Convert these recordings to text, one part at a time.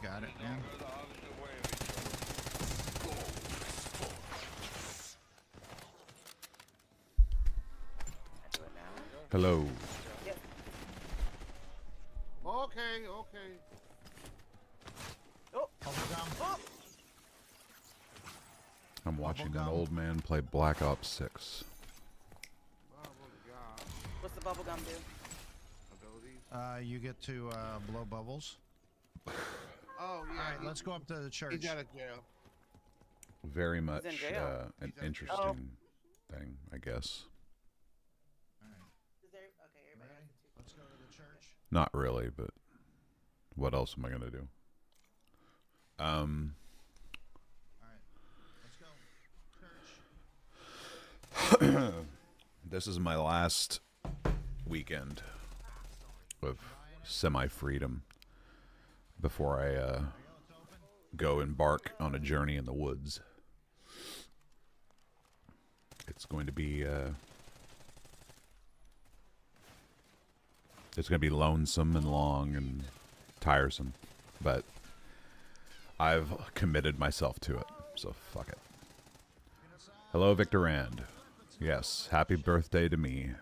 got it, man. Hello. Yep. Okay, okay. Oh. Bubblegum. Oh. I'm watching an Bubblegum. old man play Black Ops 6. What's the bubble gum do? Abilities. You get to blow bubbles. Oh, yeah. All right, let's go up to the church. He's out of jail. Very much in jail. an He's in interesting jail. thing, I guess. Is there, okay, everybody Ready? has it too. Let's go to the church. Not really, but what else am I going to do? All right, let's go. Church. This is my last weekend of semi-freedom before I go embark on a journey in the woods. It's going to be lonesome and long and tiresome, but I've committed myself to it, so fuck it. Hello, Victor Rand. Yes, happy birthday to me.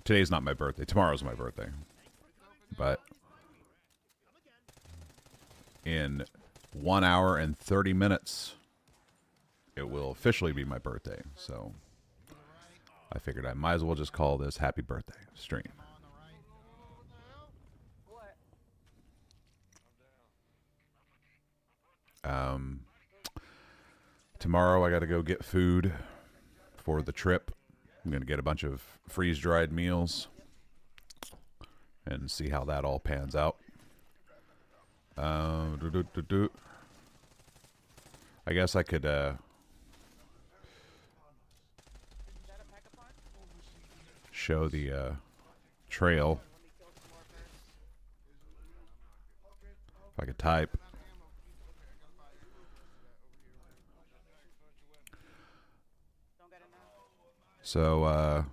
Today's not my birthday. Tomorrow's my birthday. But in 1 hour and 30 minutes, it will officially be my birthday. So I figured I might as well just call this Happy Birthday stream. Tomorrow I got to go get food for the trip. I'm going to get a bunch of freeze-dried meals and see how that all pans out. I guess I could show the trail. If I could type. So,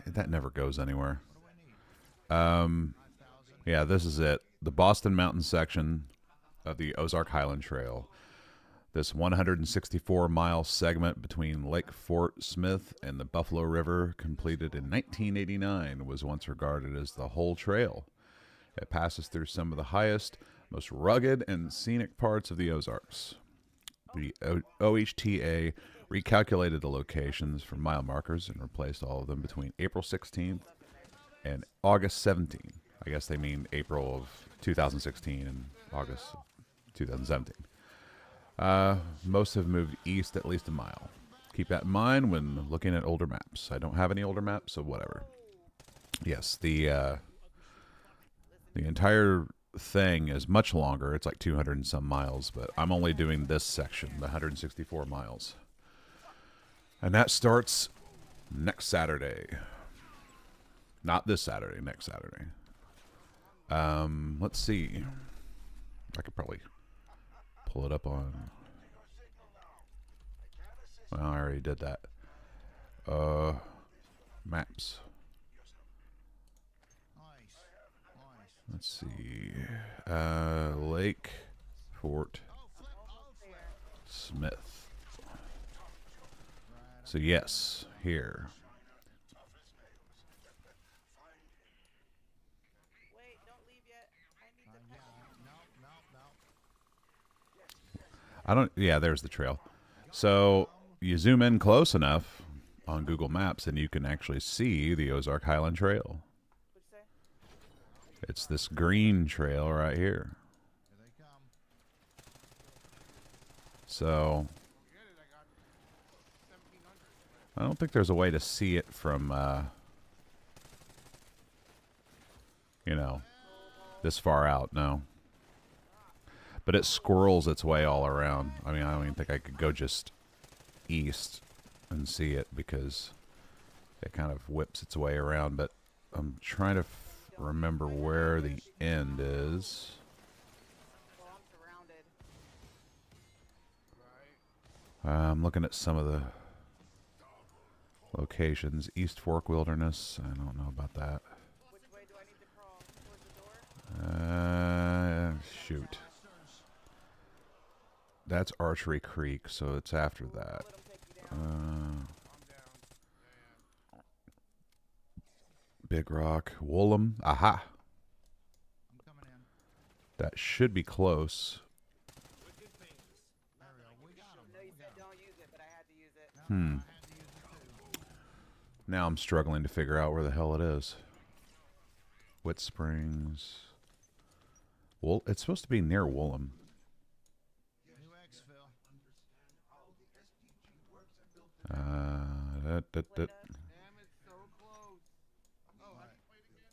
that never goes anywhere. Yeah, this is it. The Boston Mountain section of the Ozark Highland Trail. This 164-mile segment between Lake Fort Smith and the Buffalo River, completed in 1989, was once regarded as the whole trail. It passes through some of the highest, most rugged and scenic parts of the Ozarks. The OHTA recalculated the locations for mile markers and replaced all of them between April 16th and August 17th. I guess they mean April of 2016 and August of 2017. Most have moved east at least a mile. Keep that in mind when looking at older maps. I don't have any older maps, so whatever. Yes, the entire thing is much longer. It's like 200 and some miles, but I'm only doing this section, the 164 miles. And that starts next Saturday. Not this Saturday, next Saturday. Let's see. I could probably pull it up on... Well, I already did that. Maps. Let's see. Lake Fort Smith. So yes, here. Wait, don't leave yet. I need the I don't... Yeah, there's the trail. So you zoom in close enough on Google Maps and you can actually see the Ozark Highland Trail. What'd you say? It's this green trail right here. So I don't think there's a way to see it from, you know, this far out, no. But it squirrels its way all around. I mean, I don't even think I could go just east and see it because it kind of whips its way around. But I'm trying to remember where the end is. Well, I'm surrounded. I'm looking at some of the locations. East Fork Wilderness. I don't know about that. Which way do I need to crawl? Towards the Shoot. That's Archery Creek, so it's after that. Big Rock, Woolham. Aha. I'm coming in. That should be close. There we go. We got him. No, you said don't use it, but I had to use it. I had to use it too. Now I'm struggling to figure out where the hell it is. Whit Springs. Well, it's supposed to be near Woolham. New exfil. Damn, it's so close. Oh, I can play it again?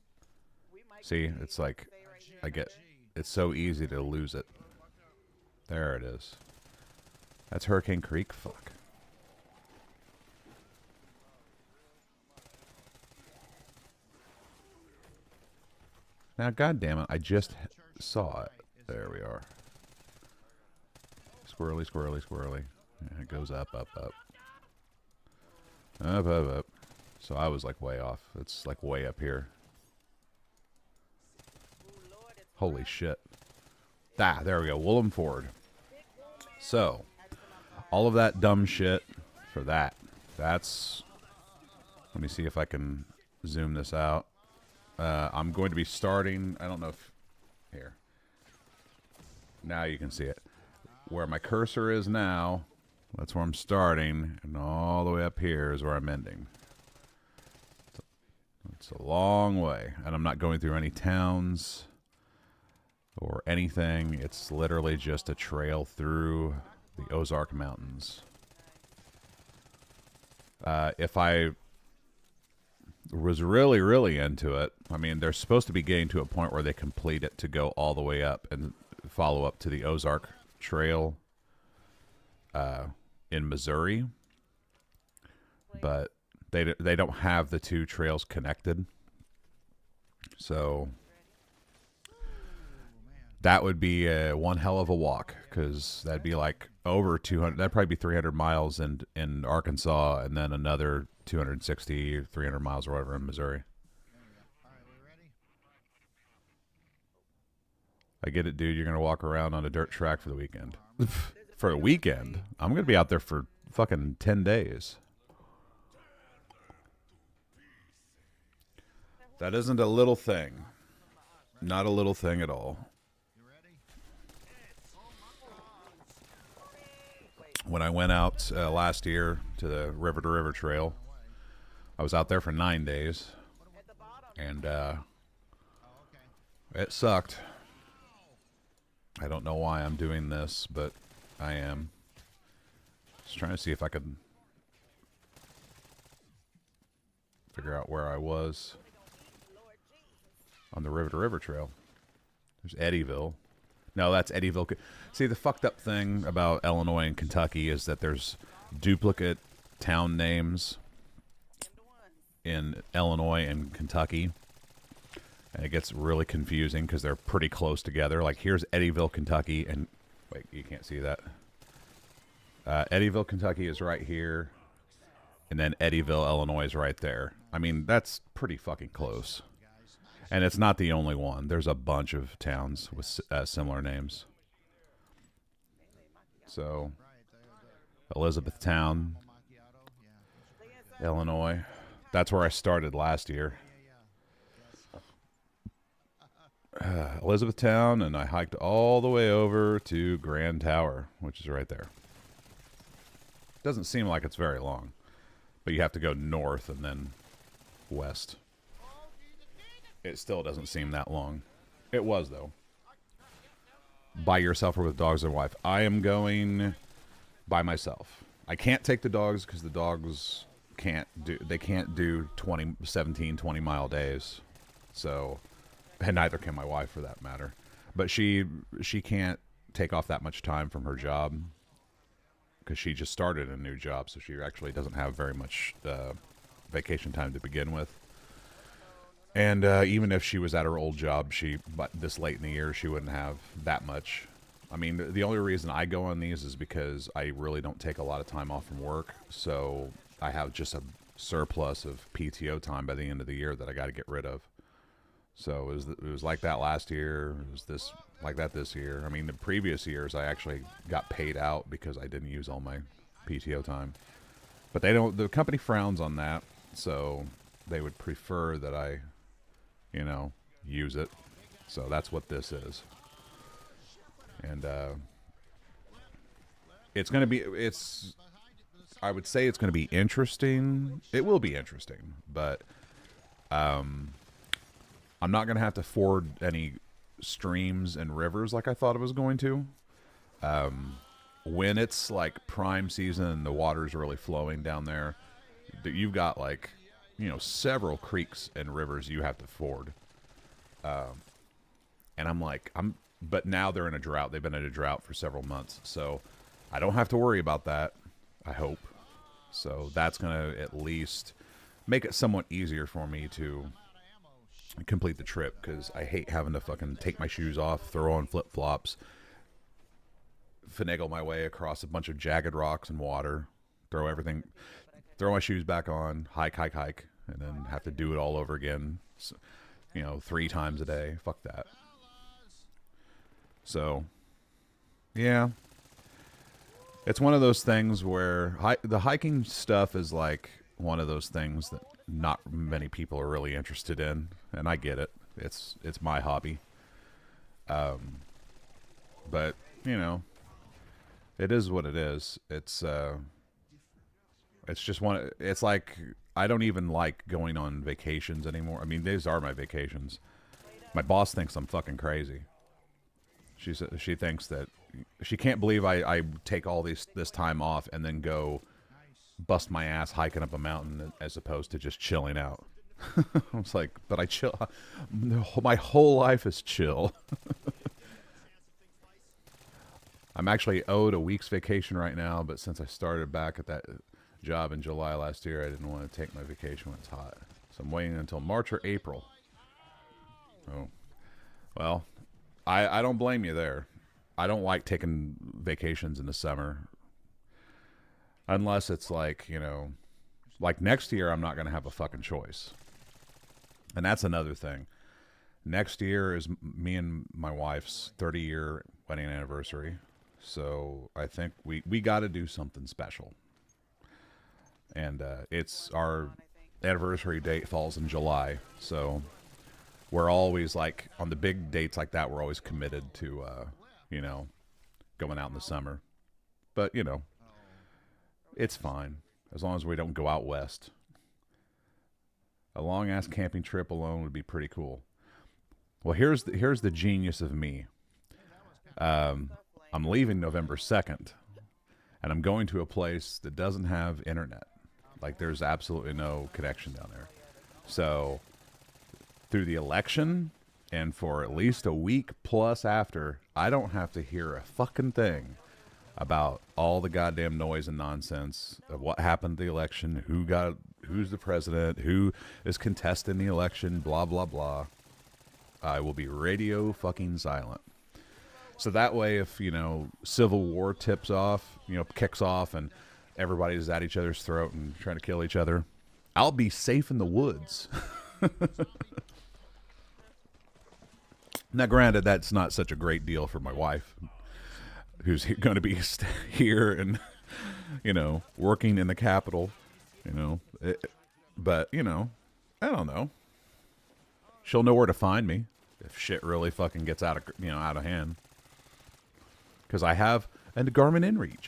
We might See, be it's like stay right here. I get. It's so easy to lose it. There it is. That's Hurricane Creek. Fuck. Now, goddamn it! I just saw it. There we are. Squirrely, squirrely, squirrely. And it goes up, up, up. Up, up, up. So I was like way off. It's like way up here. Ooh, Lord, it's Holy shit. Ah, there we go. Woolham Ford. So, all of that dumb shit for that. That's... Let me see if I can zoom this out. I'm going to be starting... I don't know if... Here. Now you can see it. Where my cursor is now, that's where I'm starting. And all the way up here is where I'm ending. It's a long way. And I'm not going through any towns or anything. It's literally just a trail through the Ozark Mountains. If I was really, really into it, I mean, they're supposed to be getting to a point where they complete it to go all the way up and follow up to the Ozark Trail in Missouri. But they don't have the two trails connected. So that would be one hell of a walk, because that'd be like over 200. That'd probably be 300 miles in Arkansas, and then another 260, 300 miles or whatever in Missouri. All right, we ready? I get it, dude. You're gonna walk around on a dirt track for the weekend. For a weekend, I'm gonna be out there for fucking 10 days. That isn't a little thing. Not a little thing at all. You ready? When I went out last year to the River to River Trail, I was out there for 9 days, at the bottom. and Oh, okay. it sucked. I don't know why I'm doing this, but I am. Just trying to see if I could figure out where I was on the River to River Trail. There's Eddyville. No, that's Eddyville. See, the fucked up thing about Illinois and Kentucky is that there's duplicate town names in Illinois and Kentucky. And it gets really confusing because they're pretty close together. Like, here's Eddyville, Kentucky, and... Wait, you can't see that. Eddyville, Kentucky is right here. And then Eddyville, Illinois is right there. I mean, that's pretty fucking close. And it's not the only one. There's a bunch of towns with similar names. So, Elizabethtown, Illinois. That's where I started last year. Elizabethtown, and I hiked all the way over to Grand Tower, which is right there. Doesn't seem like it's very long, but you have to go north and then west. It still doesn't seem that long. It was, though. By yourself or with dogs and wife? I am going by myself. I can't take the dogs because the dogs can't do 17, 20 mile days. So, and neither can my wife for that matter. But she can't take off that much time from her job because she just started a new job, so she actually doesn't have very much vacation time to begin with. And even if she was at her old job, but this late in the year, she wouldn't have that much. I mean, the only reason I go on these is because I really don't take a lot of time off from work, so I have just a surplus of PTO time by the end of the year that I got to get rid of. So it was like that last year. It was this like that this year. I mean, the previous years I actually got paid out because I didn't use all my PTO time. But they don't. The company frowns on that, so they would prefer that I, use it. So that's what this is. And it's going to be. I would say it's going to be interesting. It will be interesting, but I'm not going to have to ford any streams and rivers like I thought it was going to. When it's like prime season and the water's really flowing down there, you've got like, several creeks and rivers you have to ford. And but now they're in a drought. They've been in a drought for several months. So I don't have to worry about that, I hope. So that's going to at least make it somewhat easier for me to complete the trip, because I hate having to fucking take my shoes off, throw on flip-flops, finagle my way across a bunch of jagged rocks and water, throw my shoes back on, hike, and then have to do it all over again, 3 times a day. Fuck that. So, yeah. It's one of those things where the hiking stuff is like one of those things that not many people are really interested in, and I get it. It's my hobby. But, it is what it is. It's just it's like I don't even like going on vacations anymore. I mean, these are my vacations. My boss thinks I'm fucking crazy. She thinks that she can't believe I take all this time off and then go bust my ass hiking up a mountain as opposed to just chilling out. I was like, but I chill. My whole life is chill. I'm actually owed a week's vacation right now, but since I started back at that job in July last year, I didn't want to take my vacation when it's hot. So I'm waiting until March or April. Oh, well, I don't blame you there. I don't like taking vacations in the summer. Unless it's like, like next year I'm not going to have a fucking choice. And that's another thing. Next year is me and my wife's 30-year wedding anniversary. So I think we got to do something special. And it's our anniversary date falls in July. So we're always like, on the big dates like that, we're always committed to, going out in the summer. But, it's fine. As long as we don't go out west. A long-ass camping trip alone would be pretty cool. Well, here's the genius of me. I'm leaving November 2nd, and I'm going to a place that doesn't have internet. Like, there's absolutely no connection down there. So, through the election, and for at least a week plus after, I don't have to hear a fucking thing about all the goddamn noise and nonsense of what happened at the election, who's the president, who is contesting the election, blah, blah, blah. I will be radio fucking silent. So that way, if, civil war kicks off, and everybody's at each other's throat and trying to kill each other, I'll be safe in the woods. Now, granted, that's not such a great deal for my wife, who's going to be here and, working in the Capitol, but, I don't know. She'll know where to find me if shit really fucking gets out of hand. Because I have a Garmin InReach.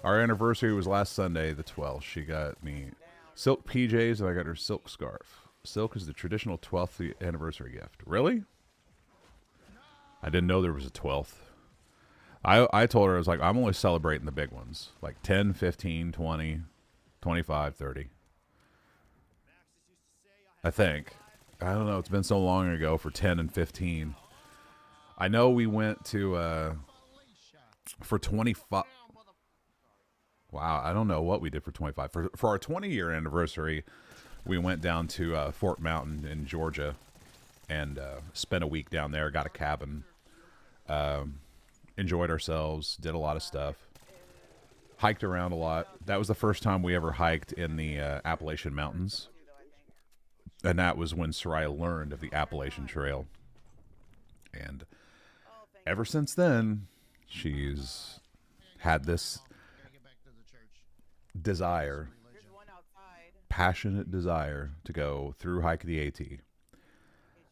Our anniversary was last Sunday, the 12th. She got me silk PJs, and I got her silk scarf. Silk is the traditional 12th anniversary gift. Really? I didn't know there was a 12th. I told her, I was like, I'm only celebrating the big ones. Like 10, 15, 20, 25, 30. I think. I don't know. It's been so long ago for 10 and 15. I know we went to, for 25. Wow, I don't know what we did for 25. For our 20-year anniversary, we went down to Fort Mountain in Georgia and spent a week down there, got a cabin. Enjoyed ourselves, did a lot of stuff, hiked around a lot. That was the first time we ever hiked in the Appalachian Mountains. And that was when Soraya learned of the Appalachian Trail. And Oh, thank ever since then, she's had this Gotta get back to the church. desire, you. There's one outside. passionate desire to go through hike the AT.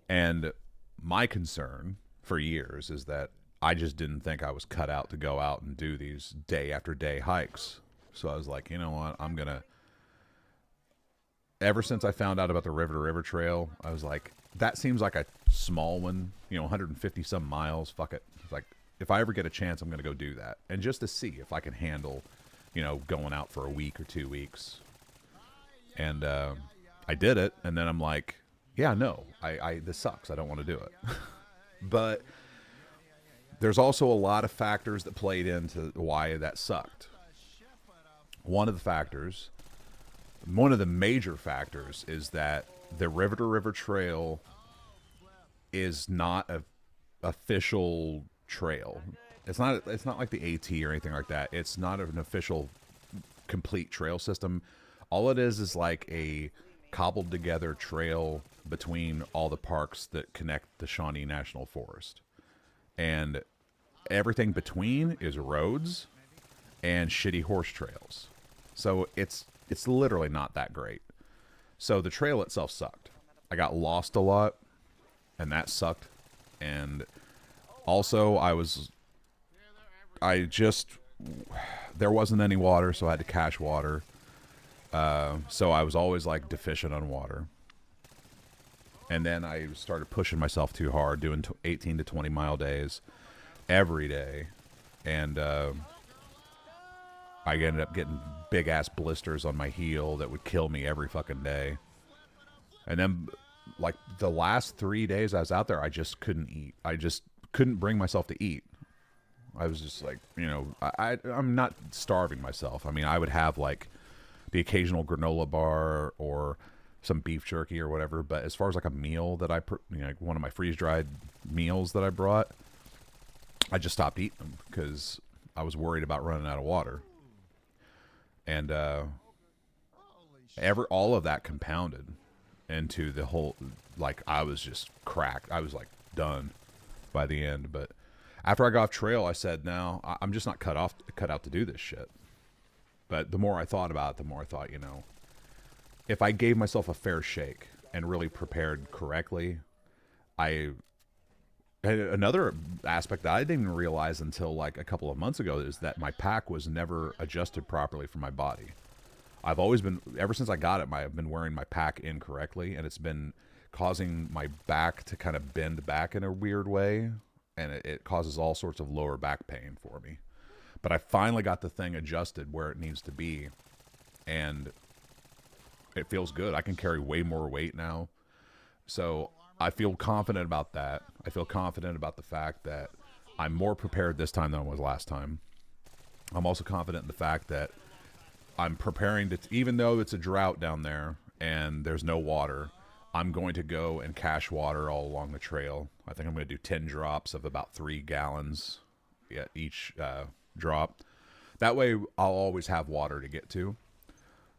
And my concern for years is that I just didn't think I was cut out to go out and do these day after day hikes. So I was like, you know what, I'm going to... Ever since I found out about the River to River Trail, I was like, that seems like a small one, 150 some miles. Fuck it. It's like, if I ever get a chance, I'm going to go do that. And just to see if I can handle, going out for a week or 2 weeks. And I did it. And then I'm like, yeah, no, this sucks. I don't want to do it. But there's also a lot of factors that played into why that sucked. One of the major factors is that the River to River Trail is not a official trail. It's not like the AT or anything like that. It's not an official complete trail system. All it is like a cobbled together trail between all the parks that connect the Shawnee National Forest. And everything between is roads and shitty horse trails. So it's literally not that great. So the trail itself sucked. I got lost a lot, and that sucked. And also there wasn't any water, so I had to cache water. So I was always like deficient on water. And then I started pushing myself too hard, doing 18 to 20 mile days every day. And I ended up getting big ass blisters on my heel that would kill me every fucking day. And then like the last 3 days I was out there, I just couldn't eat. I just couldn't bring myself to eat. I was just like, I'm not starving myself. I mean, I would have like the occasional granola bar or some beef jerky or whatever. But as far as like a meal that one of my freeze dried meals that I brought, I just stopped eating them because I was worried about running out of water. And all of that compounded into the whole, like, I was just cracked. I was like done by the end. But after I got off trail, I said, no, I'm just not cut out to do this shit. But the more I thought about it, the more I thought, if I gave myself a fair shake and really prepared correctly, another aspect that I didn't even realize until like a couple of months ago is that my pack was never adjusted properly for my body. I've always been, ever since I got it, I've been wearing my pack incorrectly, and it's been causing my back to kind of bend back in a weird way, and it causes all sorts of lower back pain for me. But I finally got the thing adjusted where it needs to be, and it feels good. I can carry way more weight now. So I feel confident about that. I feel confident about the fact that I'm more prepared this time than I was last time. I'm also confident in the fact that I'm preparing to, even though it's a drought down there and there's no water, I'm going to go and cache water all along the trail. I think I'm going to do 10 drops of about 3 gallons each drop. That way I'll always have water to get to.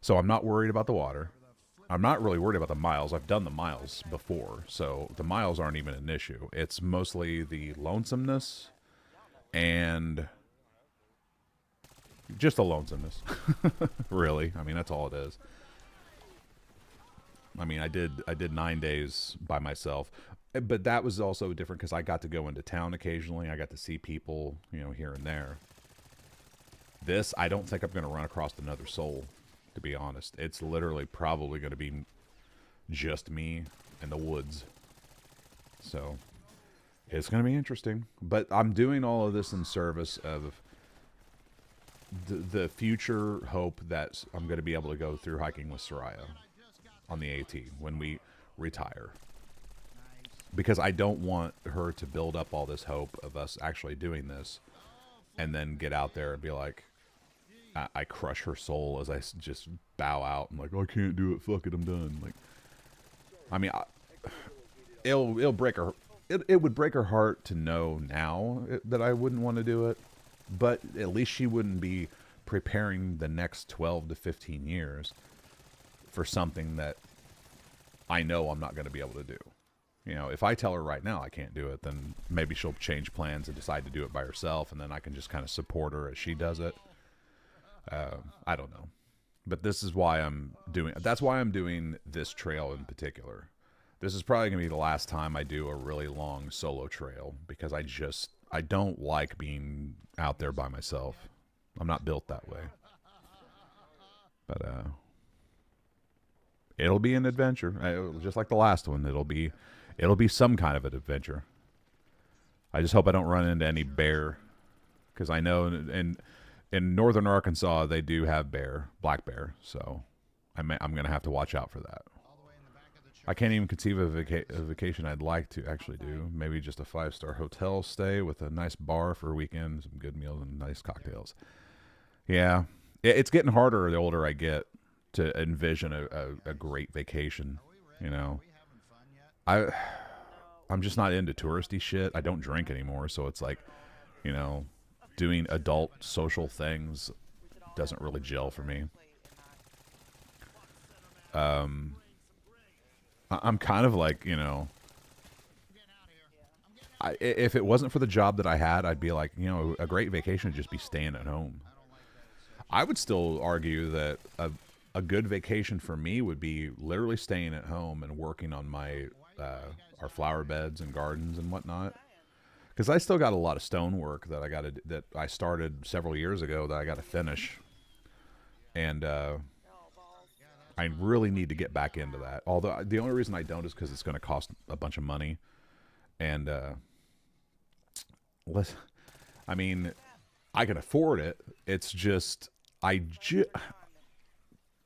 So I'm not worried about the water. I'm not really worried about the miles. I've done the miles before, so the miles aren't even an issue. It's mostly the lonesomeness and just the lonesomeness. Really. I mean, that's all it is. I mean, I did 9 days by myself, but that was also different because I got to go into town occasionally. I got to see people, here and there. This, I don't think I'm going to run across another soul, to be honest. It's literally probably going to be just me and the woods. So it's going to be interesting. But I'm doing all of this in service of the future hope that I'm going to be able to go through hiking with Soraya on the AT when we retire. Because I don't want her to build up all this hope of us actually doing this and then get out there and be like, I crush her soul as I just bow out and like, oh, I can't do it. Fuck it, I'm done. Like, I mean, it'll break her. It would break her heart to know now that I wouldn't want to do it, but at least she wouldn't be preparing the next 12 to 15 years for something that I know I'm not going to be able to do. You know, if I tell her right now I can't do it, then maybe she'll change plans and decide to do it by herself, and then I can just kind of support her as she does it. I don't know. But this is why that's why I'm doing this trail in particular. This is probably going to be the last time I do a really long solo trail, because I don't like being out there by myself. I'm not built that way. But it'll be an adventure, just like the last one. It'll be some kind of an adventure. I just hope I don't run into any bear, because I know in northern Arkansas they do have black bear, so I'm going to have to watch out for that. I can't even conceive of a vacation I'd like to actually do. Maybe just a 5-star hotel stay with a nice bar for a weekend, some good meals, and nice cocktails. Yeah, it's getting harder the older I get to envision a great vacation. You know, I'm just not into touristy shit. I don't drink anymore, so it's like, you know, doing adult social things doesn't really gel for me. I'm kind of like, you know, if it wasn't for the job that I had, I'd be like, you know, a great vacation would just be staying at home. I would still argue that a good vacation for me would be literally staying at home and working on our flower beds and gardens and whatnot. Because I still got a lot of stonework that I started several years ago that I got to finish, and I really need to get back into that. Although the only reason I don't is because it's going to cost a bunch of money, and I mean, I can afford it. It's just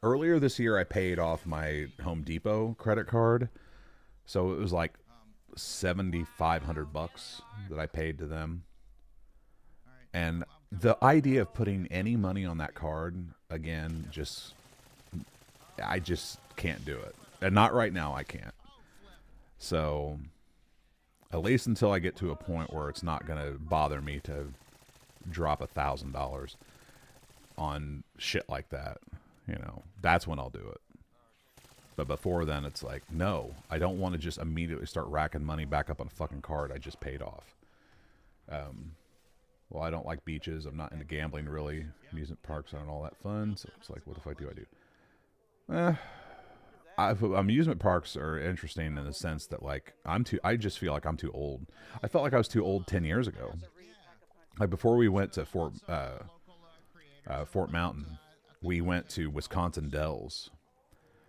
earlier this year I paid off my Home Depot credit card, so it was like $7,500 that I paid to them, and the idea of putting any money on that card again, I just can't do it. And not right now, I can't. So, at least until I get to a point where it's not going to bother me to drop $1,000 on shit like that, you know, that's when I'll do it. But before then, it's like, no, I don't want to just immediately start racking money back up on a fucking card I just paid off. Well, I don't like beaches. I'm not into gambling, really. Amusement parks aren't all that fun. So it's like, what the fuck do I do? Amusement parks are interesting in the sense that, like, I just feel like I'm too old. I felt like I was too old 10 years ago. Like, before we went to Fort Mountain, we went to Wisconsin Dells.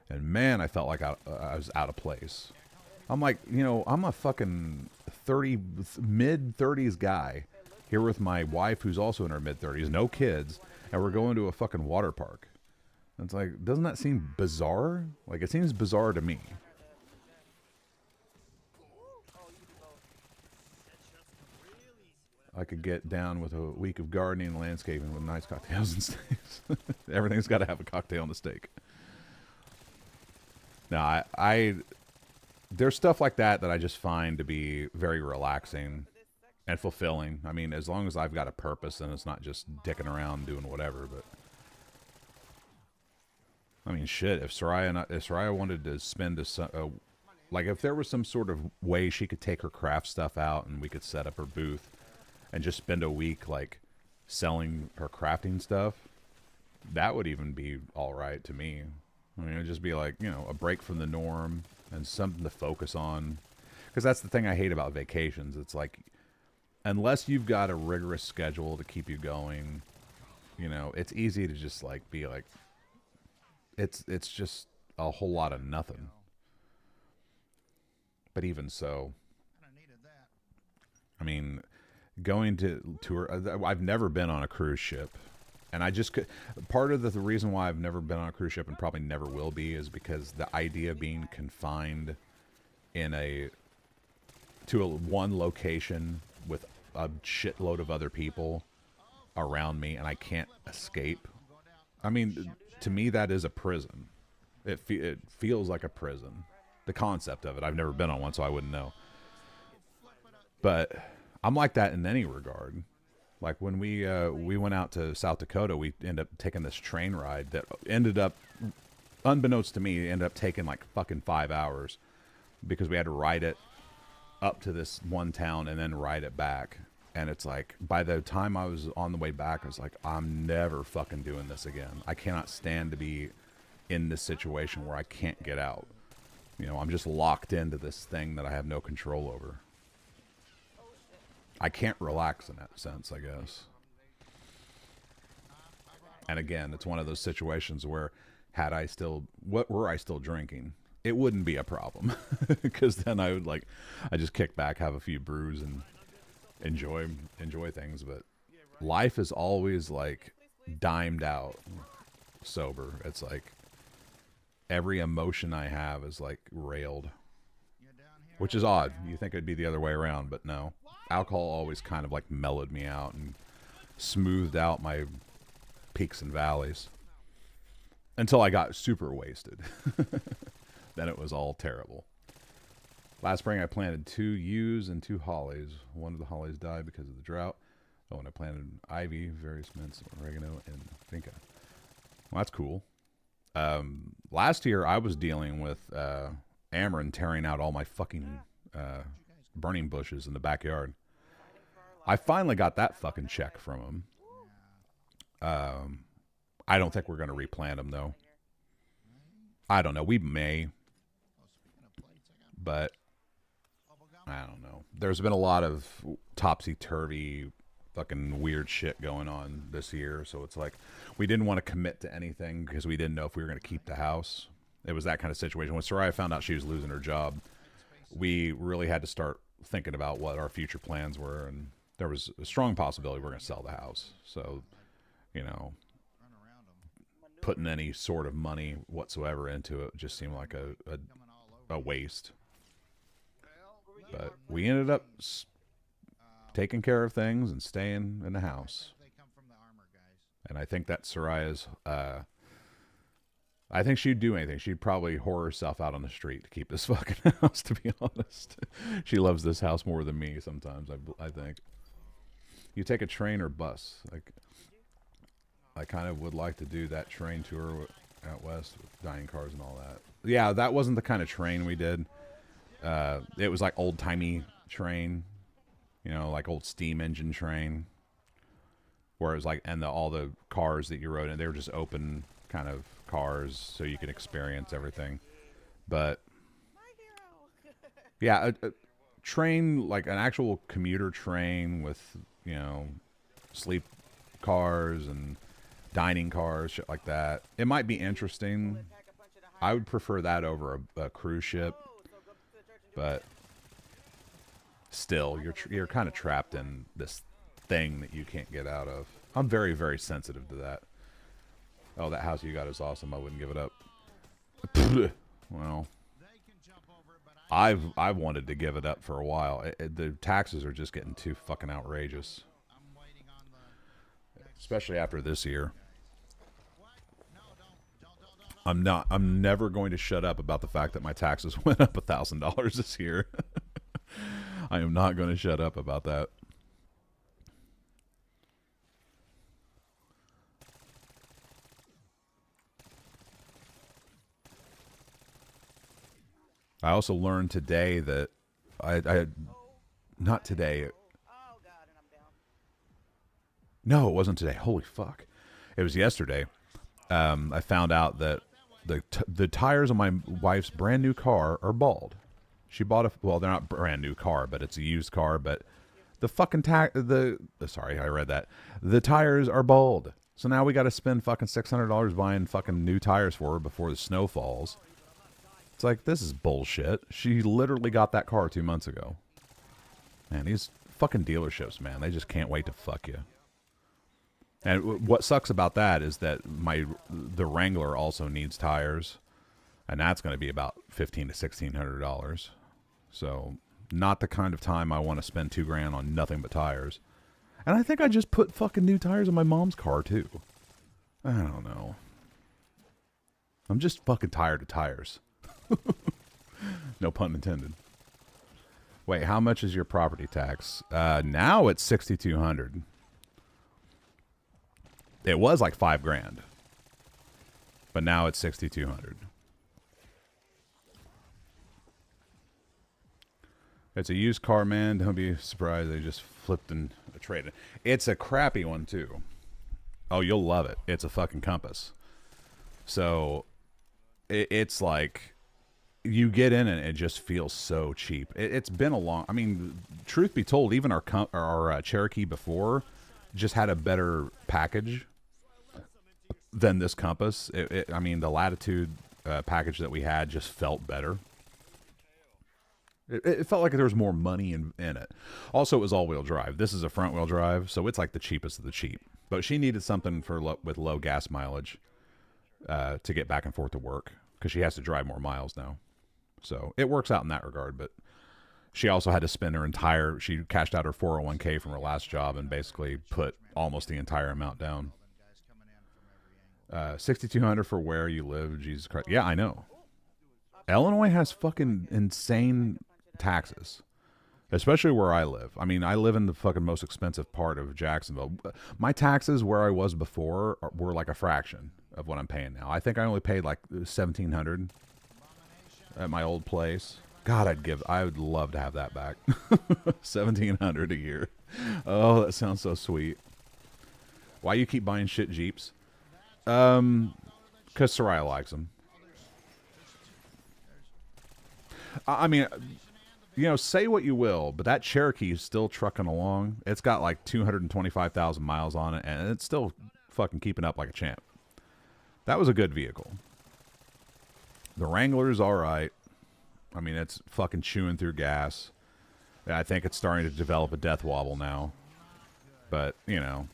And man, I felt like I was out of place. I'm like, you know, I'm a fucking mid-30s guy here with my wife who's also in her mid-30s, no kids, and we're going to a fucking water park. And it's like, doesn't that seem bizarre? Like, it seems bizarre to me. I could get down with a week of gardening and landscaping with nice cocktails and steaks. Everything's got to have a cocktail and a steak. Now, there's stuff like that I just find to be very relaxing and fulfilling. I mean, as long as I've got a purpose and it's not just dicking around doing whatever. But I mean, shit. If Soraya wanted to spend like, if there was some sort of way she could take her craft stuff out and we could set up her booth and just spend a week like selling her crafting stuff, that would even be all right to me. I mean, it would just be like, you know, a break from the norm and something to focus on. Because that's the thing I hate about vacations. It's like, unless you've got a rigorous schedule to keep you going, you know, it's easy to just like be like, it's just a whole lot of nothing. But even so, I mean, going to tour, I've never been on a cruise ship. And I just could, part of the reason why I've never been on a cruise ship and probably never will be is because the idea of being confined in one location with a shitload of other people around me and I can't escape. I mean, to me, that is a prison. It feels like a prison. The concept of it. I've never been on one, so I wouldn't know. But I'm like that in any regard. Like when we went out to South Dakota, we ended up taking this train ride that ended up unbeknownst to me, it ended up taking like fucking 5 hours because we had to ride it up to this one town and then ride it back. And it's like, by the time I was on the way back, I was like, I'm never fucking doing this again. I cannot stand to be in this situation where I can't get out. You know, I'm just locked into this thing that I have no control over. I can't relax in that sense, I guess. And again, it's one of those situations where were I still drinking, it wouldn't be a problem. Because then I would I just kick back, have a few brews and enjoy things. But life is always like dimed out sober. It's like every emotion I have is like railed, which is odd. You think it'd be the other way around, but no. Alcohol always kind of like mellowed me out and smoothed out my peaks and valleys until I got super wasted. Then it was all terrible. Last spring I planted 2 yews and 2 hollies. One of the hollies died because of the drought. Oh, and I planted ivy, various mints, oregano, and finca. Well, that's cool. Last year I was dealing with Ameren tearing out all my fucking burning bushes in the backyard. I finally got that fucking check from him. I don't think we're going to replant them, though. I don't know. We may. But I don't know. There's been a lot of topsy-turvy fucking weird shit going on this year. So it's like we didn't want to commit to anything because we didn't know if we were going to keep the house. It was that kind of situation. When Soraya found out she was losing her job, we really had to start thinking about what our future plans were. And there was a strong possibility we're going to sell the house. So, you know, putting any sort of money whatsoever into it just seemed like a waste. But we ended up taking care of things and staying in the house. And I think that Soraya's, I think she'd do anything. She'd probably whore herself out on the street to keep this fucking house, to be honest. She loves this house more than me sometimes, I think. You take a train or bus? Like, I kind of would like to do that train tour out west with dining cars and all that. Yeah, that wasn't the kind of train we did. It was like old-timey train, you know, like old steam engine train, where it was like, and all the cars that you rode in, they were just open kind of cars, so you could experience everything. But yeah, a train, like an actual commuter train with, you know, sleep cars and dining cars, shit like that. It might be interesting. I would prefer that over a cruise ship. But still, you're kind of trapped in this thing that you can't get out of. I'm very, very sensitive to that. Oh, that house you got is awesome. I wouldn't give it up. Well, I've wanted to give it up for a while. The taxes are just getting too fucking outrageous, especially after this year. I'm never going to shut up about the fact that my taxes went up $1,000 this year. I am not going to shut up about that. I also learned today that not today. Oh God, and I'm down. No, it wasn't today. Holy fuck. It was yesterday. I found out that the tires on my wife's brand new car are bald. She bought well, they're not brand new car, but it's a used car, but the fucking sorry, I read that. The tires are bald. So now we got to spend fucking $600 buying fucking new tires for her before the snow falls. It's like, this is bullshit. She literally got that car 2 months ago. Man, these fucking dealerships, man, they just can't wait to fuck you. And what sucks about that is that the Wrangler also needs tires, and that's going to be about $1,500 to $1,600. So, not the kind of time I want to spend $2,000 on nothing but tires. And I think I just put fucking new tires on my mom's car too. I don't know. I'm just fucking tired of tires. No pun intended. Wait, how much is your property tax? Now it's $6,200. It was like $5,000. But now it's 6,200. It's a used car, man. Don't be surprised they just flipped and traded. It's a crappy one too. Oh, you'll love it. It's a fucking Compass. So it's like you get in and it just feels so cheap. It's been a long. I mean, truth be told, even our Cherokee before just had a better package than this Compass. I mean, the Latitude package that we had just felt better. It felt like there was more money in it. Also, it was all-wheel drive. This is a front-wheel drive, so it's like the cheapest of the cheap. But she needed something with low gas mileage to get back and forth to work because she has to drive more miles now. So it works out in that regard. But she also had to spend her entire... She cashed out her 401k from her last job and basically put almost the entire amount down. 6,200 for where you live. Jesus Christ. Yeah, I know. Illinois has fucking insane taxes, especially where I live. I mean, I live in the fucking most expensive part of Jacksonville. My taxes where I was before were like a fraction of what I'm paying now. I think I only paid like $1,700 at my old place. God, I would love to have that back. $1,700 a year. Oh, that sounds so sweet. Why you keep buying shit Jeeps? Because Soraya likes them. I mean, you know, say what you will, but that Cherokee is still trucking along. It's got like 225,000 miles on it, and it's still fucking keeping up like a champ. That was a good vehicle. The Wrangler's all right. I mean, it's fucking chewing through gas. I think it's starting to develop a death wobble now. But, you know,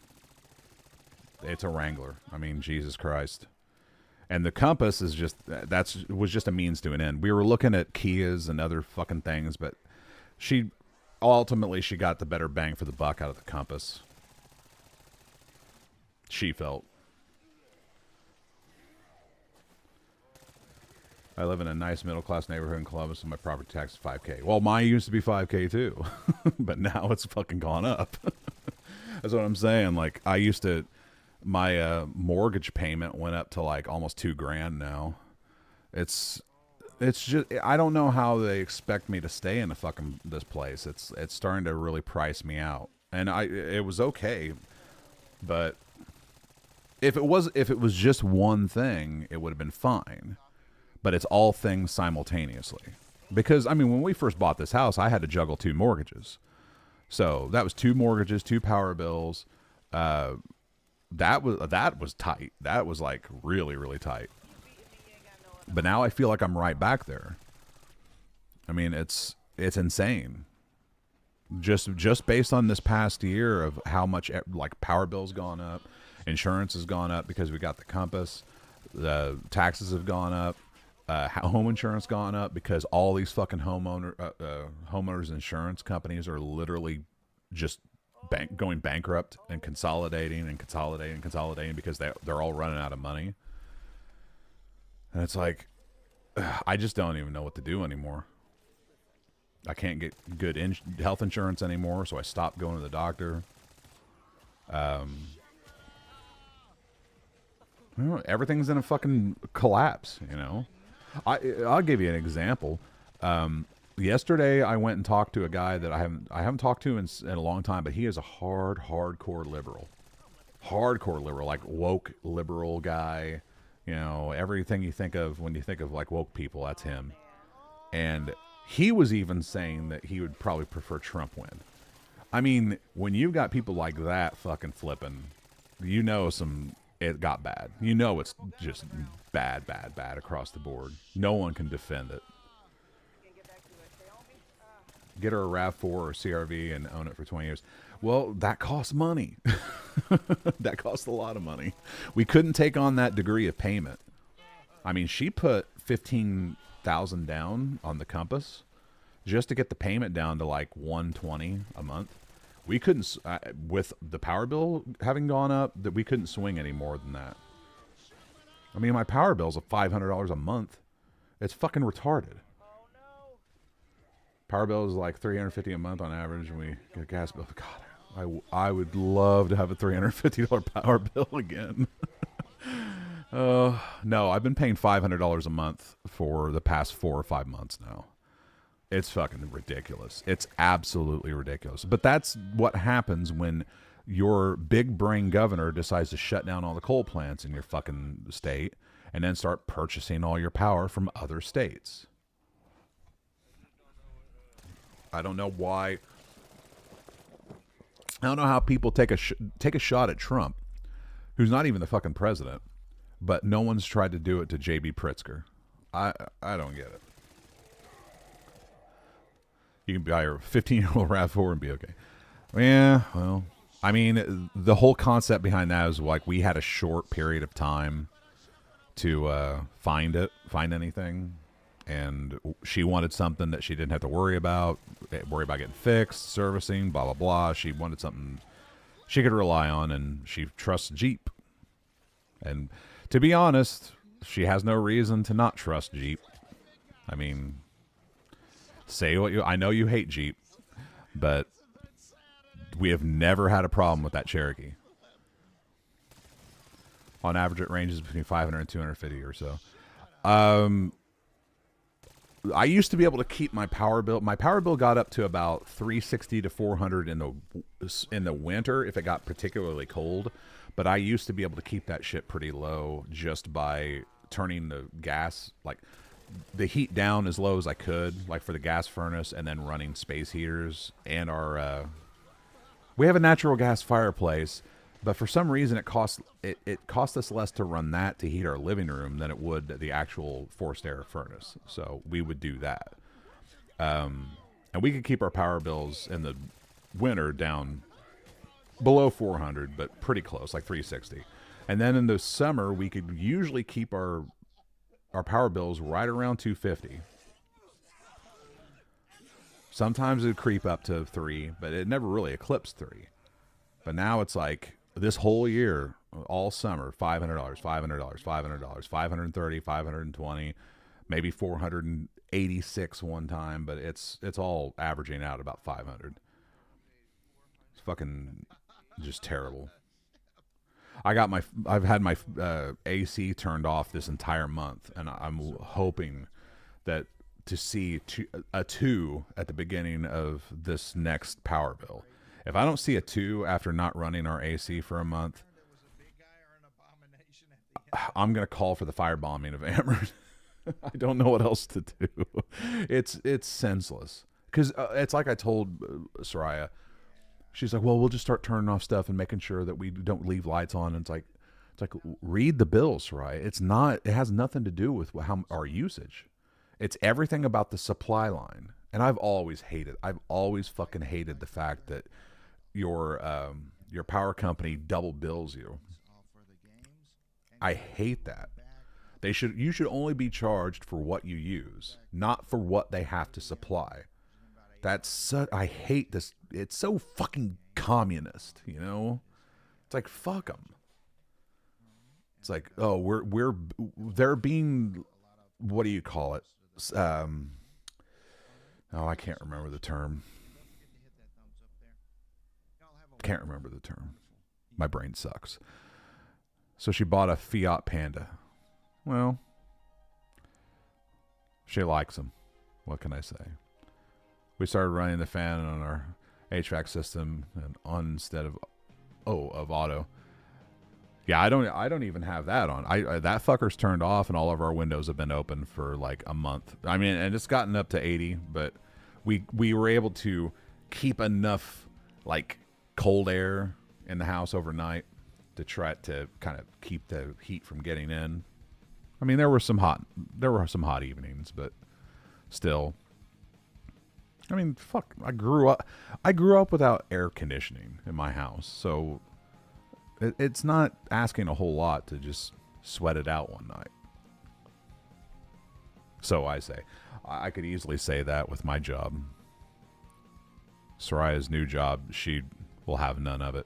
it's a Wrangler. I mean, Jesus Christ. And the Compass is just, was just a means to an end. We were looking at Kias and other fucking things, but she got the better bang for the buck out of the Compass. She felt. I live in a nice middle-class neighborhood in Columbus, and my property tax is $5,000. Well, mine used to be $5,000 too, but now it's fucking gone up. That's what I'm saying. Like, I used to... My mortgage payment went up to like almost $2,000 now. It's just, I don't know how they expect me to stay in this place. It's starting to really price me out. And it was okay, but if it was just one thing, it would have been fine. But it's all things simultaneously. Because I mean, when we first bought this house, I had to juggle 2 mortgages. So that was 2 mortgages, 2 power bills. That was tight. That was like really, really tight. But now I feel like I'm right back there. I mean, it's insane. Just based on this past year of how much like power bill's gone up, insurance has gone up because we got the Compass, the taxes have gone up, home insurance gone up because all these fucking homeowners insurance companies are literally just going bankrupt and consolidating because they're all running out of money. And it's like, I just don't even know what to do anymore. I can't get good health insurance anymore, so I stopped going to the doctor. Everything's in a fucking collapse, you know. I'll give you an example. Yesterday, I went and talked to a guy that I haven't talked to in a long time, but he is a hardcore liberal. Hardcore liberal, like woke liberal guy. You know, everything you think of when you think of like woke people, that's him. And he was even saying that he would probably prefer Trump win. I mean, when you've got people like that fucking flipping, you know it got bad. You know it's just bad across the board. No one can defend it. Get her a RAV4 or CRV and own it for 20 years. Well, that costs money. That costs a lot of money. We couldn't take on that degree of payment. I mean, she put $15,000 down on the Compass just to get the payment down to like $120 a month. We couldn't, with the power bill having gone up, that we couldn't swing any more than that. I mean, my power bill's $500 a month. It's fucking retarded. Power bill is like $350 a month on average, and we get a gas bill. God, I would love to have a $350 power bill again. No, I've been paying $500 a month for the past 4 or 5 months now. It's fucking ridiculous. It's absolutely ridiculous. But that's what happens when your big brain governor decides to shut down all the coal plants in your fucking state and then start purchasing all your power from other states. I don't know why. I don't know how people take a shot at Trump, who's not even the fucking president, but no one's tried to do it to J.B. Pritzker. I don't get it. You can buy your 15-year-old RAV4 and be okay. Yeah, well, I mean, the whole concept behind that is like we had a short period of time to find anything, and she wanted something that she didn't have to worry about getting fixed, servicing, blah, blah, blah. She wanted something she could rely on, and she trusts Jeep. And to be honest, she has no reason to not trust Jeep. I mean, say what I know you hate Jeep, but we have never had a problem with that Cherokee. On average, it ranges between 500 and 250 or so. I used to be able to keep my power bill. My power bill got up to about 360 to 400 in the winter if it got particularly cold. But I used to be able to keep that shit pretty low just by turning the gas, like the heat down as low as I could, like for the gas furnace, and then running space heaters. And we have a natural gas fireplace, but for some reason it cost us less to run that to heat our living room than it would the actual forced air furnace. So we would do that, and we could keep our power bills in the winter down below 400, but pretty close, like 360. And then in the summer, we could usually keep our power bills right around 250. Sometimes it would creep up to 3, but it never really eclipsed 3. But now it's like this whole year, all summer, $500, $500, $500, 530, 520, maybe 486 one time, but it's all averaging out about 500. It's fucking just terrible. I've had my AC turned off this entire month, and I'm hoping that to see a 2 at the beginning of this next power bill. If I don't see a 2 after not running our AC for a month, I'm going to call for the firebombing of Amherst. I don't know what else to do. It's senseless. Because it's like I told Soraya. She's like, well, we'll just start turning off stuff and making sure that we don't leave lights on. And it's like read the bill, Soraya. It has nothing to do with our usage. It's everything about the supply line. And I've always fucking hated the fact that your power company double bills you. I hate that. You should only be charged for what you use, not for what they have to supply. I hate this. It's so fucking communist, you know? It's like, fuck them. It's like, oh, they're being, what do you call it? I can't remember the term. Can't remember the term. My brain sucks. So she bought a Fiat Panda. Well, she likes them. What can I say? We started running the fan on our HVAC system and instead of auto. Yeah, I don't even have that on. That fucker's turned off and all of our windows have been open for like a month. I mean, and it's gotten up to 80, but we were able to keep enough like cold air in the house overnight to try to kind of keep the heat from getting in. I mean, there were some hot evenings, but still. I mean, fuck. I grew up without air conditioning in my house, so it's not asking a whole lot to just sweat it out one night. So I say, I could easily say that with my job. Soraya's new job, she will have none of it.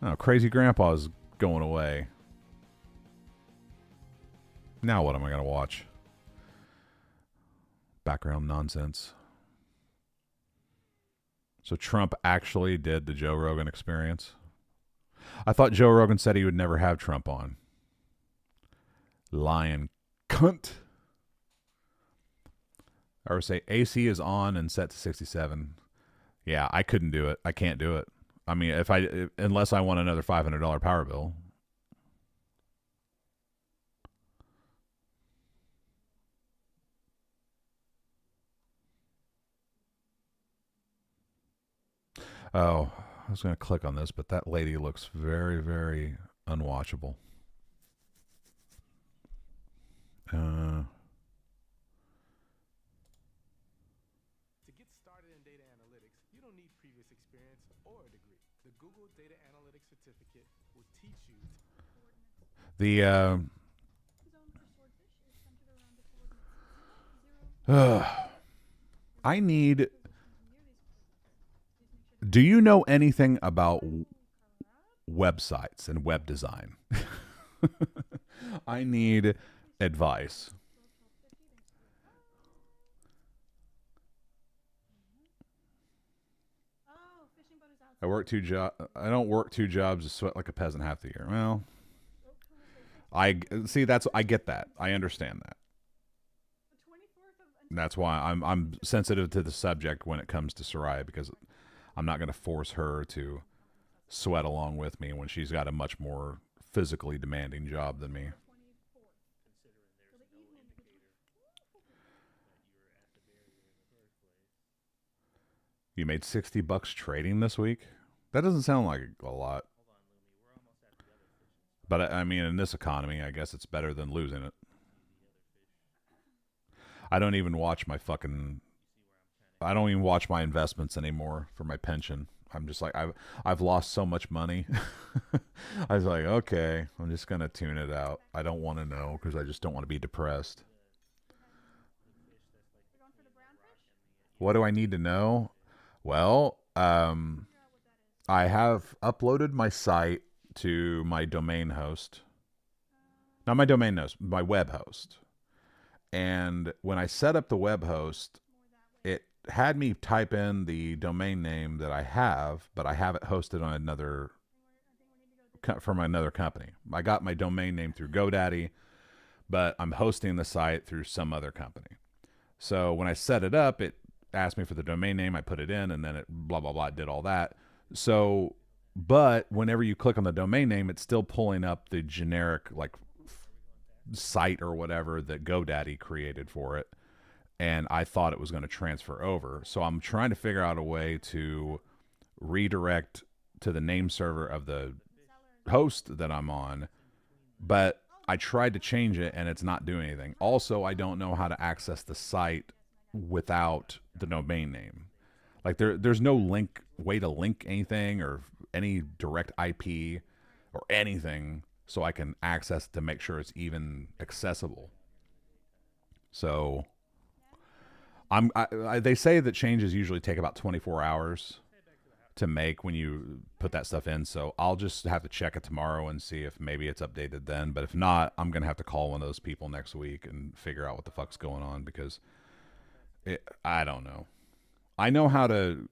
Oh, crazy grandpa's going away. Now what am I going to watch? Background nonsense. So Trump actually did the Joe Rogan Experience? I thought Joe Rogan said he would never have Trump on. Lion cunt. Or say AC is on and set to 67. Yeah, I couldn't do it. I can't do it. I mean, unless I want another $500 power bill. Oh, I was going to click on this, but that lady looks very, very unwatchable. To get started in data analytics, you don't need previous experience or a degree. The Google Data Analytics Certificate will teach you. I need. Do you know anything about websites and web design? I need advice. I work two jobs. I don't work two jobs to sweat like a peasant half the year. Well, I see. I get that. I understand that. And that's why I'm sensitive to the subject when it comes to Soraya, because I'm not going to force her to sweat along with me when she's got a much more physically demanding job than me. You made $60 trading this week? That doesn't sound like a lot. But I mean, in this economy, I guess it's better than losing it. I don't even watch my investments anymore for my pension. I'm just like, I've lost so much money. I was like, okay, I'm just going to tune it out. I don't want to know because I just don't want to be depressed. What do I need to know? Well, I have uploaded my site to my domain host. Not my domain host, my web host. And when I set up the web host, it had me type in the domain name that I have, but I have it hosted on from another company. I got my domain name through GoDaddy, but I'm hosting the site through some other company. So when I set it up, it asked me for the domain name. I put it in, and then it blah, blah, blah, did all that. So, but whenever you click on the domain name, it's still pulling up the generic like site or whatever that GoDaddy created for it. And I thought it was going to transfer over. So I'm trying to figure out a way to redirect to the name server of the host that I'm on. But I tried to change it and it's not doing anything. Also, I don't know how to access the site without the domain name. Like there's no way to link anything or any direct IP or anything so I can access it to make sure it's even accessible. So they say that changes usually take about 24 hours to make when you put that stuff in. So I'll just have to check it tomorrow and see if maybe it's updated then. But if not, I'm going to have to call one of those people next week and figure out what the fuck's going on because I don't know. I know how to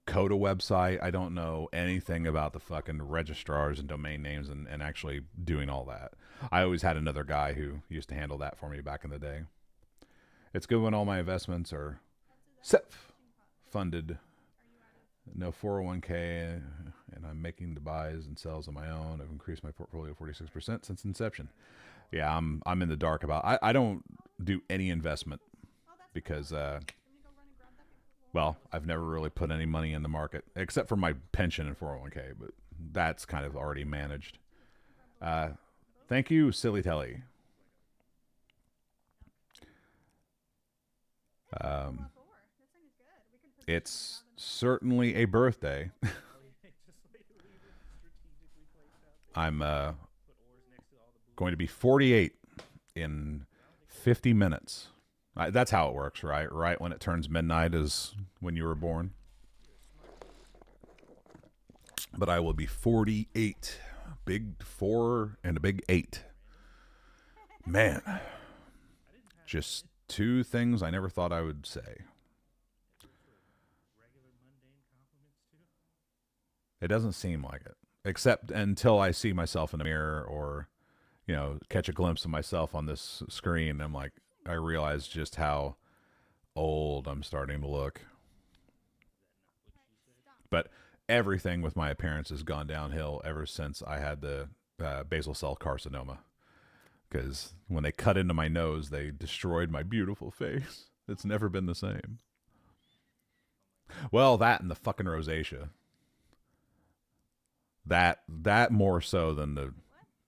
code a website. I don't know anything about the fucking registrars and domain names and actually doing all that. I always had another guy who used to handle that for me back in the day. It's good when all my investments are self-funded. No 401k, and I'm making the buys and sells on my own. I've increased my portfolio 46% since inception. Yeah, I'm in the dark about. I don't do any investment because well, I've never really put any money in the market except for my pension and 401k, but that's kind of already managed. Thank you, Silly Telly. It's certainly a birthday. I'm going to be 48 in 50 minutes. That's how it works, right? Right when it turns midnight is when you were born. But I will be 48. Big 4 and a big 8. Man. Just two things I never thought I would say. It doesn't seem like it. Except until I see myself in the mirror or, catch a glimpse of myself on this screen. I'm like, I realize just how old I'm starting to look. But everything with my appearance has gone downhill ever since I had the basal cell carcinoma. Because when they cut into my nose, they destroyed my beautiful face. It's never been the same. Well, that and the fucking rosacea. That more so than the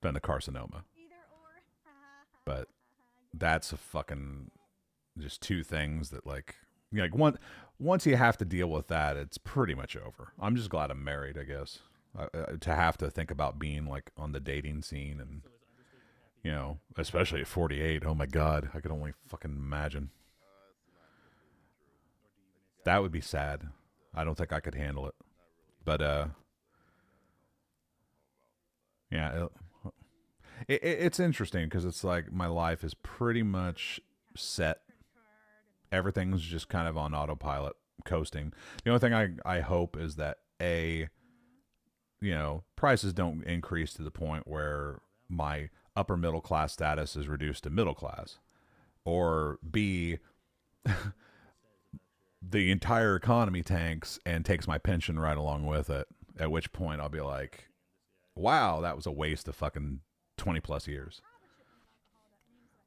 carcinoma. But that's a fucking just two things that once you have to deal with that, it's pretty much over. I'm just glad I'm married, I guess. To have to think about being like on the dating scene and especially at 48. Oh my God, I could only fucking imagine. That would be sad. I don't think I could handle it. But yeah, it's interesting because it's like my life is pretty much set. Everything's just kind of on autopilot, coasting. The only thing I hope is that prices don't increase to the point where my upper middle class status is reduced to middle class, or B, the entire economy tanks and takes my pension right along with it, at which point I'll be like, wow, that was a waste of fucking 20 plus years.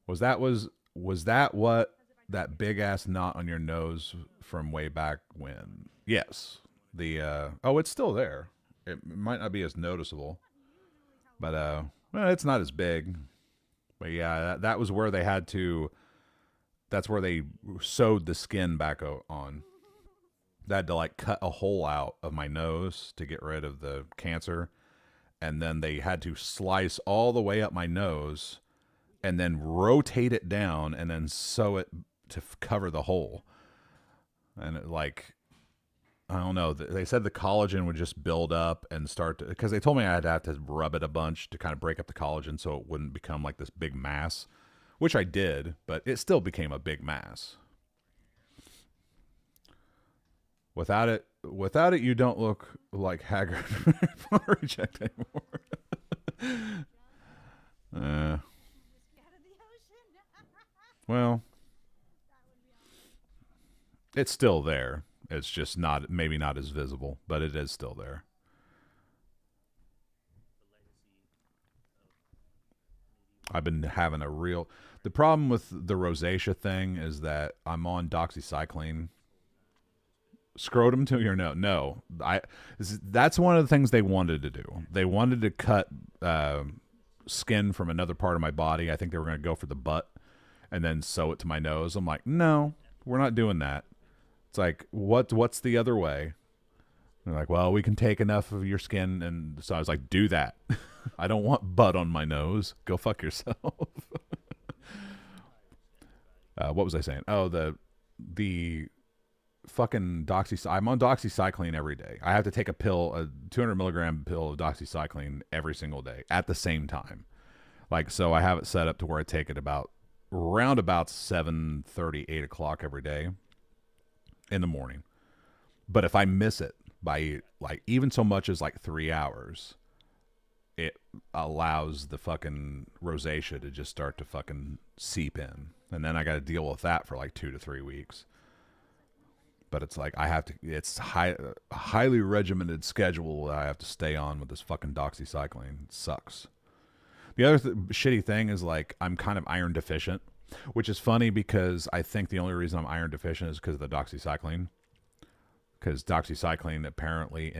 Was that what that big ass knot on your nose from way back when? Yes. It's still there. It might not be as noticeable, but it's not as big. But yeah, that was where that's where they sewed the skin back on. They had to like cut a hole out of my nose to get rid of the cancer. And then they had to slice all the way up my nose and then rotate it down and then sew it to cover the hole. And I don't know. They said the collagen would just build up and start to, because they told me I'd have to rub it a bunch to kind of break up the collagen so it wouldn't become like this big mass, which I did, but it still became a big mass. Without it, you don't look like Haggard Reject anymore. Well, it's still there. It's just maybe not as visible, but it is still there. I've been having the problem with the rosacea thing is that I'm on doxycycline. Scrotum to your nose. No, that's one of the things they wanted to do. They wanted to cut skin from another part of my body. I think they were going to go for the butt and then sew it to my nose. I'm like, no, we're not doing that. It's like, what's the other way? They're like, well, we can take enough of your skin. And so I was like, do that. I don't want butt on my nose. Go fuck yourself. What was I saying? Oh, the fucking I'm on doxycycline every day. I have to take a 200 milligram pill of doxycycline every single day at the same time. So I have it set up to where I take it around about 7:30, 8 o'clock every day in the morning. But if I miss it by even so much as 3 hours, it allows the fucking rosacea to just start to fucking seep in. And then I got to deal with that for 2 to 3 weeks. But it's it's a highly regimented schedule that I have to stay on with this fucking doxycycline. It sucks. The other shitty thing is I'm kind of iron deficient, which is funny because I think the only reason I'm iron deficient is because of the doxycycline. Because doxycycline apparently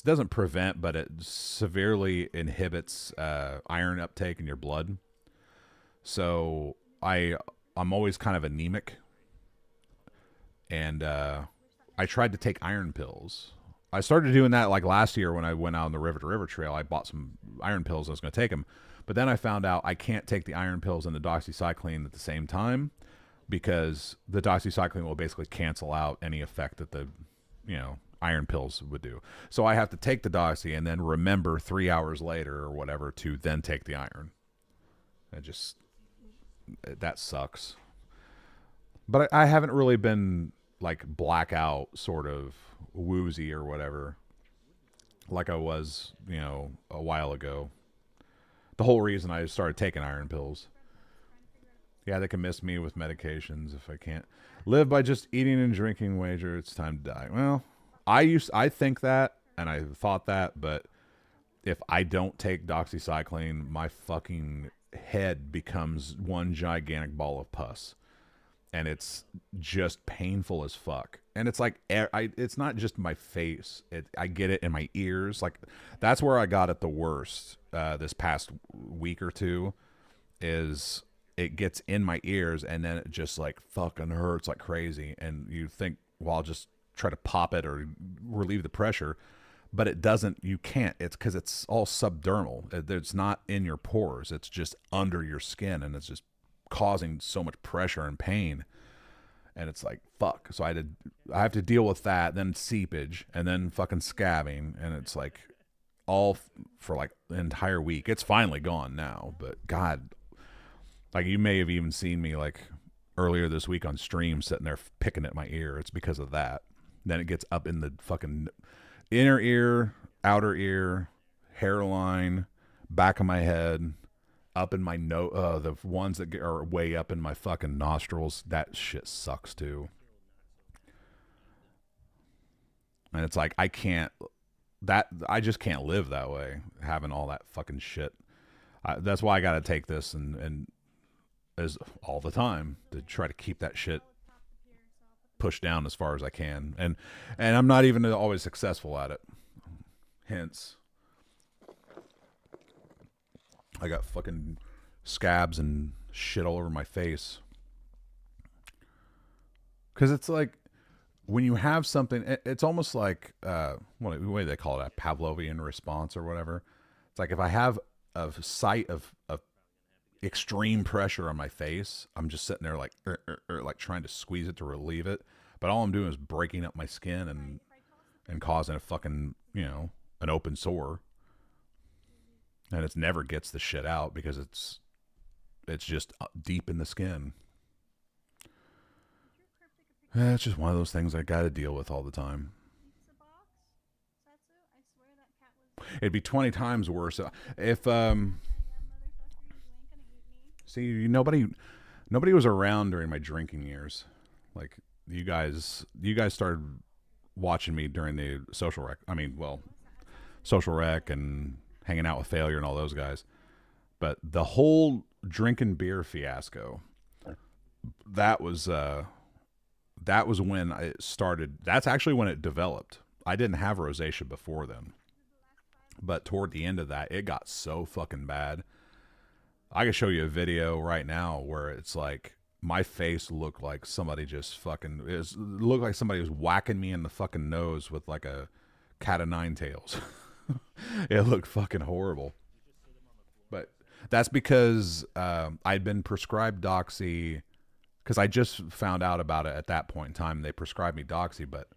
doesn't prevent, but it severely inhibits iron uptake in your blood. So I'm always kind of anemic. And I tried to take iron pills. I started doing that last year when I went out on the River to River Trail. I bought some iron pills. I was going to take them. But then I found out I can't take the iron pills and the doxycycline at the same time because the doxycycline will basically cancel out any effect that the iron pills would do. So I have to take the doxy and then remember 3 hours later or whatever to then take the iron. That sucks. But I haven't really been blackout sort of woozy or whatever like I was, a while ago. The whole reason I started taking iron pills. Yeah, they can miss me with medications if I can't live by just eating and drinking. Wager, it's time to die. Well, I think that, and I thought that, but if I don't take doxycycline, my fucking head becomes one gigantic ball of pus, and it's just painful as fuck. And it's like it's not just my face; I get it in my ears. Like that's where I got it the worst this past week or two. Is it gets in my ears, and then it just like fucking hurts like crazy. And you think, well, I'll just try to pop it or relieve the pressure, but it doesn't. You can't. It's because it's all subdermal. It's not in your pores. It's just under your skin, and it's just causing so much pressure and pain. And it's like fuck. So I have to deal with that, then seepage, and then fucking scabbing, and it's like all for like the entire week. It's finally gone now, but God. Like, you may have even seen me, like, earlier this week on stream sitting there picking at my ear. It's because of that. Then it gets up in the fucking inner ear, outer ear, hairline, back of my head, up in my nose. The ones that are way up in my fucking nostrils. That shit sucks, too. And it's like, I just can't live that way, having all that fucking shit. That's why I got to take this and as all the time to try to keep that shit pushed down as far as I can, and I'm not even always successful at it. Hence, I got fucking scabs and shit all over my face. Because it's like when you have something, it's almost like what do they call it, a Pavlovian response or whatever. It's like if I have a sight of extreme pressure on my face, I'm just sitting there like like trying to squeeze it to relieve it, but all I'm doing is breaking up my skin and causing a fucking, an open sore, and it never gets the shit out because it's just deep in the skin. It's just one of those things I gotta deal with all the time. It'd be 20 times worse if see, nobody was around during my drinking years. Like you guys started watching me during the social rec. Social rec and hanging out with Failure and all those guys. But the whole drinking beer fiasco, that was when it started. That's actually when it developed. I didn't have rosacea before then. But toward the end of that, it got so fucking bad. I can show you a video right now where it's like my face looked like somebody just fucking looked like somebody was whacking me in the fucking nose with like a cat of nine tails. It looked fucking horrible. But that's because I'd been prescribed Doxy because I just found out about it at that point in time. They prescribed me Doxy, but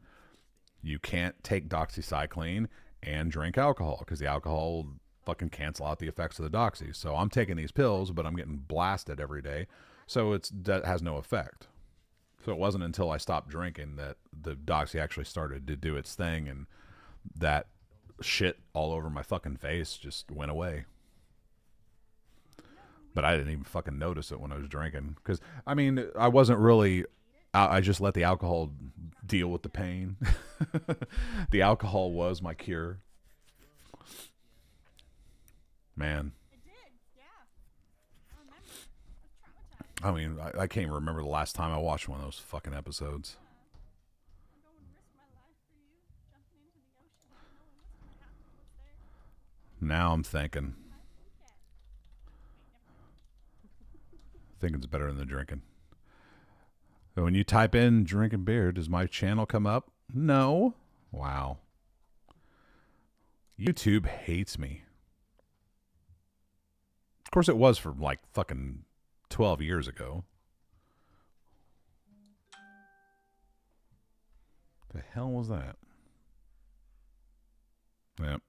you can't take doxycycline and drink alcohol because the alcohol will fucking cancel out the effects of the Doxy. So I'm taking these pills, but I'm getting blasted every day. So that has no effect. So it wasn't until I stopped drinking that the Doxy actually started to do its thing, and that shit all over my fucking face just went away. But I didn't even fucking notice it when I was drinking. Because, I wasn't really... I just let the alcohol deal with the pain. The alcohol was my cure. Man. It did, yeah. I remember. I was traumatized. I can't even remember the last time I watched one of those fucking episodes. I'll go and risk my life for you, jumping into the ocean, not knowing what's going to happen what's there. Now I'm thinking. I think that. Thinking's better than the drinking. So when you type in drinking beer, does my channel come up? No. Wow. YouTube hates me. Of course, it was for like fucking 12 years ago. The hell was that? Yep.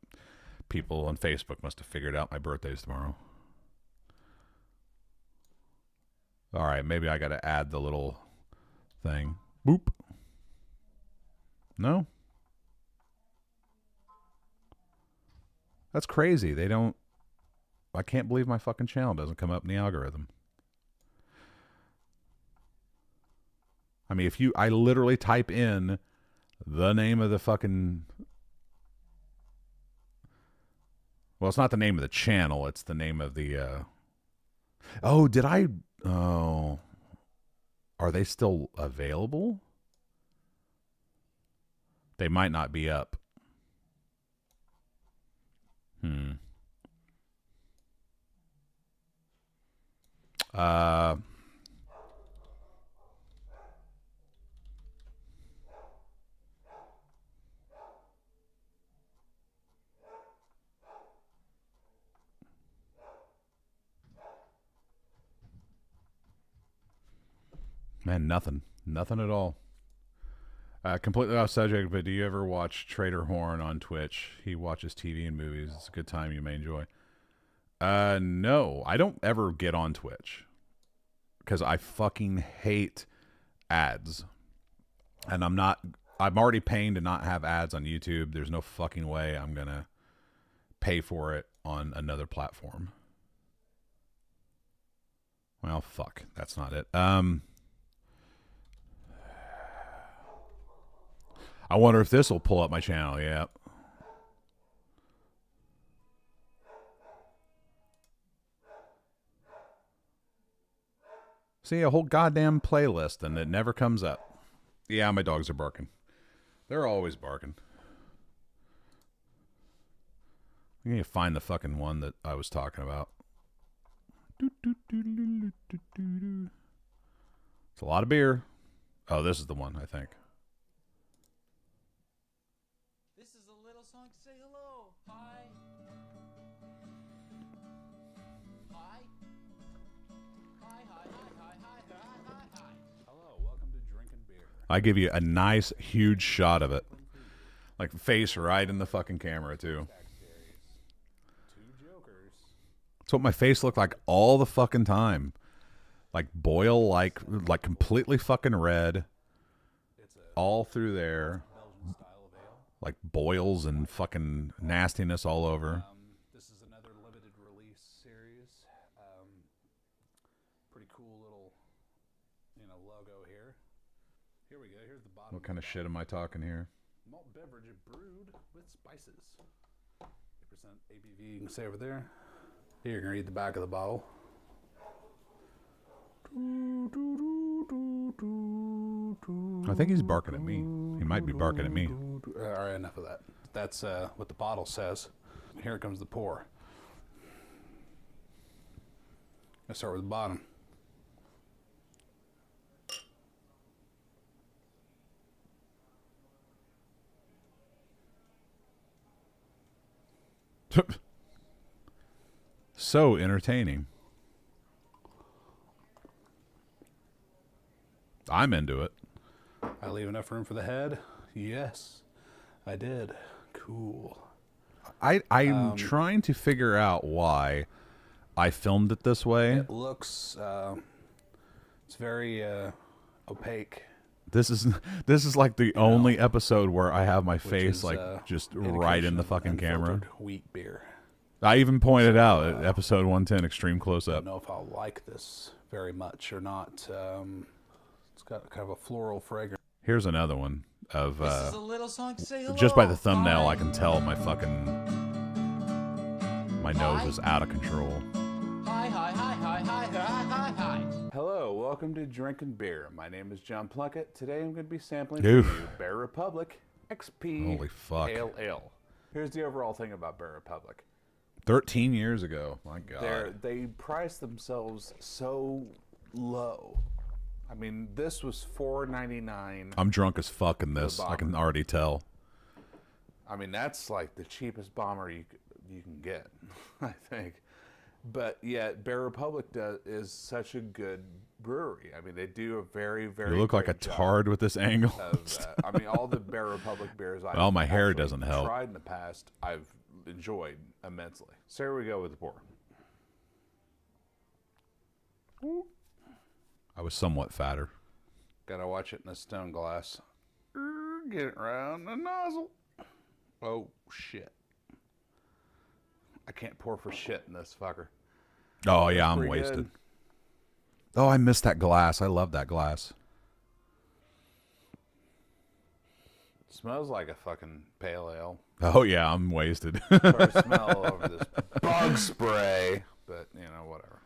People on Facebook must have figured out my birthday's tomorrow. All right, maybe I got to add the little thing. Boop. No? That's crazy. They don't... I can't believe my fucking channel doesn't come up in the algorithm. I mean, I literally type in the name of the fucking, well, it's not the name of the channel, it's the name of the, are they still available? They might not be up. Man, nothing at all. Completely off subject, but do you ever watch Trader Horn on Twitch? He watches TV and movies. It's a good time you may enjoy. No, I don't ever get on Twitch because I fucking hate ads. And I'm already paying to not have ads on YouTube. There's no fucking way I'm going to pay for it on another platform. Well, fuck. That's not it. I wonder if this will pull up my channel. Yeah. See, a whole goddamn playlist and it never comes up. Yeah, my dogs are barking. They're always barking. I need to find the fucking one that I was talking about. It's a lot of beer. Oh, this is the one, I think. This is a little song to say hello. Hi. Hi. Hi, hi, hi, hi, hi, hi, hi. Hello, welcome to Drinking Beer. I give you a nice, huge shot of it. Like face right in the fucking camera, too. That's what my face looked like all the fucking time. Like boil, like completely fucking red. All through there. Like boils and fucking nastiness all over. This is another limited release series. Pretty cool little, logo here. Here we go. Here's the bottom. What kind of shit am I talking here? Malt beverage brewed with spices. 8% ABV. You can see over there. Here, you're gonna read the back of the bottle. I think he's barking at me. He might be barking at me. All right, enough of that. That's what the bottle says. Here comes the pour. Let's start with the bottom. So entertaining. I'm into it. I leave enough room for the head? Yes, I did. Cool. I'm trying to figure out why I filmed it this way. It looks, it's very opaque. This is like the only episode where I have my face is, like just right in the fucking camera. Unfiltered wheat beer. I even pointed out at episode 110 extreme close I up. don't know if I'll like this very much or not. It's got kind of a floral fragrance. Here's another one of This is a little song to say hello. just by the thumbnail Hi. I can tell my nose is out of control. Hi, hi, hi, hi, hi, hi, hi, hi. Hello, welcome to Drinking Beer. My name is John Plunkett. Today I'm going to be sampling Oof. for you Bear Republic XP Holy fuck. Pale Ale. Here's the overall thing about Bear Republic. 13 years ago. My God. They priced themselves so low. I mean, this was $4.99. I'm drunk as fuck in this. I can already tell. I mean, that's like the cheapest bomber you can get, I think. But yet, Bear Republic is such a good brewery. I mean, they do a very, very. You look like a great job tard with this angle. I mean, all the Bear Republic beers I've Well, my hair actually doesn't help. tried in the past, I've enjoyed immensely. So here we go with the pour. I was somewhat fatter. Gotta watch it in a stone glass. Get it around the nozzle. Oh, shit. I can't pour for shit in this fucker. Oh yeah, I'm Pretty wasted. good. Oh, I missed that glass. I love that glass. Smells like a fucking pale ale. Oh yeah, I'm wasted. Or smell over this bug spray, but you know, whatever.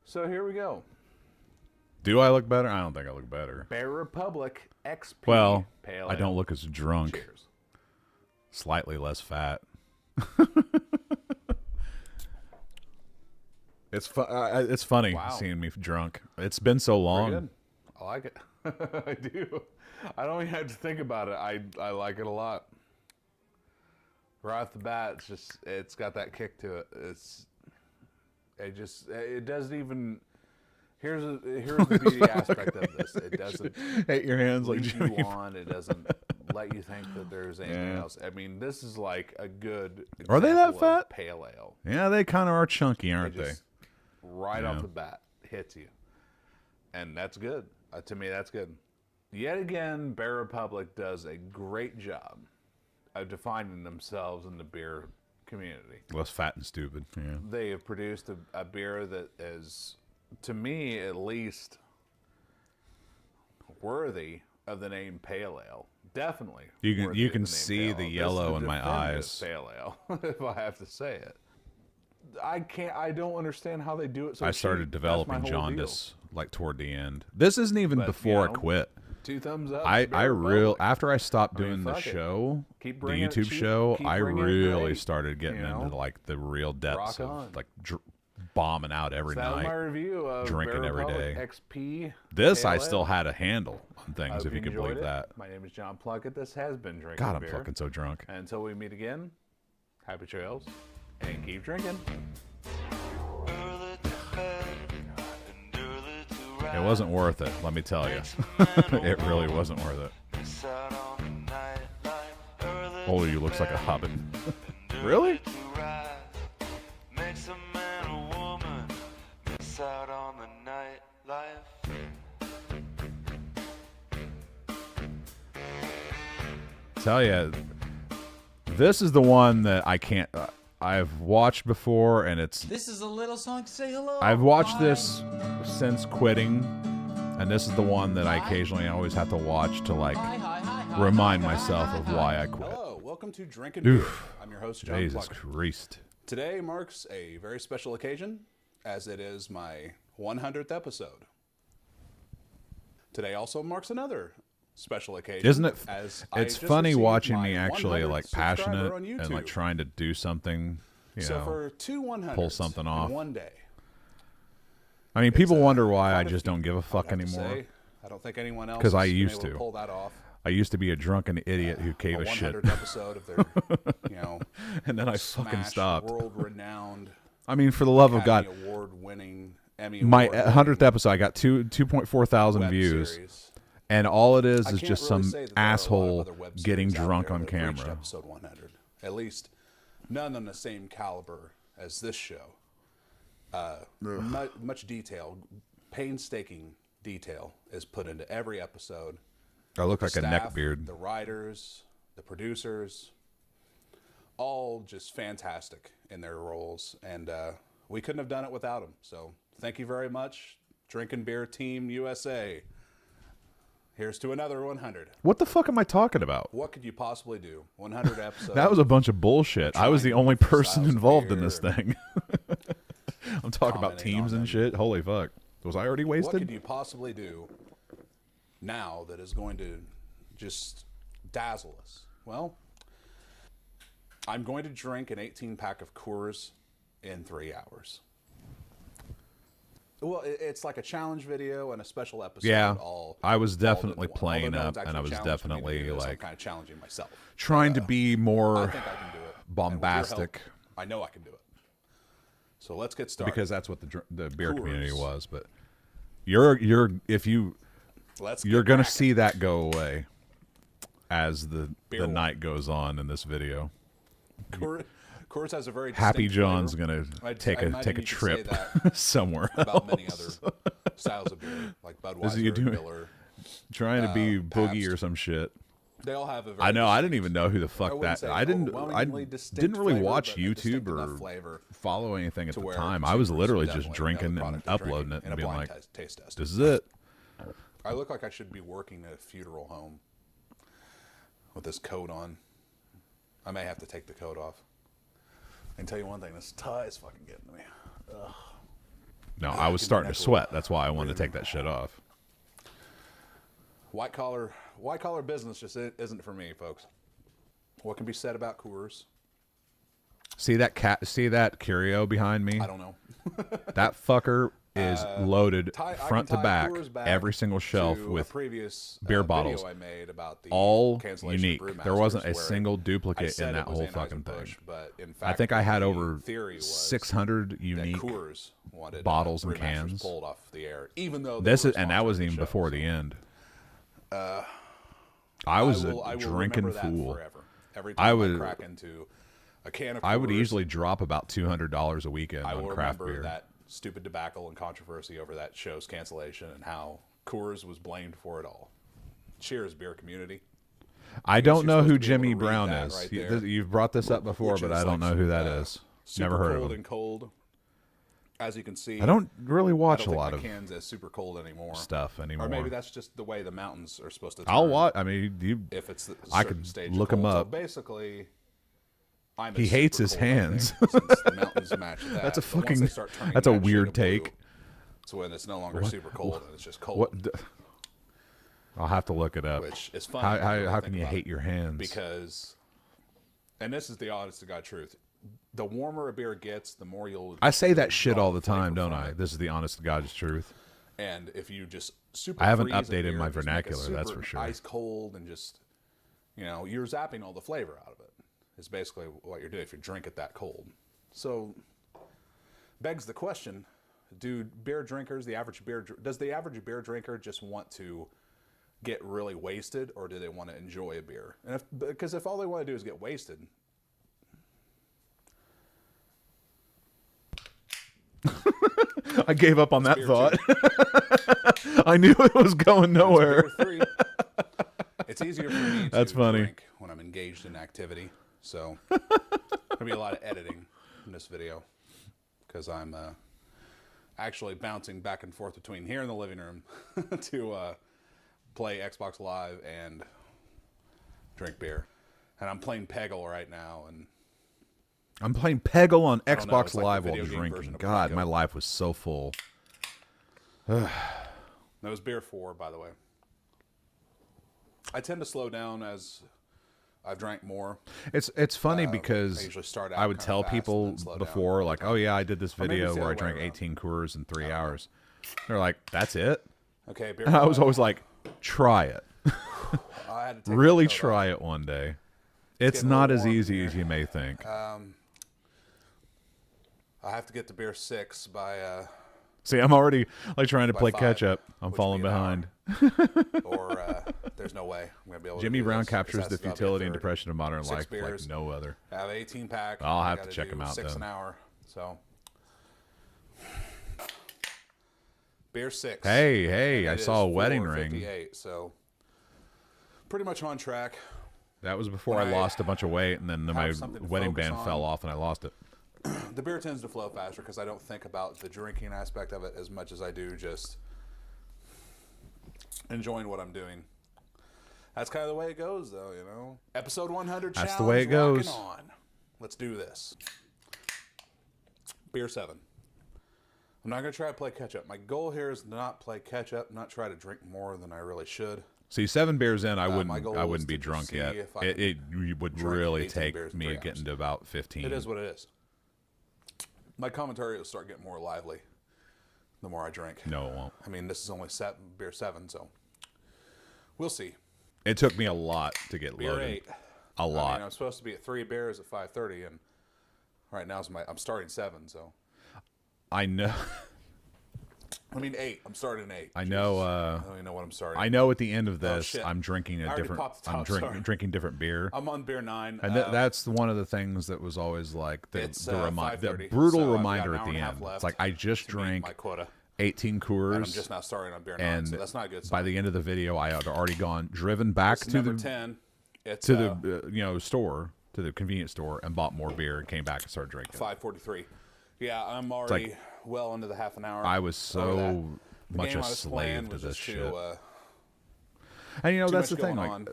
So here we go. Do I look better? I don't think I look better. Bear Republic XP Well, Pale I don't Ale. look as drunk. Cheers. Slightly less fat. It's funny Wow. seeing me drunk. It's been so Pretty long. good. I like it. I do. I don't even have to think about it. I like it a lot. Right off the bat, it's got that kick to it. It doesn't even. Here's the beauty aspect of this. It doesn't Hate your hands like lead Jimmy. you on. It doesn't let you think that there's anything Yeah. else. I mean, this is like a good. Are they that example of fat? Pale ale. Yeah, they kind of are chunky, aren't It they? just right Yeah. off the bat hits you, and that's good. To me, that's good. Yet again, Bear Republic does a great job of defining themselves in the beer community. Less fat and stupid. Yeah. They have produced a beer that is, to me at least, worthy of the name Pale Ale. Definitely. You worthy can of the name see Pale the Ale. This yellow is in a my definitive eyes. Pale Ale, if I have to say it. I don't understand how they do it so I cheap. started That's my developing whole deal. jaundice like toward the end. This isn't even But, before you know, I quit. 2 thumbs up. I Bear Republic. after I stopped I mean, doing the fuck it. show, Keep the bringing it YouTube cheap, show, keep I bringing it really great, started getting you know? into like the real depths Rock on. of like bombing out every So that was my night. review of drinking Bear every Republic day. XP. This Pale I Ale. still had a handle on things, Hope if you could enjoyed believe it. that. My name is John Plunkett. This has been Drinking God, I'm Beer. fucking so drunk. And until we meet again, happy trails and keep drinking. It wasn't worth it, let me tell you. It really wasn't worth it. Oh, you looks like a hobbit. Really? Makes a man a woman, miss out on the nightlife. Tell you, this is the one that I can't. I've watched before, and it's. This is a little song to say hello. I've watched this since quitting, and this is the one that I occasionally always have to watch to like Hi, hi, hi, hi, remind hi, hi, myself hi, of hi. why I quit. Hello, welcome to Drinking Beer. Oof. I'm your host, John Jesus Plunkett. Christ. Today marks a very special occasion, as it is my 100th episode. Today also marks another special occasion. Isn't it? As I It's just funny received watching my me actually 100th like subscriber passionate on and like YouTube. trying to do something. You So know, for 2 100s pull something off. in one day. I mean, people it's, wonder why I quite a just don't feat, give a I would fuck have to anymore. say. I don't think anyone else 'Cause I has been used able to. pull that off. I used to be a drunken idiot who gave a shit, 100th episode of their, and then I fucking smash stopped. world-renowned I mean, for the love of God, Academy Award-winning, Emmy my Award-winning 100th episode, I got 2.4 thousand web views, series. and all it I is can't just really some say that there are a lot of asshole other web getting series out drunk there on that have reached camera. Episode 100. At least none on the same caliber as this show. Much detail, painstaking detail is put into every episode. I look The like a staff, neckbeard. The writers, the producers, all just fantastic in their roles, and we couldn't have done it without them. So thank you very much, Drinking Beer Team USA. Here's to another 100. What the fuck am I talking about? What could you possibly do? 100 episodes. That was a bunch of bullshit. I was the trying only different person styles of involved in beer this thing. I'm talking about commenting teams on and them. shit. Holy fuck. Was I already What could wasted? you possibly do now that is going to just dazzle us? Well, I'm going to drink an 18-pack of Coors in 3 hours. Well, it's like a challenge video and a special episode. Yeah, all I was all definitely in one. playing Although no up, one's and I was actually challenged me to definitely do this, I'm like kind of challenging myself. trying to be I more think I can do it. And with your help, bombastic, I know I can do it. So let's get started. because that's what the beer community Coors. was. But you're Let's you're get gonna cracking. see that go away as the Beer night goes on in this video. Coors has a very Happy distinct John's flavor. gonna I take a imagine you could say trip that somewhere about many else. other styles of beer, like Is he Budweiser, doing- Miller. Trying to be boogie Pabst. or some shit. They all have a very I know. I didn't distinct- even know who the fuck wouldn't that. say I didn't overwhelmingly distinct didn't really flavor, watch but a YouTube distinct enough or flavor follow anything at to the where time. I was consumers literally definitely just know the drinking and product they're uploading drinking it in and a being blind like, taste test. "This is it." I look like I should be working at a funeral home with this coat on. I may have to take the coat off. I can tell you one thing: this tie is fucking getting to me. Ugh. No, I was Give me starting to neck sweat. roll. That's why I wanted to take that shit off. White collar business just isn't for me, folks. What can be said about Coors? See that curio behind me? I don't know. That fucker is loaded I front can to tie back, Coors back every single shelf to with a previous beer video bottles, I made about the all cancellation of unique. Brewmasters, There wasn't a where single I duplicate said in that it was whole fucking Anheuser-Busch, thing. but in I fact, think I had the over theory was 600 that unique Coors wanted, bottles and Brewmasters cans. pulled off the air, even though This they is, were and that sponsoring wasn't the even show, before so. the end. I was will a drinking remember that fool. forever. Every time I would crack into a can of I would Coors, easily drop about $200 a weekend I on will craft remember beer. that stupid debacle and controversy over that show's cancellation and how Coors was blamed for it all. Cheers, beer community. I guess don't you're know supposed who to be able Jimmy to read Brown that is. right You- there, You've brought this up before, which but is I don't like, know who that is. Super Never heard cold of him. and cold. As you can see, I don't really I watch don't a think lot my of cans as super cold anymore. stuff anymore. Or maybe that's just the way the mountains are supposed to turn. I'll watch. I mean, you. If it's a I certain could stage of look 'em cold. So up. basically, I'm a He hates super his cold, I think, hands. since the mountains match that. That's a But once fucking- they start turning that's a that shade weird of blue, take. it's when it's no longer super cold and it's just cold. What? I'll have to look it up. Which is fun. How if you really how think can you about hate it. your hands? Because, and this is the honest to God truth, the warmer a beer gets, the more you'll. I say that shit draw all the flavor time, don't from I? it. This is the honest to God's truth. And if you just super, I haven't freeze a updated beer, my just make it vernacular, that's super for sure. Ice cold and just, you're zapping all the flavor out of it. Is basically what you're doing if you drink it that cold. So, begs the question: do beer drinkers, does the average beer drinker just want to get really wasted, or do they want to enjoy a beer? And because if all they want to do is get wasted. I gave up on that beer thought. I knew it was going nowhere. Beer 3. It's easier for me to That's funny. drink when I'm engaged in activity. So there'll be a lot of editing in this video because I'm actually bouncing back and forth between here in the living room to play Xbox Live and drink beer. And I'm playing Peggle right now, and I'm playing Peggle on don't know, Xbox it's like the Live while video game drinking. version of God, Peggle. my life was so full. that was beer 4, by the way. I tend to slow down as I've drank more. It's funny I because usually start out I would kinda tell fast and people then slow down. before, like, oh yeah, I did this Or maybe video it's the where I other way drank around. 18 Coors in 3 hours. They're like, that's it? Okay, beer And I was 5. always like, try it. I had to take Really my coat try off. it one day. It's getting a not little as warm in easy here. as you may think. I have to get to beer 6 by See, I'm already like trying to by play 5, catch up. I'm which falling would be an hour. behind. or there's no way I'm gonna be able. Jimmy to do Brown this, 'cause captures the that's- that'll be a futility and third. depression of modern 6 life beers. like no other. I have 18 pack. I'll I have to gotta check do 'em out, 6 then. an hour. So beer 6. Hey, And I it saw a is wedding 4:58, So pretty much on track. That was before When I I lost a bunch of weight, and then my have something to wedding focus band on. fell off, and I lost it. The beer tends to flow faster because I don't think about the drinking aspect of it as much as I do just enjoying what I'm doing. That's kind of the way it goes, though, Episode 100 That's challenge. the way it goes. rocking on. Let's do this. Beer 7. I'm not going to try to play catch up. My goal here is not play catch up, not try to drink more than I really should. See, 7 beers in, I my goal wouldn't is be to drunk see yet. if I It can would drink really 18 take beers in me 3 getting hours. to about 15. It is what it is. My commentary will start getting more lively the more I drink. No, it won't. I mean, this is only beer 7, so we'll see. It took me a lot to get Beer loaded. 8. A lot. I mean, I'm supposed to be at 3 beers at 5:30, and right now I'm starting 7. So I know. I mean 8. I'm starting 8. I know. I don't even know what I'm starting. I know. At the end of this, shit. I'm drinking I a already different. popped the I'm top, sorry. drinking different beer. I'm on beer 9. And that's one of the things that was always like the It's, the 5:30, brutal so I've got reminder an at hour the and a half end. left It's like I just to meet drank my quota, 18 Coors, and I'm just now starting on beer 9, and so that's not a good sign. by the end of the video, I had already driven back It's to number the 10. It's to the store, to the convenience store, and bought more beer and came back and started drinking. 5:43. Yeah, I'm already well into the half an hour. I was over that. so The much game a I was playing slave to was this just shit. Too, And too that's the much thing. going Like, on.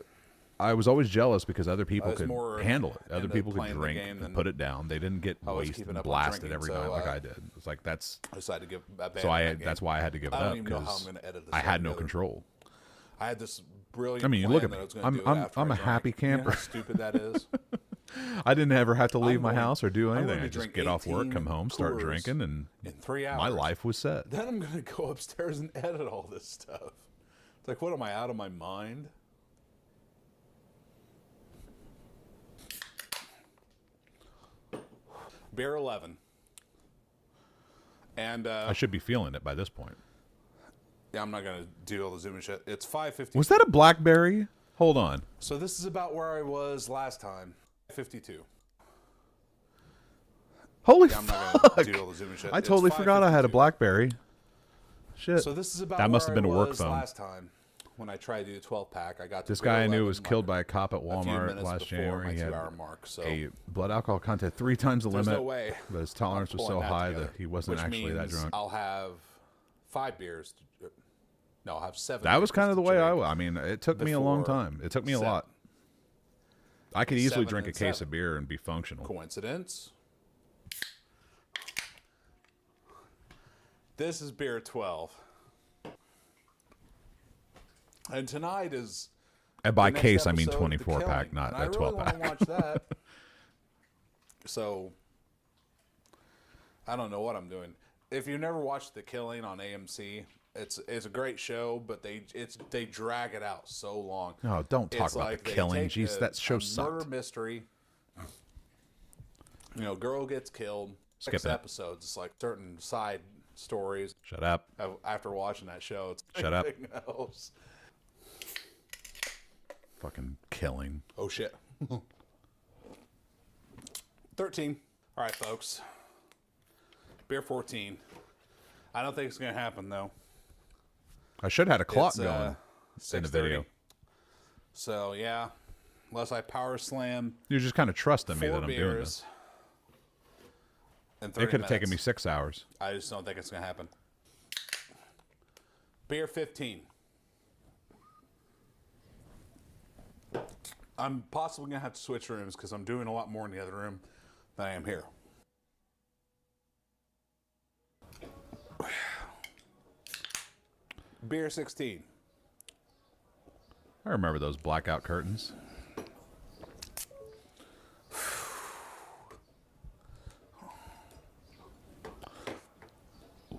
I was always jealous because other people was could more handle it. Other into people could playing the drink game and than put it down. They didn't get I was wasted keeping and up on blasted drinking, every so, night like I did. It's like that's I decided to give. so that's why I had to give it I don't up even know how I'm because going to edit this I had no together. control. I had this brilliant. I mean, plan look at that me. I was gonna do it I'm after a I drank. happy You know camper. how stupid that is. I didn't ever have to leave my going- house or do I'm anything. going I to just drink get off work, 18 come home, start Coors drinking, and in 3 hours. my life was set. Then I'm going to go upstairs and edit all this stuff. It's like, what am I, out of my mind? Beer 11. And I should be feeling it by this point. yeah, I'm not going to do all the zoom and shit. It's 5:50. Was that a BlackBerry? Hold on. So this is about where I was last time. 52. Holy Yeah, I'm not fuck! going to do all the zoom and shit. I It's totally forgot I had a 5:52. BlackBerry. Shit. So this is about that must have where been a I work was phone. last time when I tried to do the 12 pack. I got to This beer guy I knew 11, was like, killed by a cop at a few Walmart minutes last before January. my He had 2 hour mark. So a blood alcohol content 3 times the there's limit, no way but his tolerance I'm was so pulling that high together, that he wasn't which actually that means drunk. I'll have 5 beers. No, I'll have 7. That was beers kind of to the way drink. I mean, it took me a long before time. It took me a 7. lot. I could easily 7 drink a and case 7. of beer and be functional. Coincidence? This is beer 12. And tonight is. And by the next case, I mean episode, 24 The pack, Killing. not And a 12 I really pack. want to watch that. So, I don't know what I'm doing. If you never watched The Killing on AMC, it's a great show, but they drag it out so long. No, don't talk It's about like The they Killing. take Jeez, a- that show a sucked. Murder mystery. You know, girl gets killed. Skip 6 it. episodes. It's like certain side stories. Shut up. After watching that show, it's Shut up. everything else. Fucking Killing. Oh shit. 13. All right, folks. Beer 14. I don't think it's gonna happen though. I should have had a clock It's, going in the 6:30. video. So yeah, unless I power slam You're just kind of trusting me 4 that I'm doing beers this. in 30 It could have taken me minutes. 6 hours. I just don't think it's gonna happen. Beer 15. I'm possibly gonna have to switch rooms because I'm doing a lot more in the other room than I am here. Beer 16. I remember those blackout curtains.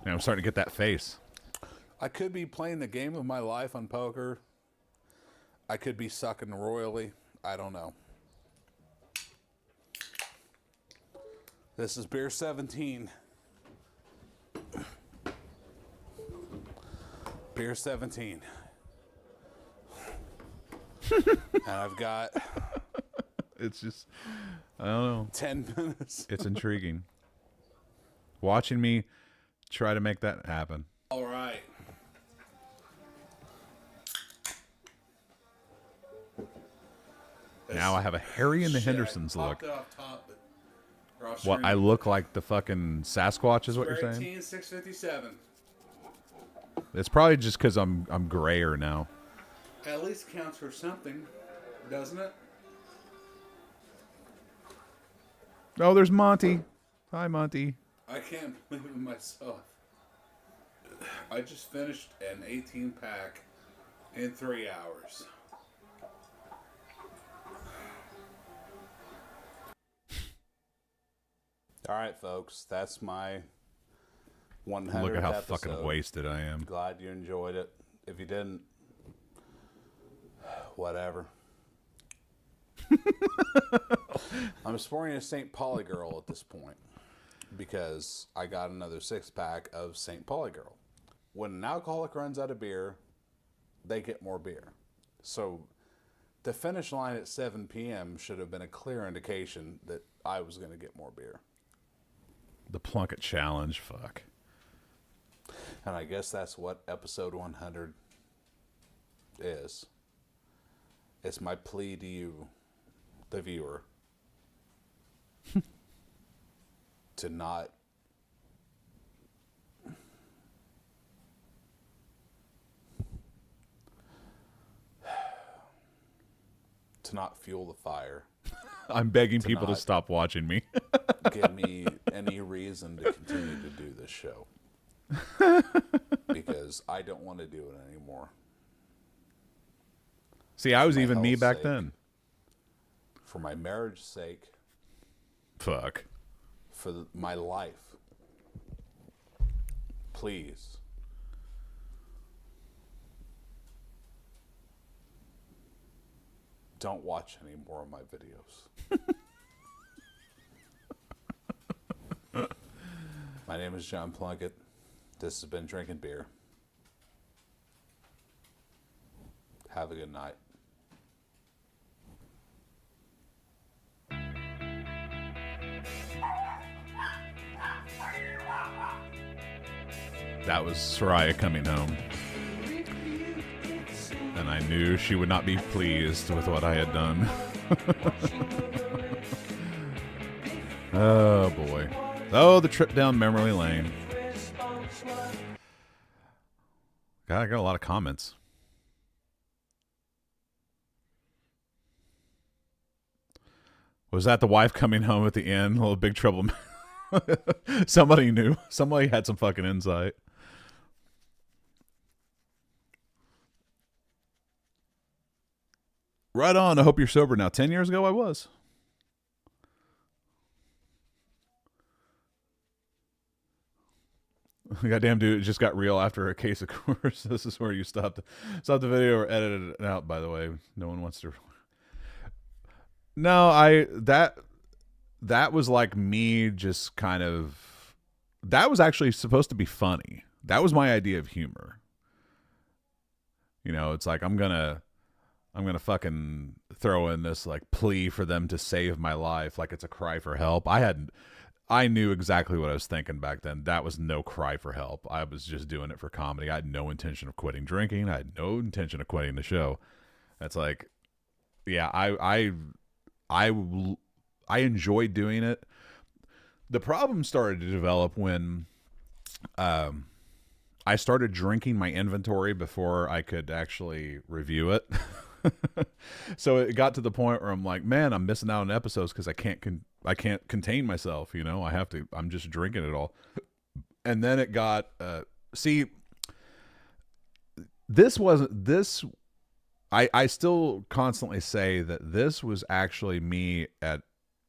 Yeah, I'm starting to get that face. I could be playing the game of my life on poker. I could be sucking royally. I don't know. This is beer 17. Beer 17. And I've got It's just, I don't know. 10 minutes. It's intriguing. Watching me try to make that happen. All right. Now I have a Harry and the Shit, I Hendersons popped look. it off top, but we're off What, I screen. look like the fucking Sasquatch is what you're Beer saying? 18, 657. It's probably just because I'm grayer now. At least counts for something, doesn't it? Oh, there's Monty. Hi, Monty. I can't believe it myself. I just finished an 18 pack in 3 hours. All right, folks, that's my 100th Look at how episode. fucking wasted I am. Glad you enjoyed it. If you didn't, whatever. I'm sporting a St. Pauli girl at this point because I got another 6-pack of St. Pauli girl. When an alcoholic runs out of beer, they get more beer. So the finish line at 7 p.m. should have been a clear indication that I was going to get more beer. The Plunkett Challenge, fuck. And I guess that's what episode 100 is. It's my plea to you, the viewer, to not fuel the fire. I'm begging people to not stop watching me. give me any reason to continue to do this show. Because I don't want to do it anymore. See, I was my even me health's back sake. then. For my marriage's sake, Fuck. for my life, please. Don't watch any more of my videos. My name is John Plunkett. This has been Drinking Beer. Have a good night. That was Soraya coming home. And I knew she would not be pleased with what I had done. Oh, boy. Oh, the trip down memory lane. God, I got a lot of comments. Was that the wife coming home at the end? A little Big Trouble. Somebody knew. Somebody had some fucking insight. Right on. I hope you're sober now. 10 years ago, I was. Goddamn, dude, it just got real after a case of course. This is where you stop the video or edit it out, by the way. No one wants to. No, that was like me just kind of. That was actually supposed to be funny. That was my idea of humor. You know, it's like I'm gonna fucking throw in this like plea for them to save my life, like it's a cry for help. I knew exactly what I was thinking back then. That was no cry for help. I was just doing it for comedy. I had no intention of quitting drinking. I had no intention of quitting the show. That's like, yeah, I enjoyed doing it. The problem started to develop when I started drinking my inventory before I could actually review it. So it got to the point where I'm like, man, I'm missing out on episodes because I can't contain myself. You know, I'm just drinking it all. And then it got, I still constantly say that this was actually me at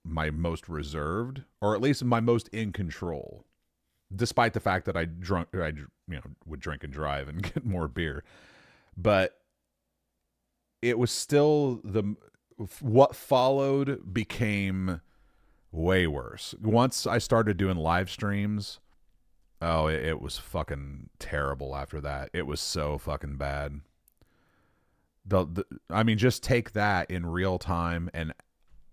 my most reserved, or at least my most in control, despite the fact that I would drink and drive and get more beer. But it was still what followed became way worse. Once I started doing live streams, it was fucking terrible after that. It was so fucking bad. I mean, just take that in real time and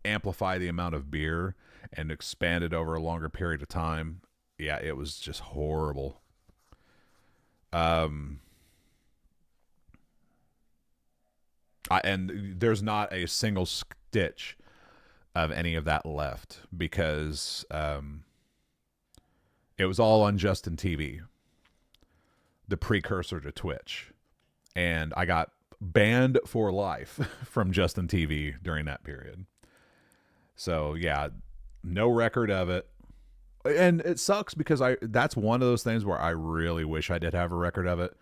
amplify the amount of beer and expand it over a longer period of time. Yeah, it was just horrible. And there's not a single stitch of any of that left because it was all on Justin TV, the precursor to Twitch. And I got banned for life from Justin TV during that period. So, yeah, no record of it. And it sucks because that's one of those things where I really wish I did have a record of it.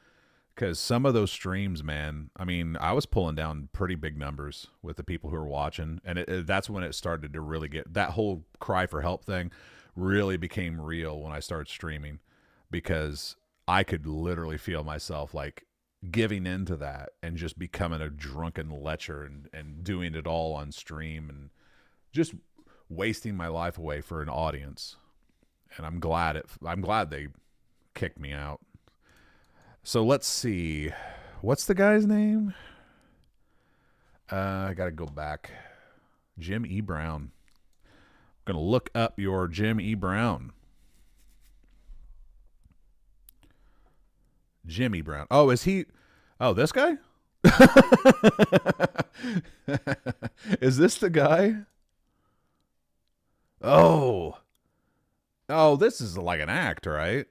Because some of those streams, man, I mean, I was pulling down pretty big numbers with the people who were watching. And that's when it started to really get, that whole cry for help thing really became real when I started streaming. Because I could literally feel myself like giving into that and just becoming a drunken lecher and doing it all on stream and just wasting my life away for an audience. And I'm glad they kicked me out. So let's see. What's the guy's name? I got to go back. Jim E. Brown. I'm going to look up your Jim E. Brown. Jimmy Brown. Oh, is he? Oh, this guy? Is this the guy? Oh. Oh, this is like an act, right?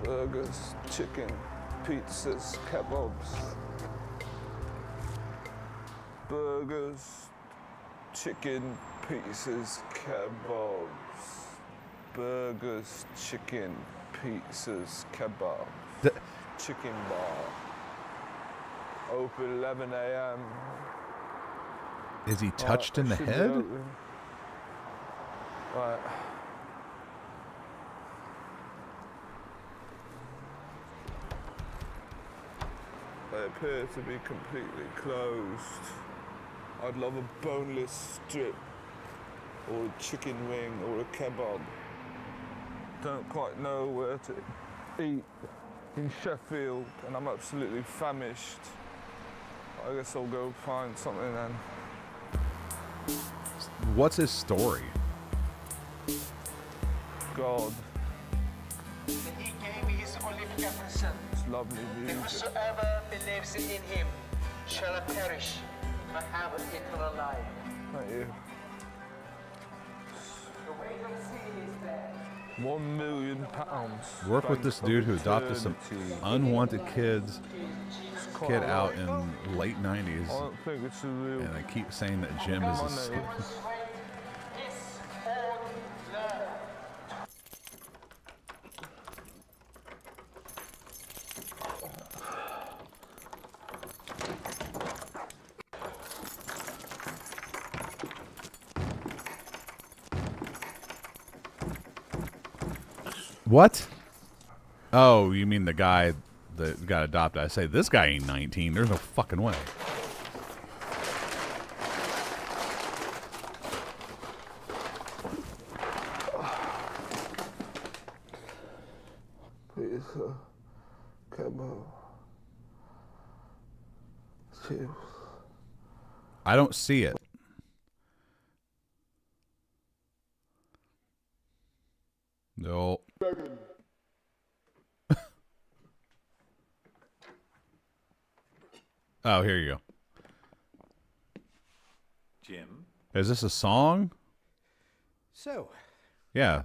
Burgers, chicken, pizzas, kebabs. Burgers, chicken, pizzas, kebabs. Burgers, chicken, pizzas, kebabs. Chicken bar. Open 11 a.m. Is he touched in the head? Right. They appear to be completely closed. I'd love a boneless strip, or a chicken wing, or a kebab. Don't quite know where to eat in Sheffield, and I'm absolutely famished. I guess I'll go find something then. What's his story? God, He gave his only begotten Son. it's lovely music. Whosoever believes in him shall not perish, but have eternal life. Thank you. The way of sin is there. £1 million. Work with this dude who adopted some Eternity. unwanted kid out in late 90s. I don't think it's a real. And they keep saying that Jim is a Money. His own love. What? Oh, you mean the guy that got adopted? I say this guy ain't 19. There's no fucking way. Pizza, kebab, chips. I don't see it. No. Oh, here you go. Jim? Is this a song? So, Yeah.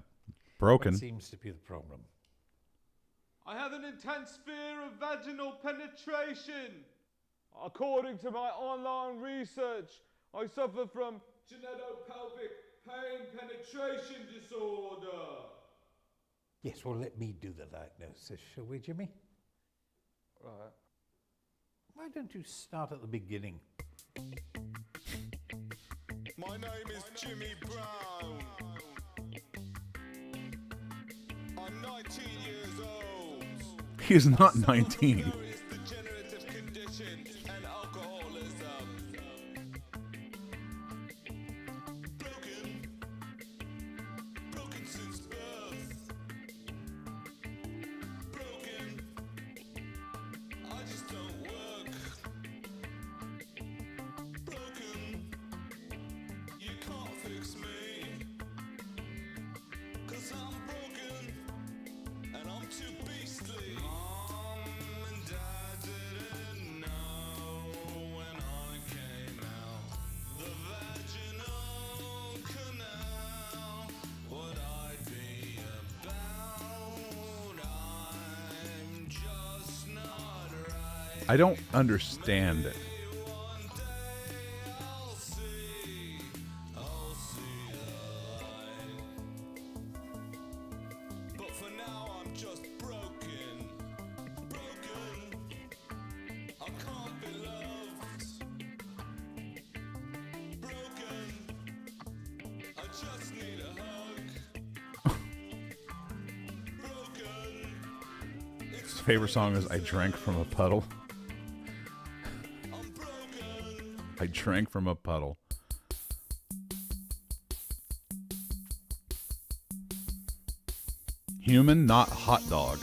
Broken. what seems to be the problem? I have an intense fear of vaginal penetration. According to my online research, I suffer from genitopelvic pain penetration disorder. Yes, well, let me do the diagnosis, shall we, Jimmy? Right. Why don't you start at the beginning? My name is Jimmy Brown. I'm 19 years old. He's not 19. Various degenerative conditions and alcoholism. Broken since birth. Broken. I just don't work. Broken. You can't fix me. 'Cause I'm broken. And I'm too beastly. Mom and Dad didn't know when I came out. The vaginal canal, what I'd be about. I'm just not right. I don't understand it. One day I'll see the light. But for now I'm just broken. I can't be loved. Broken. I just need a hug. Broken. His favorite song is I Drank from a Puddle. I'm broken. I drank from a puddle. Human, not hot dog.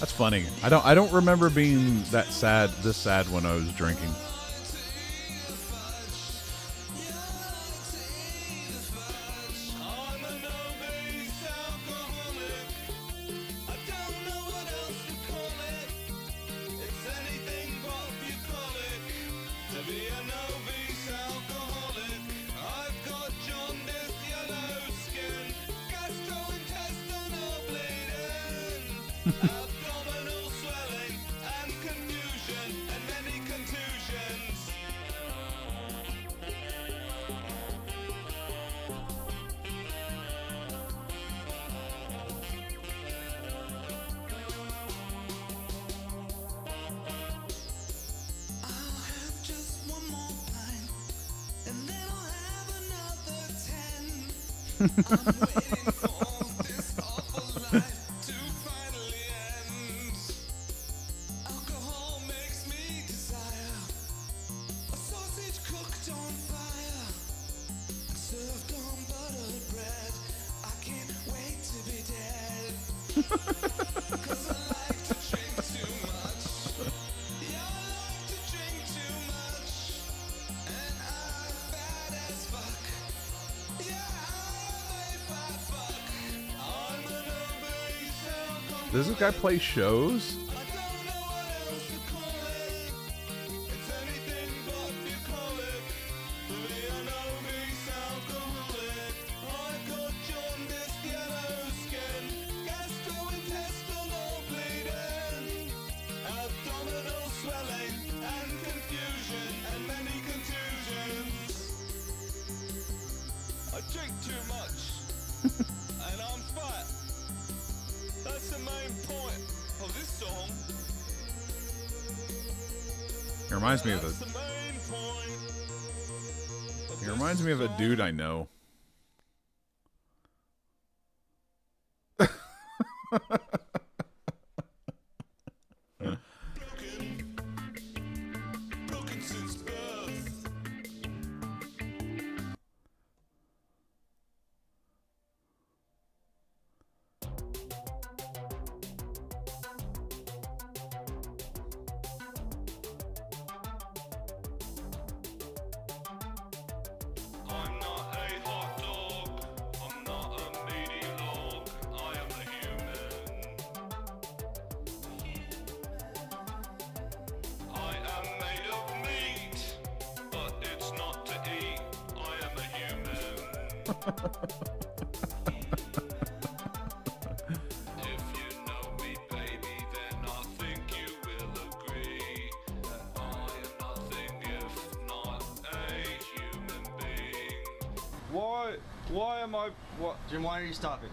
That's funny. I don't remember being that sad, this sad when I was drinking. Does this guy play shows? He reminds me of a dude I know. Why am I... What? Jim, why are you stopping?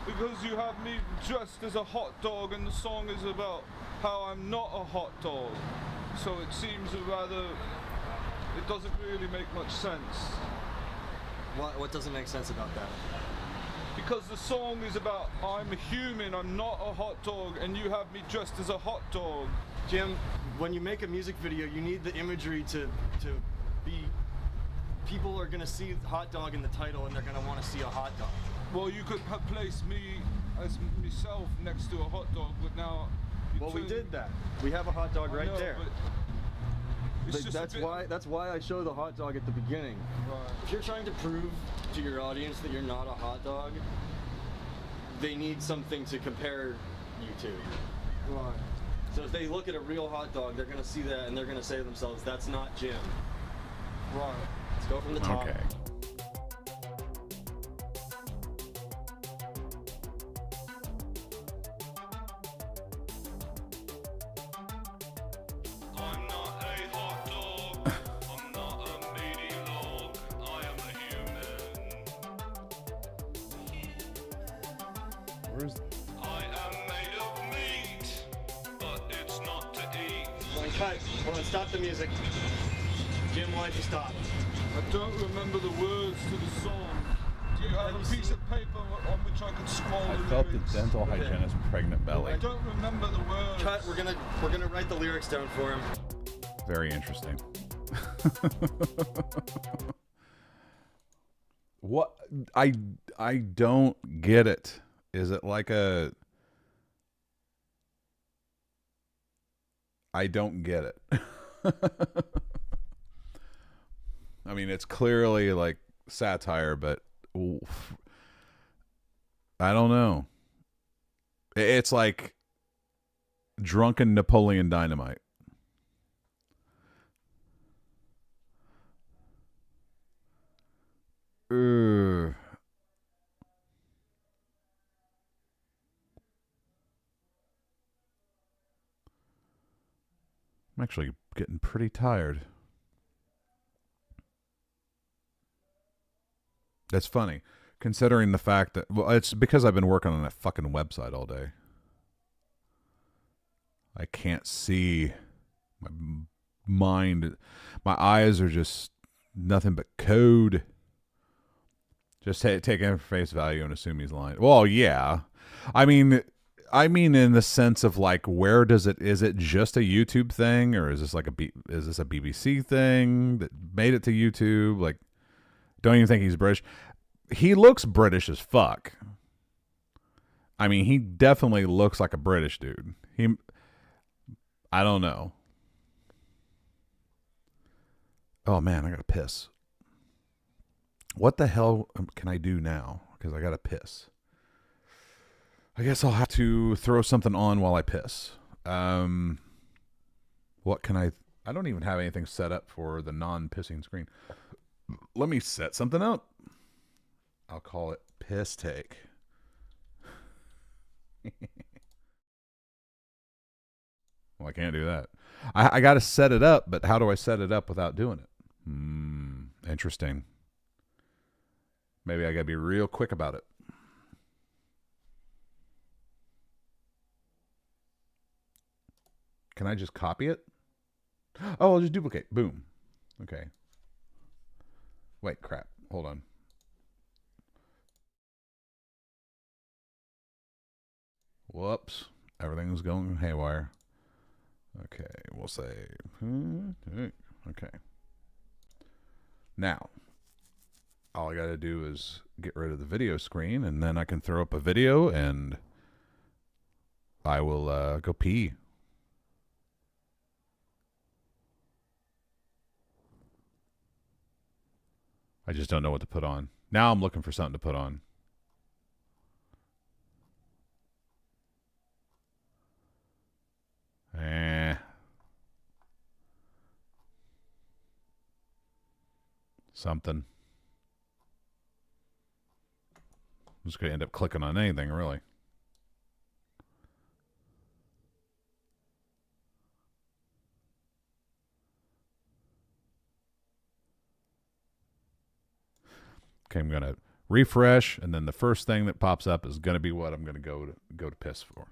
Because you have me dressed as a hot dog and the song is about how I'm not a hot dog. So it seems rather... It doesn't really make much sense. What doesn't make sense about that? Because the song is about I'm a human, I'm not a hot dog, and you have me dressed as a hot dog. Jim, when you make a music video, you need the imagery to be... People are gonna see hot dog in the title and they're gonna want to see a hot dog. Well, you could place me as myself next to a hot dog, but now... Well, we did that. We have a hot dog right there. That's why I show the hot dog at the beginning. Right. If you're trying to prove to your audience that you're not a hot dog, they need something to compare you to. Right. So if they look at a real hot dog, they're gonna see that and they're gonna say to themselves, "That's not Jim." Right. Let's go from the top. Okay. I'm not a hot dog. I'm not a meaty log. I am a human. Where's I am made of meat, but it's not to eat. Hold on, cut. Hold on, stop the music. Jim, why'd you stop? I don't remember the words to the song. Do you have a piece of paper on which I could scroll I the felt the lyrics? dental hygienist's pregnant belly. I don't remember the words. Cut. We're gonna write the lyrics down for him. Very interesting. What I don't get it. Is it like a I don't get it. I mean, it's clearly like satire, but oof, I don't know. It's like drunken Napoleon Dynamite. I'm actually getting pretty tired. That's funny, considering the fact that, well, it's because I've been working on that fucking website all day. I can't see. My mind, my eyes are just nothing but code. Just take him for face value and assume he's lying. Well, yeah. I mean in the sense of like, where does it, is it just a YouTube thing, or is this like is this a BBC thing that made it to YouTube? Like, don't even think he's British. He looks British as fuck. I mean, he definitely looks like a British dude. I don't know. Oh man, I gotta piss. What the hell can I do now? Because I gotta piss. I guess I'll have to throw something on while I piss. What can I don't even have anything set up for the non-pissing screen. Let me set something up. I'll call it Piss Take. Well, I can't do that. I got to set it up, but how do I set it up without doing it? Interesting. Maybe I got to be real quick about it. Can I just copy it? Oh, I'll just duplicate. Boom. Okay. Wait, crap. Hold on. Whoops. Everything's going haywire. Okay, we'll say. Okay. Now, all I got to do is get rid of the video screen, and then I can throw up a video, and I will go pee. I just don't know what to put on. Now I'm looking for something to put on. Something. I'm just going to end up clicking on anything, really. Okay, I'm going to refresh, and then the first thing that pops up is going to be what I'm going to go to piss for.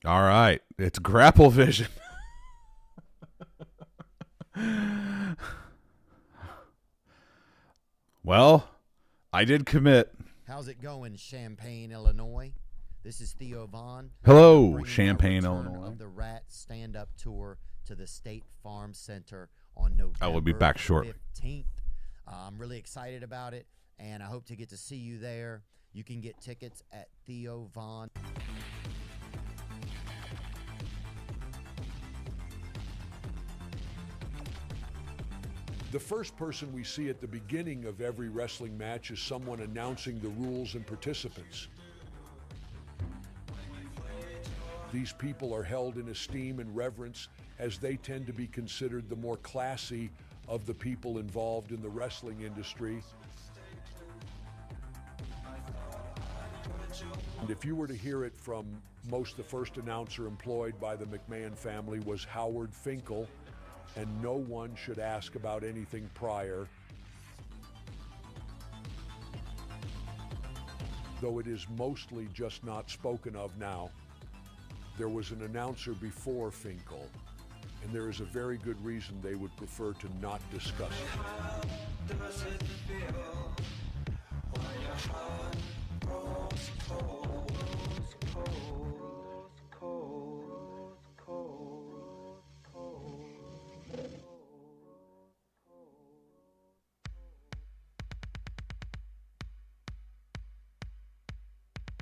All right, it's Grapple Vision. Well, I did commit. How's it going, Champaign, Illinois? This is Theo Vaughn. Hello, Bringing Champaign, our return Illinois. Of the Rat stand-up tour to the State Farm Center on November I will be back shortly. 15th. I'm really excited about it, and I hope to get to see you there. You can get tickets at Theo Vaughn. The first person we see at the beginning of every wrestling match is someone announcing the rules and participants. These people are held in esteem and reverence as they tend to be considered the more classy of the people involved in the wrestling industry. And if you were to hear it from most, the first announcer employed by the McMahon family was Howard Finkel, and no one should ask about anything prior. Though it is mostly just not spoken of now. There was an announcer before Finkel, and there is a very good reason they would prefer to not discuss it.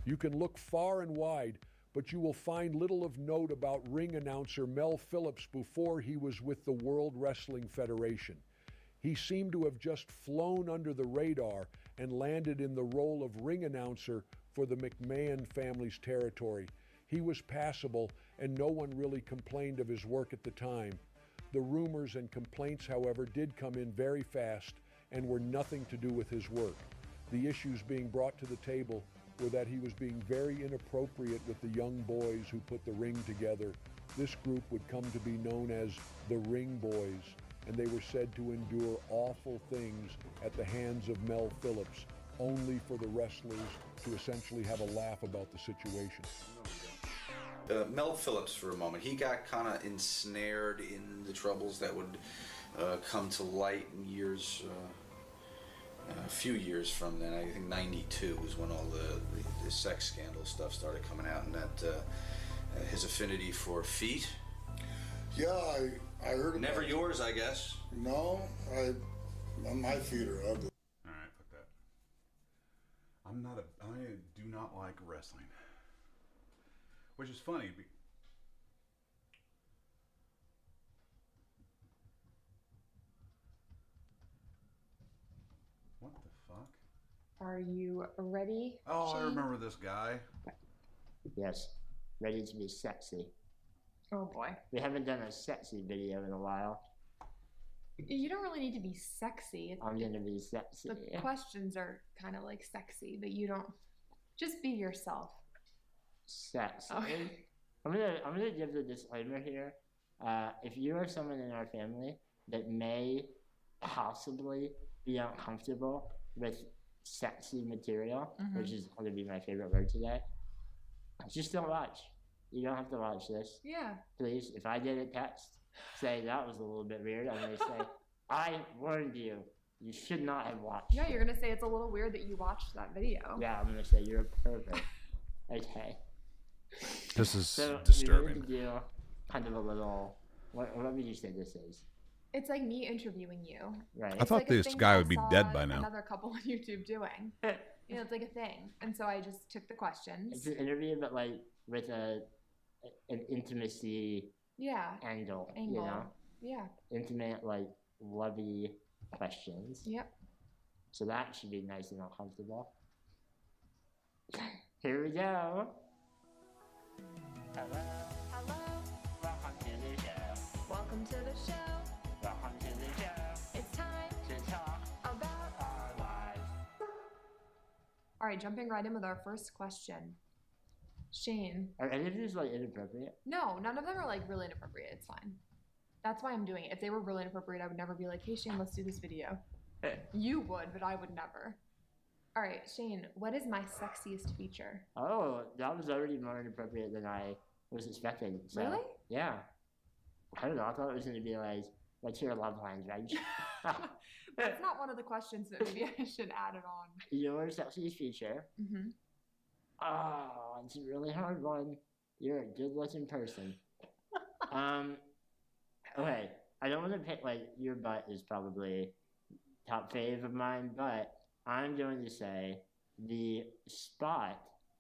You can look far and wide, but you will find little of note about ring announcer Mel Phillips before he was with the World Wrestling Federation. He seemed to have just flown under the radar and landed in the role of ring announcer for the McMahon family's territory. He was passable, and no one really complained of his work at the time. The rumors and complaints, however, did come in very fast and were nothing to do with his work. The issues being brought to the table were that he was being very inappropriate with the young boys who put the ring together. This group would come to be known as the Ring Boys, and they were said to endure awful things at the hands of Mel Phillips, only for the wrestlers to essentially have a laugh about the situation. Mel Phillips, for a moment, he got kind of ensnared in the troubles that would come to light in years, a few years from then. I think '92 was when all the sex scandal stuff started coming out, and that his affinity for feet. Yeah, I heard about Never it. yours, I guess. No, my feet are ugly. All right, fuck that. I do not like wrestling, which is funny. What the fuck? Are you ready? Oh, I Shane? remember this guy. Yes, ready to be sexy. Oh boy. We haven't done a sexy video in a while. You don't really need to be sexy. I'm gonna be sexy. The questions are kind of like sexy, but you don't. Just be yourself. Sexy. Okay. I'm gonna give the disclaimer here. If you are someone in our family that may possibly be uncomfortable with sexy material, which is going to be my favorite word today, just don't watch. You don't have to watch this. Yeah. Please, if I did a text, say that was a little bit weird, I'm going to say, I warned you. You should not have watched. Yeah, you're gonna say it's a little weird that you watched that video. Yeah, I'm going to say you're a pervert. Okay. This is so disturbing. We need to do kind of a little, what would you say this is? It's like me interviewing you. Right. I thought this guy would be dead by now. Another couple on YouTube doing. You know, it's like a thing. And so I just took the questions. It's an interview, but like with an intimacy angle. You know? Yeah. Intimate, like lovey questions. Yep. So that should be nice and uncomfortable. Here we go. Hello. Hello. Welcome to the show. Welcome to the show. Welcome to the show. It's time to talk about our lives. All right, jumping right in with our first question. Shane. Are any of these like inappropriate? No, none of them are like really inappropriate. It's fine. That's why I'm doing it. If they were really inappropriate, I would never be like, hey Shane, let's do this video. You would, but I would never. All right, Shane, what is my sexiest feature? Oh, that was already more inappropriate than I was expecting. So, Really? Yeah. I don't know. I thought it was going to be like, what's your love language? That's not one of the questions, but maybe I should add it on. Your sexiest feature? Mm-hmm. Oh, it's a really hard one. You're a good-looking person. Okay, I don't want to pick, like, your butt is probably top fave of mine, but I'm going to say the spot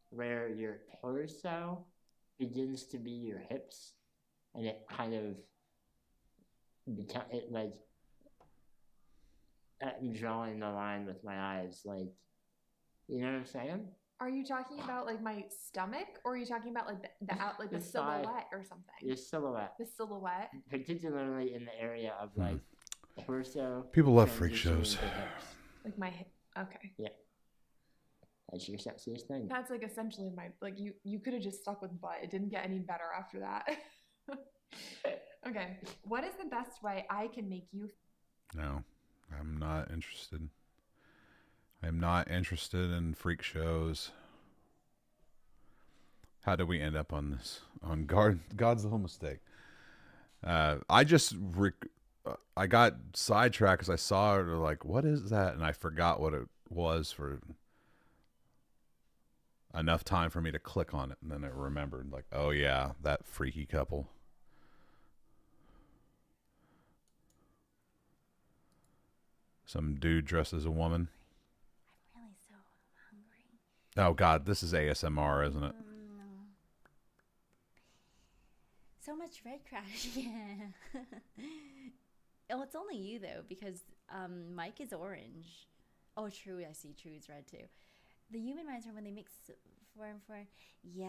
where your torso begins to be your hips, and it kind of I'm drawing the line with my eyes. Like, you know what I'm saying? Are you talking about like my stomach, or are you talking about like the out, like the thigh. silhouette or something? Your silhouette. The silhouette. Particularly in the area of like torso. People love freak transitioning shows. to hips. Like my hip. Okay. Yeah. That's your sexiest thing. That's like essentially my like you could have just stuck with butt. It didn't get any better after that. Okay. What is the best way I can make you? No, I'm not interested. I'm not interested in freak shows. How did we end up on this? On Godzilla Mistake. I just I got sidetracked because I saw it. Like, what is that? And I forgot what it was for enough time for me to click on it, and then I remembered. Like, oh yeah, that freaky couple. Some dude dressed as a woman. I'm really so hungry. Oh God, this is ASMR, isn't it? So much red crash. Yeah. Oh, it's only you though, because Mike is orange. Oh, true. I see. True is red too. The Humanizer, when they mix 4 and 4, yeah,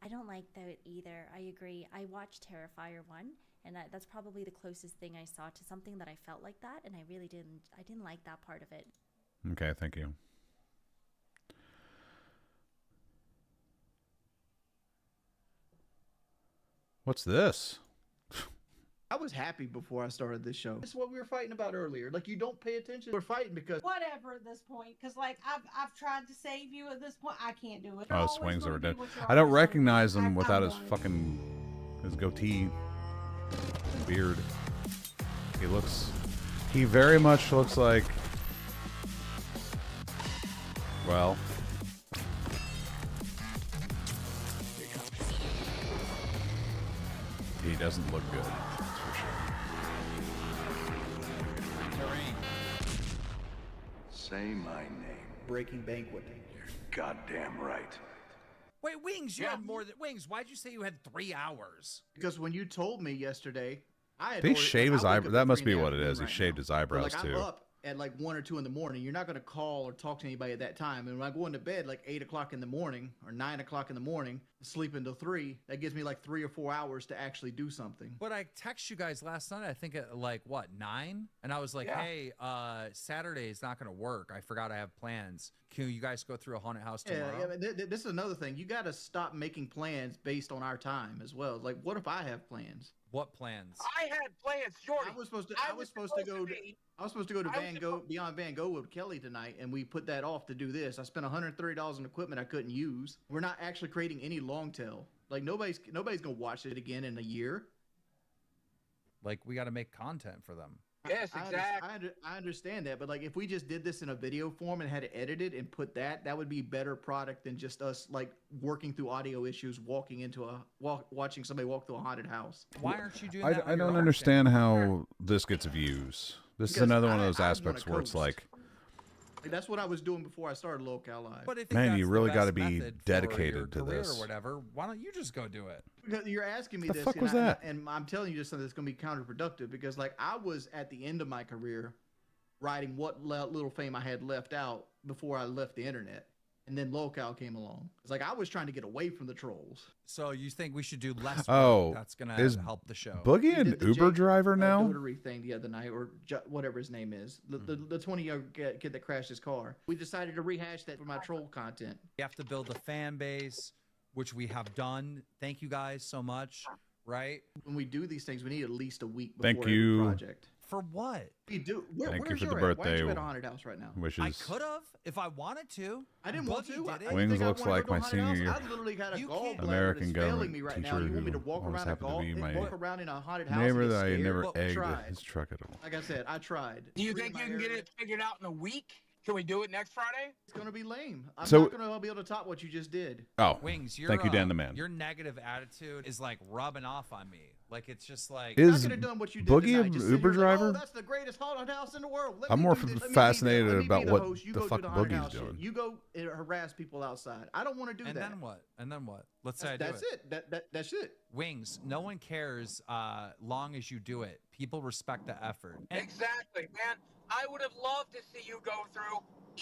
I don't like that either. I agree. I watched Terrifier 1, and that's probably the closest thing I saw to something that I felt like that, and I really didn't. I didn't like that part of it. Okay, thank you. What's this? I was happy before I started this show. This is what we were fighting about earlier. Like, you don't pay attention. We're fighting because Whatever at this point, because like I've tried to save you at this point. I can't do it. Oh, You're his always swings gonna are be dead. what you're I don't always gonna be. recognize him without I'm his going. fucking his goatee and beard. He very much looks like, well, he doesn't look good, that's for sure. Say my name. Breaking Banquet. You're goddamn right. Wait, Wings, you had more than Wings. Why'd you say you had 3 hours? Because when you told me yesterday, I had Did he already- shave his I wake eyebrows? up That at must 3 be in the what it is. afternoon He right shaved now. his But, eyebrows like, too. I'm up at like 1 or 2 in the morning. You're not going to call or talk to anybody at that time. And when I go into bed like 8 o'clock in the morning or 9 o'clock in the morning, sleep until 3, that gives me like 3 or 4 hours to actually do something. But I texted you guys last night, I think at like, what, 9? And I was like, Yeah. hey, Saturday is not going to work. I forgot I have plans. Can you guys go through a haunted house tomorrow? Yeah, but this is another thing. You got to stop making plans based on our time as well. Like, what if I have plans? What plans? I had plans, Jordy. I was supposed to go to Beyond Van Gogh with Kelly tonight, and we put that off to do this. I spent $130 on equipment I couldn't use. We're not actually creating any long tail. Like, nobody's gonna watch it again in a year. Like, we got to make content for them. Yes, exactly. I understand that, but like, if we just did this in a video form and had it edited and put that would be better product than just us like working through audio issues, watching somebody walk through a haunted house. Why aren't you doing that? I don't understand how this gets views. This is Because another one of I those wanna aspects where it's coast. like, Like, that's what I was doing before I started Local Live. But if man, that's you the really best gotta be method for dedicated your to career this. or whatever, why don't you just go do it? Because you're asking me The this, fuck and was that? and I'm telling you just something that's going to be counterproductive. Because like, I was at the end of my career, writing what little fame I had left out before I left the internet, and then Local came along. It's like I was trying to get away from the trolls. So you think we should do less work? oh, That's going is to help the show. Boogie an did the Uber Jake, driver now? Dotery thing the other night, or whatever his name is, the 20-year-old kid that crashed his car. We decided to rehash that for my troll content. We have to build a fan base, which we have done. Thank you guys so much. Right? When we do these things, we need at least a week before Thank every you. project. For what? You do. Thank you Where's for the your at? Why aren't birthday you at a haunted house right now? wishes. I could have if I wanted to. I didn't want to. Boogie did it. Wings looks wanna like go to a my haunted house? senior I literally got a gallbladder American that's failing government me right teacher now. You want me to who walk always around happened to be my walk around in a haunted house? neighbor and get that I scared? never Well, egged tried. his truck at all. Like I said, I tried. Do you think you can get it figured out in a week? Can we do it next Friday? It's gonna be lame. I'm So- not gonna be able to top what you just did. Oh, Wings, thank you, Dan the Man. Your negative attitude is like rubbing off on me. Like it's just like Is I could have done what you did Boogie tonight. an Just sit Uber here like, driver? oh, that's the greatest haunted house in the world. Let I'm me more do this. Let me be fascinated let me be about the what host. You the go fuck do the haunted Boogie's house shit. doing. You go and harass people outside. I don't want to do and that. then what? And then what? Let's say I do That's it. That's it. Wings. No one cares long as you do it. People respect the effort. And Exactly, man. I would have loved to see you go through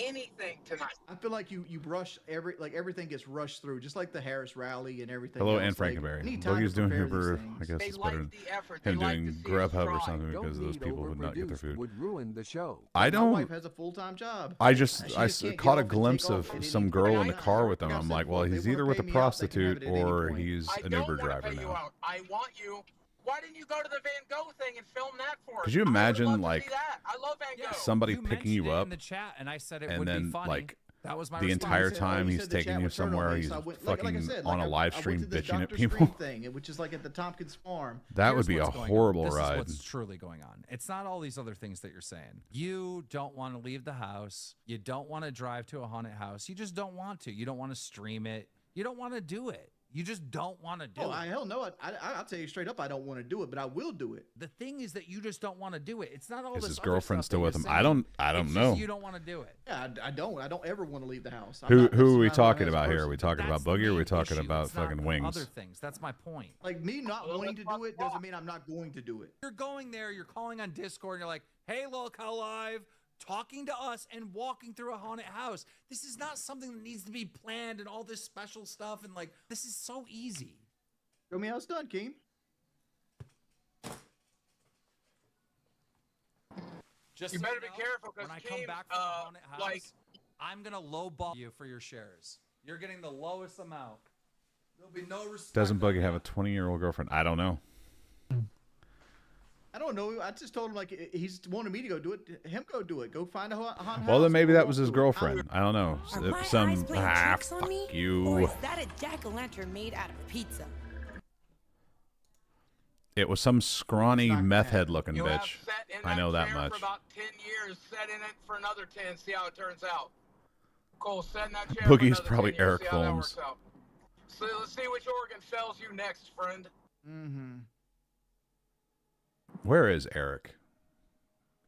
anything tonight. I feel like you rush everything gets rushed through, just like the Harris rally and everything. Hello, else. Ann Like, Frankenberry. need time Boogie's to doing prepare these Uber. things. I guess They it's like better than the effort. They him like doing to see us Grubhub or try. something because those people would not get their food. Would ruin the show. I My wife don't. has a full-time job. I She just can't get caught a off and glimpse take of off and some eat. girl in the I- car with him. like I I'm said like, well, before, he's they wanna either with a pay me out, they can have prostitute it at any or point. he's I an don't Uber want to driver pay you now. out. I want you. Why didn't you go to the Van Gogh thing and film that for us? Could you I would imagine, love to like, see that. I love Van Gogh. somebody you picking you mentioned it up in the chat, and I said it and would then be funny. like that was my the response. entire You said- time you he's said the taking chat you would turn on somewhere, me, he's so I went- fucking like I said, on like a live I stream went to this bitching at Dr. people. Scream thing, which is like at the Tompkins Farm. That would Here's be a what's going on. horrible This ride. is what's truly going on. It's not all these other things that you're saying. You don't want to leave the house. You don't want to drive to a haunted house. You just don't want to. You don't want to stream it. You don't want to do it. You just don't want to do Oh, it. hell no! I'll tell you straight up, I don't want to do it, but I will do it. The thing is that you just don't want to do it. It's not all Is this his other girlfriend stuff still that with you're him? I saying. don't It's know. Just you don't want to do it. Yeah, I don't. I don't ever want to leave the house. I'm Who not- who this are we is not my talking best about here? Are person. we talking about That's the Boogie or are we main talking issue. about It's not fucking other Wings? things. That's my point. Like me not wanting to do it doesn't mean I'm not going to do it. You're going there, you're calling on Discord, and you're like, hey, Lolcow Live, talking to us and walking through a haunted house. This is not something that needs to be planned and all this special stuff. And like, this is so easy. Show me how it's done, Keem. Just You so better be know, careful because when I come back from the haunted house, like I'm going to lowball you for your shares. You're getting the lowest amount. There'll be no respect. Doesn't Boogie have a 20-year-old girlfriend? I don't know. I don't know. I just told him like he's wanted me to go do it. Him go do it. Go find a haunted house. Well, then maybe Go that was his do it. girlfriend. I don't know. Are my Some eyes playing tricks on fuck me? Or you. is that a jack-o'-lantern made out of pizza? It was some scrawny meth head looking you have bitch. sat in I know that chair much. For about 10 years, set in it for another 10. See how it turns out. Cole, sit in that chair. Boogie's for another probably 10 years, Eric see how that Holmes. works out. So let's see which organ fails you next, friend. Mm-hmm. Where is Eric?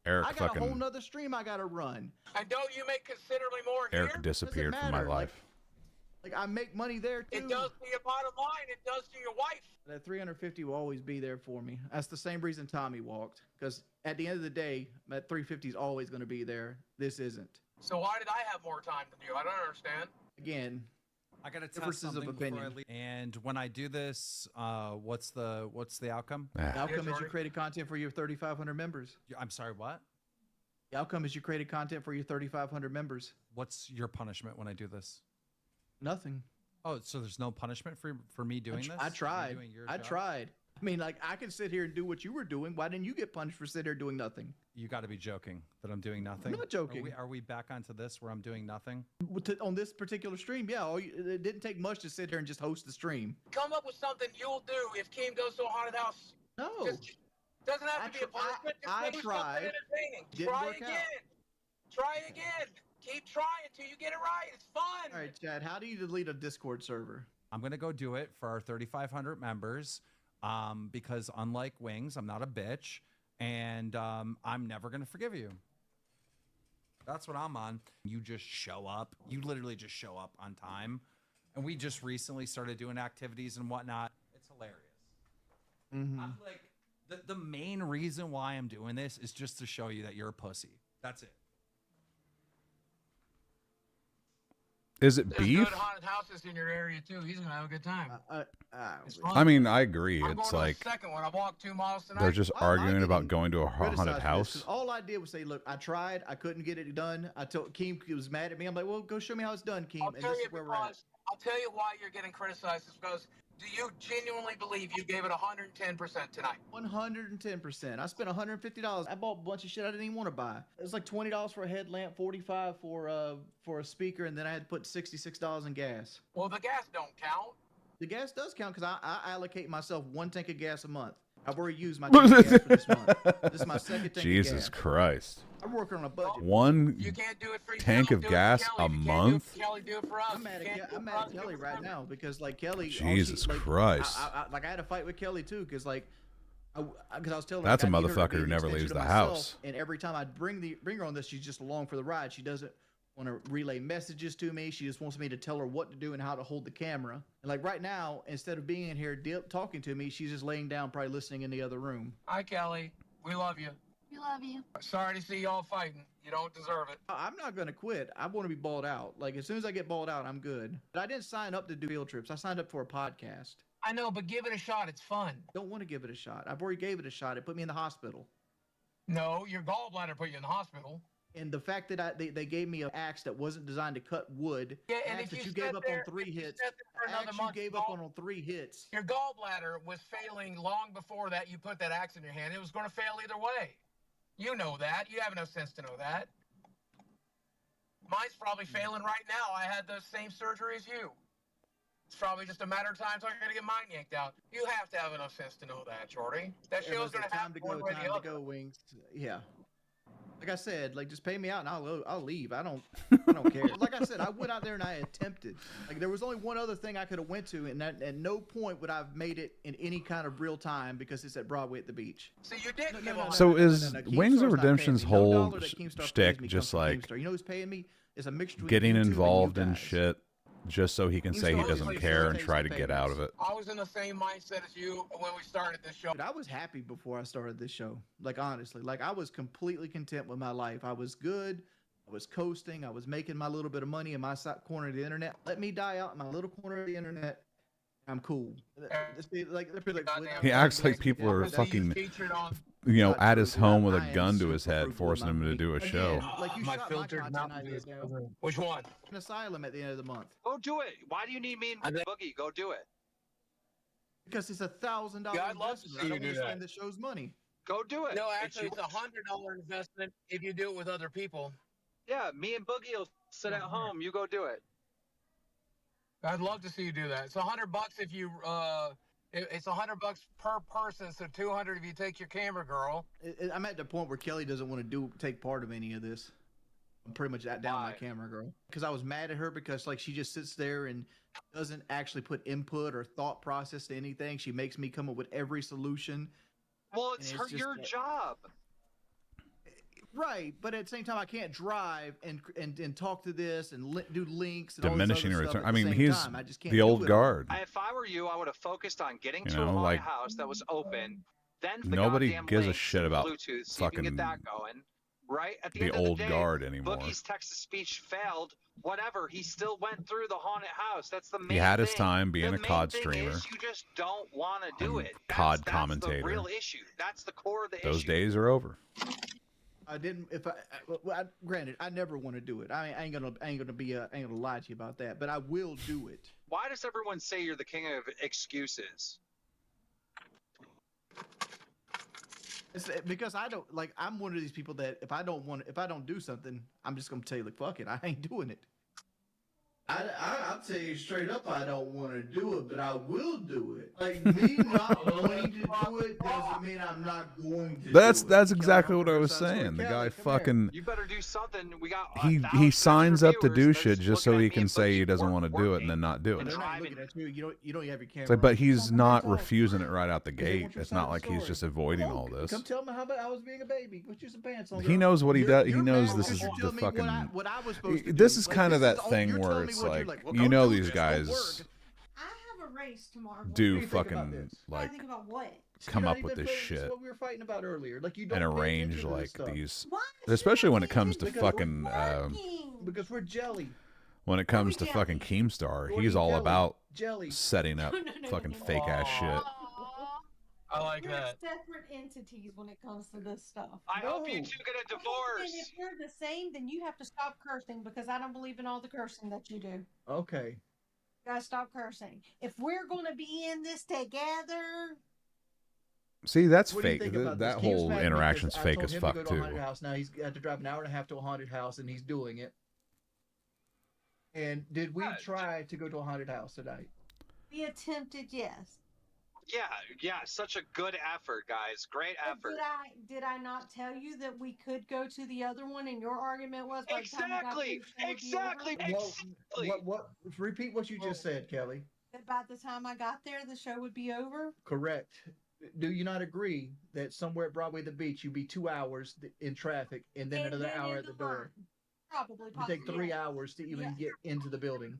Eric I got a whole fucking nother stream I gotta run. And don't you make considerably more Eric here? disappeared from my matter, life. Like I make money there too. It does to your bottom line. It does to your wife. That 350 will always be there for me. That's the same reason Tommy walked. Because at the end of the day, that 350 is always going to be there. This isn't. So why did I have more time than you? I don't understand. Again, I got to test differences of something before I opinion. leave. And when I do this, what's the outcome? The outcome is you created content for your 3,500 members. I'm sorry, what? The outcome is you created content for your 3,500 members. What's your punishment when I do this? Nothing. Oh, so there's no punishment for me doing this? I Me tried. doing your I job? tried. I mean, like, I could sit here and do what you were doing. Why didn't you get punished for sitting here doing nothing? You got to be joking that I'm doing nothing. not joking. Are we back onto this where I'm doing nothing? On this particular stream, yeah, it didn't take much to sit here and just host the stream. Come up with something you'll do if Keem goes to a haunted house. No. Just, doesn't have to be a punishment. Just I do tried. something entertaining. Didn't Try work again. out. Try again. Keep trying until you get it right. It's fun. All right, Chad, how do you delete a Discord server? I'm going to go do it for our 3,500 members because unlike Wings, I'm not a bitch, and I'm never going to forgive you. That's what I'm on. You just show up. You literally just show up on time. And we just recently started doing activities and whatnot. It's hilarious. Mm-hmm. I'm like, the main reason why I'm doing this is just to show you that you're a pussy. That's it. Is it There's beef? good haunted houses in your area too. He's gonna have a good time. It's fun. I mean, I agree. I'm It's going like to the second one. I walked 2 miles tonight. they're just arguing about going to a Criticize haunted this, house. 'cause all I did was say, look, I tried. I couldn't get it done. I told Keem, he was mad at me. I'm like, well, go show me how it's done, Keem. I'll And tell this you is where we're at. because I'll tell you why you're getting criticized. Is because do you genuinely believe you gave it 110% tonight? 110%. I spent $150. I bought a bunch of shit I didn't even want to buy. It was like $20 for a headlamp, $45 for a speaker, and then I had to put $66 in gas. Well, the gas don't count. The gas does count because I allocate myself 1 tank of gas a month. I've already used my tank of gas for this month. This is my second tank of Jesus gas. Christ. I'm working on a budget. One You can't do it for tank yourself, of do it for gas Kelly. a If you can't do it month? for Kelly, do it for us. I'm mad If you at, can't do I'm it mad for at us, do Kelly it for right them. now because like Kelly. Jesus like, Christ. like I had to fight with Kelly too because like Because I was telling her That's a I need her to motherfucker be who an never extension leaves of the myself, house. And every time I bring her on this, she's just along for the ride. She doesn't want to relay messages to me. She just wants me to tell her what to do and how to hold the camera. And like right now, instead of being in here talking to me, she's just laying down, probably listening in the other room. Hi, Kelly. We love you. We love you. Sorry to see y'all fighting. You don't deserve it. I'm not going to quit. I want to be balled out. Like, as soon as I get balled out, I'm good. But I didn't sign up to do field trips. I signed up for a podcast. I know, but give it a shot. It's fun. Don't want to give it a shot. I've already gave it a shot. It put me in the hospital. No, your gallbladder put you in the hospital. And the fact that they gave me an axe that wasn't designed to cut wood, Yeah, and axe if that you you gave sat up there- on 3 if you hits, sat there for another axe you month, gave up on 3 hits. Your gallbladder was failing long before that. You put that axe in your hand. It was going to fail either way. You know that. You have no sense to know that. Mine's probably failing right now. I had the same surgery as you. It's probably just a matter of time until I'm going to get mine yanked out. You have to have enough sense to know that, Jordy. That Yeah, show's but going to time happen one way or the time to other. go, Wings. Yeah. Like I said, like just pay me out and I'll leave. I don't care. Like I said, I went out there and I attempted. Like there was only one other thing I could have went to, and that, at no point would I've made it in any kind of real time because it's at Broadway at the beach. So you did give up. So is no, Wings Keemstar's of not paying Redemption's me. No whole dollar that Keemstar pays shtick me comes just from like Keemstar. You know who's paying me? It's a mixture between getting YouTube and you involved in guys. shit just so he can say he doesn't care and try to get out of it? I was in the same mindset as you when we started this show. But I was happy before I started this show. Like honestly, like I was completely content with my life. I was good. I was coasting. I was making my little bit of money in my corner of the internet. Let me die out in my little corner of the internet. I'm cool. He acts like people are fucking, at his home with a gun to his head, forcing him to do a show. Like you My shot filtered my mouth content is ideas down. Which one? An asylum at the end of the month. Go do it. Why do you need me and Boogie? Go do it. Because it's $1,000 Yeah, I'd love to investment. see I you don't do want to that. spend the show's money. Go do it. No, actually, it's $100 investment if you do it with other people. Yeah, me and Boogie will sit at home. You go do it. I'd love to see you do that. It's $100 if you it's $100 per person, so $200 if you take your camera girl. I'm at the point where Kelly doesn't want to take part of any of this. I'm pretty much down my camera girl because I was mad at her because like she just sits there and doesn't actually put input or thought process to anything. She makes me come up with every solution. Well, And it's it's her just your that- job. Right, but at the same time, I can't drive and talk to this and do links. And Diminishing all this other return. stuff I at mean, the same he's time. I just can't the do old it. guard. If I were you, I would have focused on getting You to know, a haunted like, house that was open. Then the Nobody goddamn gives a links shit and about Bluetooth, so you can fucking get that going. Right at the the end of old the day, guard anymore. Boogie's text to speech failed. Whatever, he still went through the haunted house. That's the main. He had his thing. time being The a main COD thing streamer is you just don't want to do and it. COD That's commentator. the real issue. That's the core of the Those issue. days are over. I didn't. If granted, I never want to do it. I ain't gonna lie to you about that. But I will do it. Why does everyone say you're the king of excuses? It's because I don't like. I'm one of these people that if I don't do something, I'm just gonna tell you like fuck it. I ain't doing it. I'll tell you straight up, I don't want to do it, but I will do it. Like me not wanting to do it doesn't mean I'm not going to. That's exactly what I was saying. The guy fucking You better do something. We got he signs up to do shit just so he can say he doesn't want to do it and then not do it. They're not looking at you. You don't have your camera. It's like, but on. he's not refusing it right out the gate. It's not like he's just avoiding all this. Come tell me how about I was being a baby. Put you some pants on. He girl. knows what he does. He You're knows mad this because is you the tell me fucking. what I was supposed to This do. is Like, kind of this that is all- thing you're where telling me it's what you're like, well, you go know, do these this. Go guys work. I have a race tomorrow. do think about fucking this? like think about what? come You're up not with even this paying attention to shit What we were fighting about earlier, like you don't and pay arrange attention to this like stuff. these, especially when it comes to Because we're fucking because we're jelly. when it comes to fucking Keemstar, Jordy he's all Jelly. about Jelly. setting up fucking fake ass shit. I like You're that. separate entities when it comes to this stuff. I hope you two get a divorce. And if you're the same, then you have to stop cursing because I don't believe in all the cursing that you do. Okay. You gotta stop cursing. If we're gonna be in this together, See, that's What do you fake. think about That this? He was whole mad at me interaction's because I fake told as him fuck to go to a too. haunted house. Now he's got to drive an hour and a half to a haunted house, and he's doing it. And did we try to go to a haunted house tonight? we attempted, yes. Yeah, such a good effort, guys. Great effort. Did I not tell you that we could go to the other one? And your argument was by the time we got Exactly, there, the show would be over? What? Repeat what you just said, Kelly. That by the time I got there, the show would be over. Correct. Do you not agree that somewhere at Broadway the Beach you'd be 2 hours in traffic and then And another then hour in at the the door? line. Probably. You take 3 yeah. hours to even Yeah. get into the building.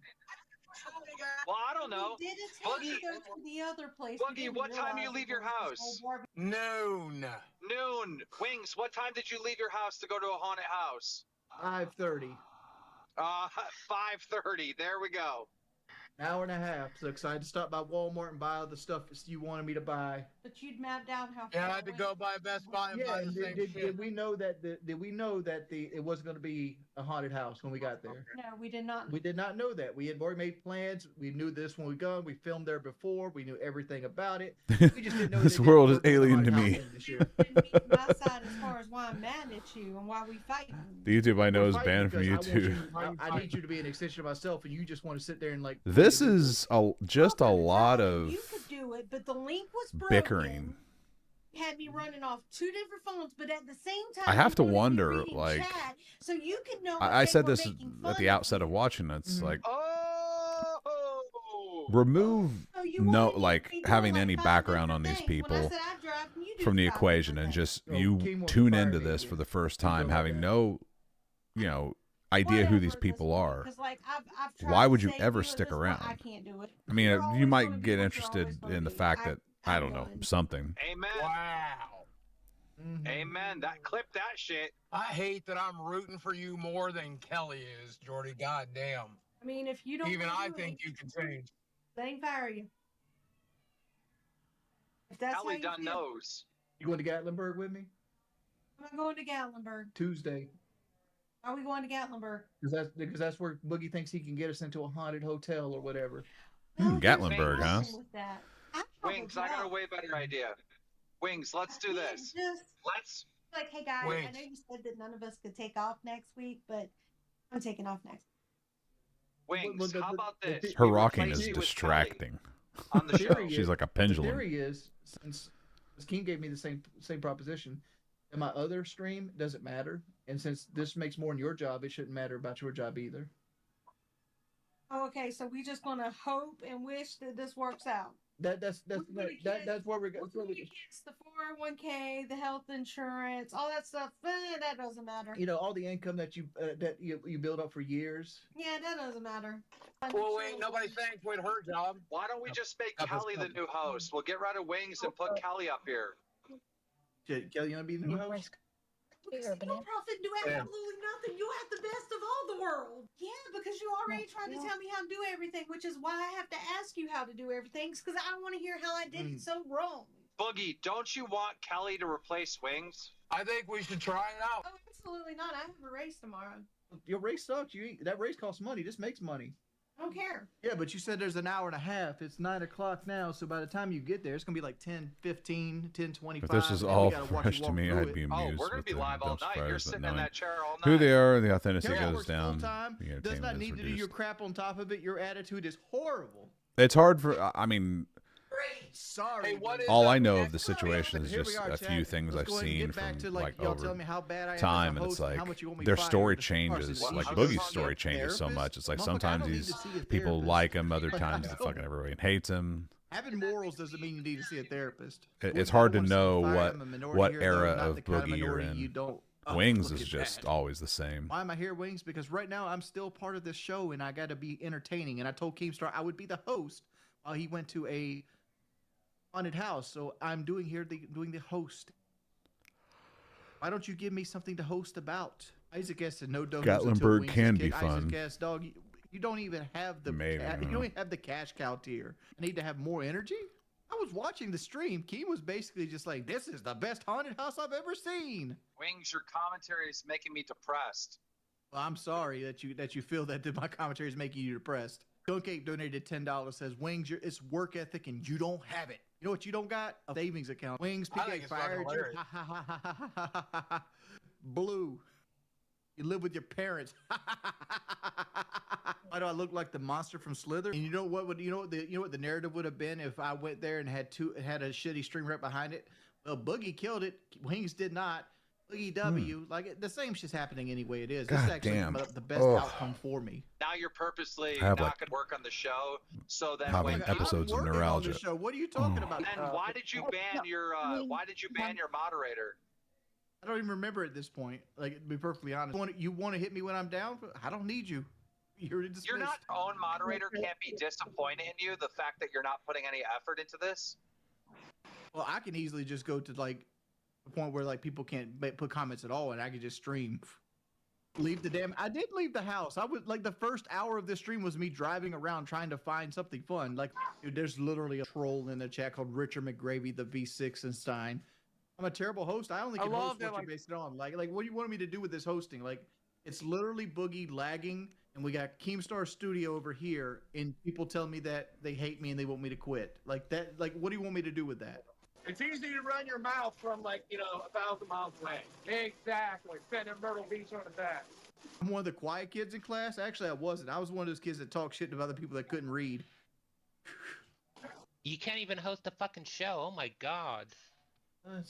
Well, I don't know. We did attempt Boogie, to go to the other place. We Boogie, didn't what time do you realize leave it your was this house? whole barbecue. Noon. Noon. Wings, what time did you leave your house to go to a haunted house? 5:30. 5:30. There we go. An hour and a half. So excited to stop by Walmart and buy all the stuff you wanted me to buy. But you'd mapped out how. Yeah, I far had to away- go by Best Buy and Yeah, buy the and same did shit. we know that it wasn't going to be a haunted house when we got there? No, we did not. We did not know that. We had already made plans. We knew this when we go. We filmed there before. We knew everything about it. We just didn't know This that it world didn't is work with alien the to haunted me. house this year. My side as far as why I'm mad at you and why we fighting. The YouTube I know We're is fighting banned from because YouTube. I need you to be an extension of myself, and you just want to sit there and like. This is just a lot of You could do it, but the link was broken. bickering. Had me running off 2 different phones, but at the same time, I have to you wanted me wonder, reading like, chat so you could know. I said this at the outset of watching. It's like remove like having any background on these people from the equation and just you tune into this for the first time having no idea who these people are. Why would you ever stick around? I mean, you might get interested in the fact that I don't know something. Amen. Wow. Amen. Clip that shit. I hate that I'm rooting for you more than Kelly is, Jordy. God damn. I mean, if you don't. Even wanna I do think it, you can change. they ain't fire you. If that's how Kelly you done feel, knows. You going to Gatlinburg with me I'm going to Gatlinburg. Tuesday? Are we going to Gatlinburg? Because that's where Boogie thinks he can get us into a haunted hotel or whatever. Gatlinburg, huh? With that. Wings, I got a way better idea. Wings, let's do this. Let's. Like, hey guys, I Wings. know you said that none of us could take off next week, but I'm taking off next. Wings, how about this? Her We rocking replace is you with distracting. on the show. She's like a pendulum. The theory is, since King gave me the same proposition, in my other stream doesn't matter, and since this makes more in your job, it shouldn't matter about your job either. Oh, okay, so we just gonna hope and wish that this works out. That's where we're going. It's the 401k, the health insurance, all that stuff. That doesn't matter. You know, all the income that you build up for years. Yeah, that doesn't matter. Well, ain't nobody saying quit her job. Why don't we just make Kelly the new host? We'll get rid of Wings and put Kelly up here. Kelly, you want to be the new host? No profit, do absolutely nothing. You have the best of all the world. Yeah, because you already tried to tell me how to do everything, which is why I have to ask you how to do everything, because I want to hear how I did it so wrong. Boogie, don't you want Kelly to replace Wings? I think we should try it out. Oh, absolutely not. I have a race tomorrow. Your race sucks. That race costs money. This makes money. I don't care. Yeah, but you said there's an hour and a half. It's 9 o'clock now, so by the time you get there, it's gonna be like 10:15, 10:25. If this is and we all gotta watch fresh you to walk me, through I'd it. be Oh, amused we're gonna with be the live all Dumpster night. You're Fires, sitting but in knowing that chair all night. who they are, the authenticity Carol goes works down. full-time, The does entertainment not is need to do your reduced. crap on top of it. Your attitude is horrible. It's hard for. I mean, Sorry. all I know of the situation is Here we just are, a few Chad. things Let's I've go ahead and seen get back from to, like y'all over tell me how bad I am as a time, and it's host and like how much you want me their fired story as a changes. person. Like I'm Boogie's just story a changes so therapist. much. It's like Motherfucker, I sometimes don't need these to see a people therapist. like him, other Like, times I fucking don't. everybody hates him. Having morals doesn't mean you need to see a therapist. It's hard to I don't know wanna say what I'm a minority what here, though, era not of the kind of Boogie you're minority you in. don't. Oh, Wings look is at just that. always the same. Why am I here, Wings? Because right now I'm still part of this show and I got to be entertaining. And I told Keemstar I would be the host while he went to a haunted house. So I'm doing the host. Why don't you give me something to host about? Isaac S said no donuts until Gatlinburg Wings can is be kicked. fun. Isaac S, dog, you don't even have the Maybe, I don't you know. don't even have the cash cow tier. I need to have more energy. I was watching the stream. Keem was basically just like, "This is the best haunted house I've ever seen." Wings, your commentary is making me depressed. Well, I'm sorry that you feel that my commentary is making you depressed. Skunk Ape donated $10. Says Wings, it's work ethic and you don't have it. You know what you don't got? A savings account. Wings, I think PK it's fucking fired you. hilarious. Blue. You live with your parents. Why do I look like the monster from Slither? And you know what the narrative would have been if I went there and had a shitty stream right behind it? Well, Boogie killed it. Wings did not. EW, like the same shit's happening anyway. It is. God This is actually damn. the best Ugh. outcome for me. Now you're purposely I have, not like, going to work on the show, so that having when episodes of Working on neuralgia. the show. What are you talking about? then why did you ban your why did you ban your moderator? I don't even remember at this point. Like, to be perfectly honest, you want to hit me when I'm down? I don't need you. You're dismissed. Your not own moderator can't be disappointed in you. The fact that you're not putting any effort into this. Well, I can easily just go to like the point where like people can't put comments at all, and I can just stream. Leave the damn. I did leave the house. I was like the first hour of this stream was me driving around trying to find something fun. Like, dude, there's literally a troll in the chat called Richard McGravy, the V6 and Stein. I'm a terrible host. I only can host what you base it on. Like, what do you want me to do with this hosting? Like, it's literally Boogie lagging, and we got Keemstar Studio over here, and people tell me that they hate me and they want me to quit. Like that. Like, what do you want me to do with that? It's easy to run your mouth from 1,000 miles away. Exactly. Sitting in Myrtle Beach on the back. I'm one of the quiet kids in class. Actually, I wasn't. I was one of those kids that talk shit to other people that couldn't read. You can't even host a fucking show. Oh my god.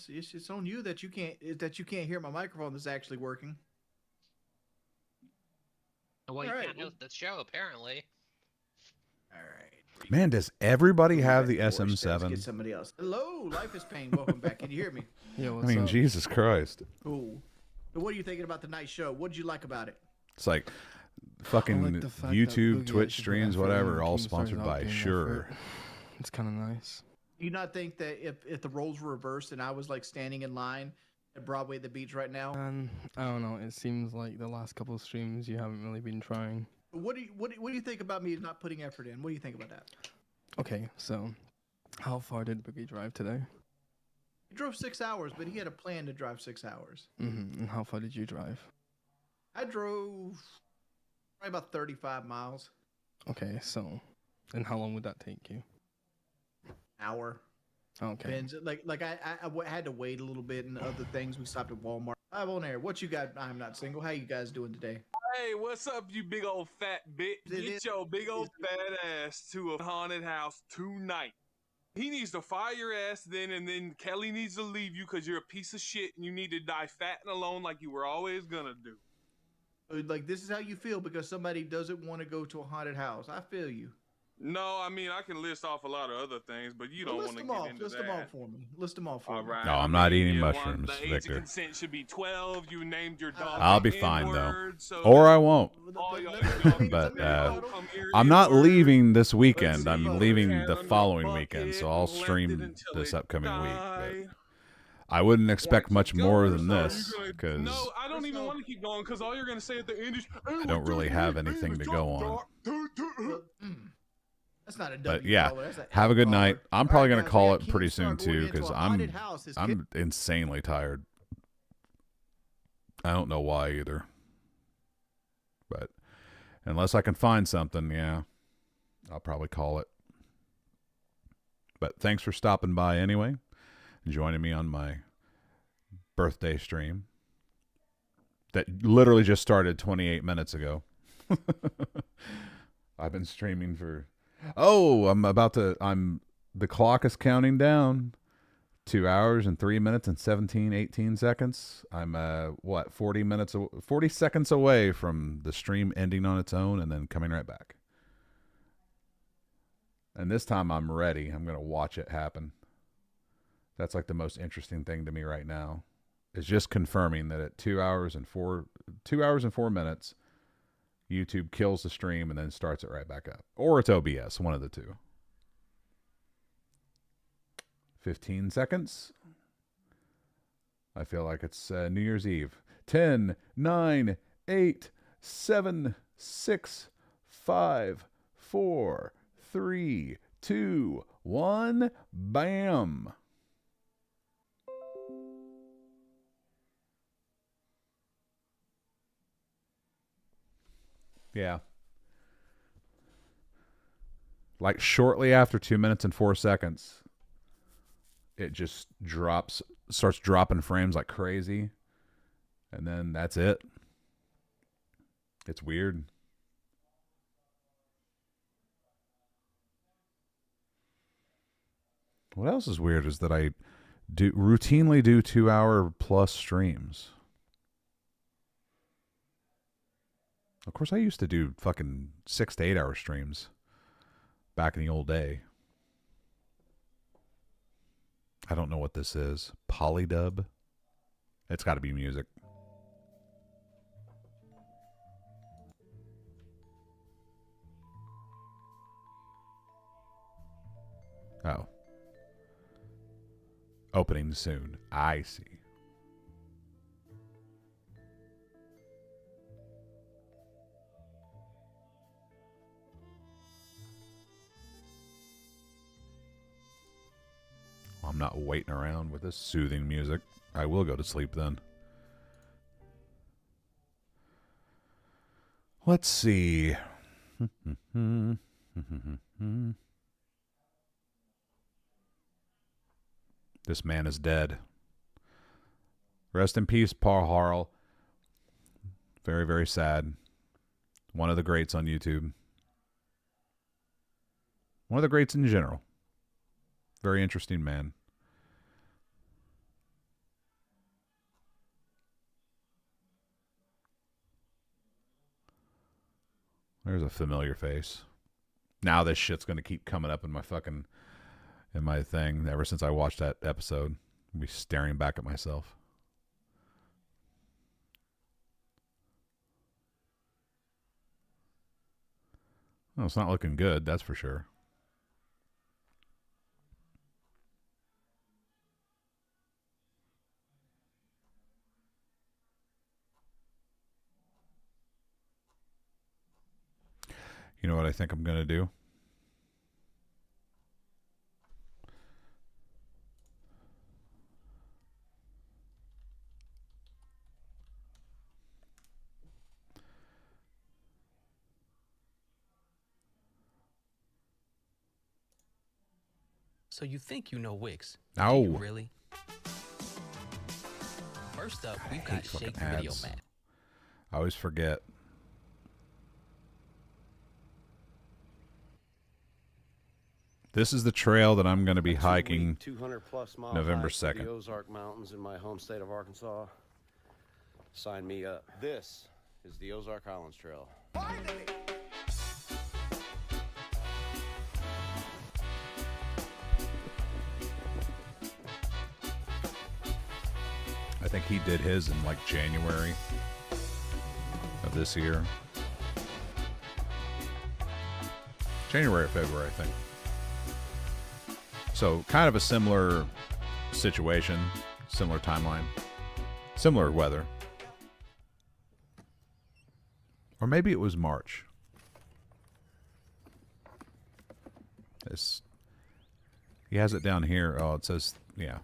It's on you that you can't hear my microphone that's actually working. Well, you All right, can't host the show apparently. All right. Man, does everybody have the Let's get SM7? somebody else. Hello, Life is Pain. Welcome back. Can you hear me? I mean, Jesus Christ. Cool. So what are you thinking about tonight's show? What did you like about it? It's like fucking I like the fact that YouTube, Boogie Twitch actually put streams, effort in whatever, and all Keemstar's sponsored out by getting Sure. effort. It's kind of nice. Do you not think that if the roles were reversed and I was like standing in line at Broadway at the beach right now? I don't know. It seems like the last couple of streams you haven't really been trying. What do you think about me not putting effort in? What do you think about that? Okay, so how far did Boogie drive today? He drove 6 hours, but he had a plan to drive 6 hours. And how far did you drive? I drove probably about 35 miles. Okay, so and how long would that take you? Hour. Okay. Depends. Like I had to wait a little bit and other things. We stopped at Walmart. I'm on air. What you got? I'm not single. How you guys doing today? Hey, what's up, you big old fat bitch? Get your big old fat ass to a haunted house tonight. He needs to fire your ass then, and then Kelly needs to leave you because you're a piece of shit and you need to die fat and alone like you were always gonna do. Like, this is how you feel because somebody doesn't want to go to a haunted house. I feel you. No, I mean, I can list off a lot of other things, but you don't want to get into List that. them all for me. List them all for me. Right. No, I'm not eating Yeah, mushrooms, the age Victor. of consent should be 12. You named your dog. I'll be the fine though, N-word, so or I won't. all y'all But I'm not leaving this weekend. I'm leaving the following weekend, so I'll stream this upcoming week. But I wouldn't expect much more than this because No, I don't even want to keep going because all you're going to say at the end is, I don't really have anything to go on. That's not a W. But yeah, caller, that's a have a good night. I'm probably gonna guys, call we it got pretty Keemstar soon going too into because a haunted house. His I'm insanely tired. I don't know why either. But unless I can find something, yeah, I'll probably call it. But thanks for stopping by anyway and joining me on my birthday stream that literally just started 28 minutes ago. I've been streaming for the clock is counting down. 2 hours and 3 minutes and 18 seconds. I'm 40 seconds away from the stream ending on its own and then coming right back. And this time I'm ready. I'm going to watch it happen. That's like the most interesting thing to me right now. Is just confirming that at 2 hours and 4 minutes YouTube kills the stream and then starts it right back up. Or it's OBS, one of the two. 15 seconds. I feel like it's New Year's Eve. 10, 9, 8, 7, 6, 5, 4, 3, 2, 1. Bam. Yeah. Like shortly after 2 minutes and 4 seconds, it just starts dropping frames like crazy. And then that's it. It's weird. What else is weird is that I routinely do 2-hour plus streams. Of course, I used to do fucking 6 to 8 hour streams back in the old day. I don't know what this is. Polydub? It's got to be music. Oh. Opening soon. I see. I'm not waiting around with this soothing music. I will go to sleep then. Let's see. This man is dead. Rest in peace, Paul Harrell. Very, very sad. One of the greats on YouTube. One of the greats in general. Very interesting man. There's a familiar face. Now this shit's going to keep coming up in my fucking... in my thing ever since I watched that episode. I'll be staring back at myself. Well, it's not looking good, that's for sure. You know what I think I'm going to do? So you think you know Wix? No. Do you really? First up, we've got Shake Video ads. Mat. I always forget. This is the trail that I'm going to be hiking 200+ mile November hike through 2nd. the Ozark Mountains in my home state of Arkansas. Sign me up. This is the Ozark Highlands Trail. I think he did his in like January of this year. January or February, I think. So kind of a similar situation, similar timeline, similar weather. Or maybe it was March. He has it down here. Oh, it says, yeah.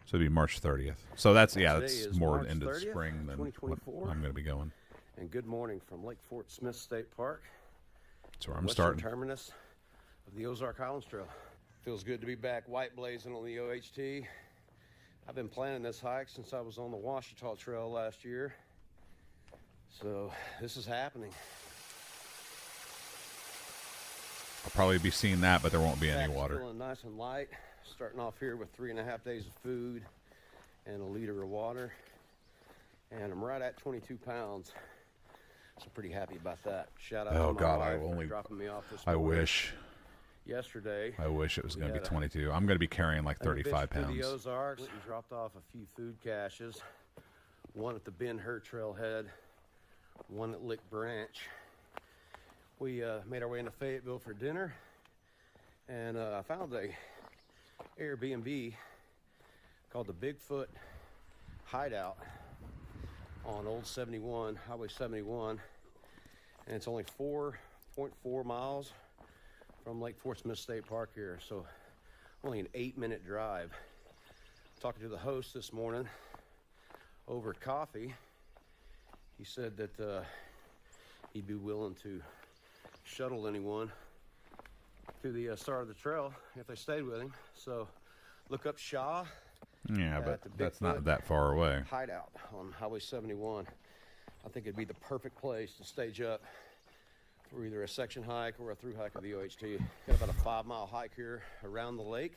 So it'd be March 30th. So that's, yeah, Today that's is more March into the 30th, spring than what 2024. I'm going to be going. And good morning from Lake Fort Smith State Park. That's where I'm Western starting. terminus of the Ozark Highlands Trail. Feels good to be back white blazing on the OHT. I've been planning this hike since I was on the Ouachita Trail last year. So this is happening. I'll probably be seeing that, but there won't be any Pack's water. Feeling nice and light. Starting off here with 3.5 days of food and a liter of water. And I'm right at 22 pounds. So pretty happy about that. Shout out Oh to my God, wife I for only. dropping me off this I morning. wish. Yesterday. I wish it was we going to be had a- 22. I'm going to be carrying like and a 35 visit to pounds. the Ozarks and dropped off a few food caches. One at the Ben Hur Trailhead, one at Lick Branch. We made our way into Fayetteville for dinner, and I found a Airbnb called the Bigfoot Hideout on Old 71, Highway 71, and it's only 4.4 miles from Lake Fort Smith State Park here, so only an 8-minute drive. Talking to the host this morning over coffee, he said that he'd be willing to shuttle anyone to the start of the trail if they stayed with him. So look up Shaw. Yeah, at but the that's Bigfoot not that far away. Hideout on Highway 71. I think it'd be the perfect place to stage up for either a section hike or a through hike of the OHT. Got about a 5-mile hike here around the lake,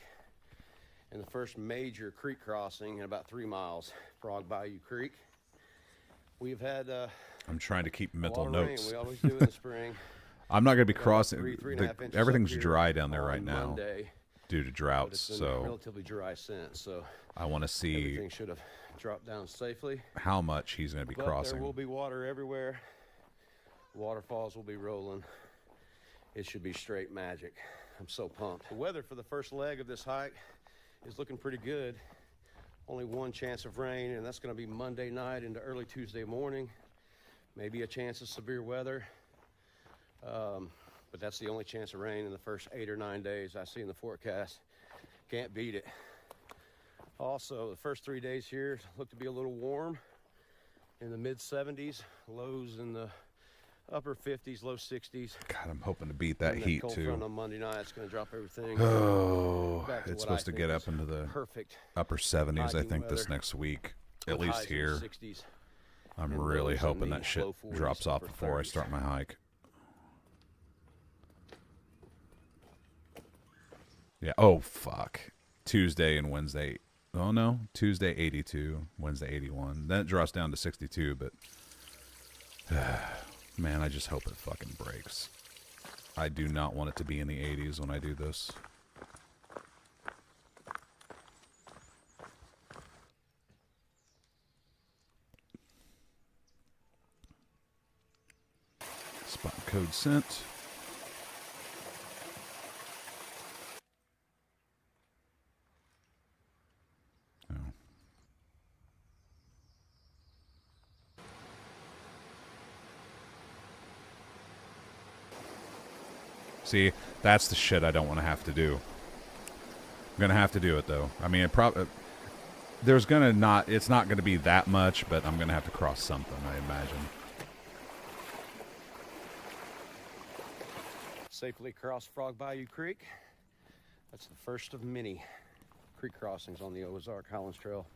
and the first major creek crossing in about 3 miles, Frog Bayou Creek. We've had I'm trying to keep a mental lot of rain. notes. We always do in the spring. I'm not going to be We got about crossing. 3.5 inches Everything's up here dry down there on right now Monday, due to but droughts. it's been So relatively dry since. So I want to see everything should have dropped down safely. how much he's going to be But crossing. there will be water everywhere. Waterfalls will be rolling. It should be straight magic. I'm so pumped. The weather for the first leg of this hike is looking pretty good. Only one chance of rain, and that's going to be Monday night into early Tuesday morning. Maybe a chance of severe weather. But that's the only chance of rain in the first 8 or 9 days I see in the forecast. Can't beat it. Also, the first 3 days here look to be a little warm, in the mid 70s, lows in the upper 50s, low 60s. God, I'm hoping to beat that And heat cold too. front on Monday night, it's going to drop everything. Oh, back to it's what supposed I to think get is up into the perfect upper 70s, I hiking think, this weather, next week, at with least highs in the here. 60s I'm and really lows in hoping the that shit low 40s, drops off upper before I 30s. start my hike. Yeah. Oh, fuck. Tuesday and Wednesday. Oh, no. Tuesday, 82. Wednesday, 81. Then it drops down to 62, but... man, I just hope it fucking breaks. I do not want it to be in the 80s when I do this. Spot code sent. Oh. See, that's the shit I don't want to have to do. I'm gonna have to do it though. I mean, there's gonna not. It's not gonna be that much, but I'm gonna have to cross something, I imagine. Safely cross Frog Bayou Creek. That's the first of many creek crossings on the Ozark Highlands Trail.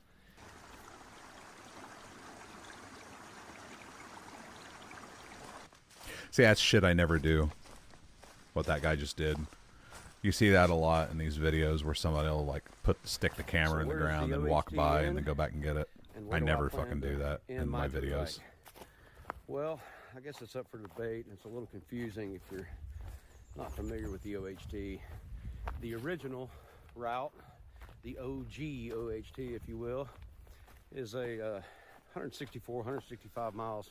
See, that's shit I never do. What that guy just did. You see that a lot in these videos where somebody will like stick the camera in the where's ground the and walk by OHD and then go back and get it. And where I do never plan fucking to do that end in my through videos. hike? Well, I guess it's up for debate, and it's a little confusing if you're not familiar with the OHT. The original route, the OG OHT, if you will, is a 164, 165 miles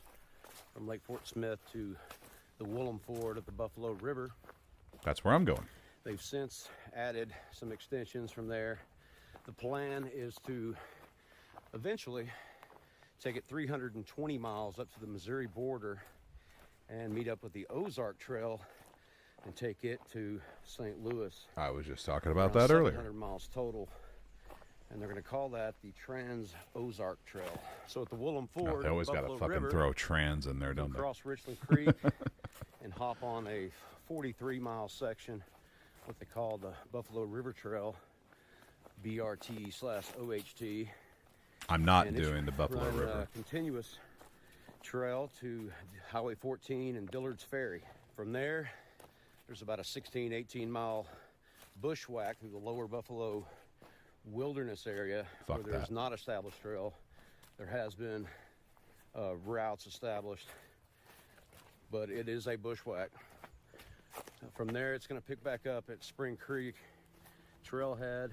from Lake Fort Smith to the Woolham Ford of the Buffalo River. That's where I'm going. They've since added some extensions from there. The plan is to eventually take it 320 miles up to the Missouri border and meet up with the Ozark Trail and take it to St. Louis. I was just talking about Around that earlier. 700 miles total. And they're going to call that the Trans-Ozark Trail. So at the Woolham Oh, Ford, they always got to Buffalo fucking River, throw trans in there, you don't they? cross Richland Creek and hop on a 43-mile section, what they call the Buffalo River Trail, BRT/OHT. I'm not And it's doing the Buffalo run, River. continuous trail to Highway 14 and Dillard's Ferry. From there, there's about a 16, 18-mile bushwhack through the lower Buffalo wilderness area Fuck where there's that. not established trail. There has been routes established, but it is a bushwhack. From there, it's going to pick back up at Spring Creek Trailhead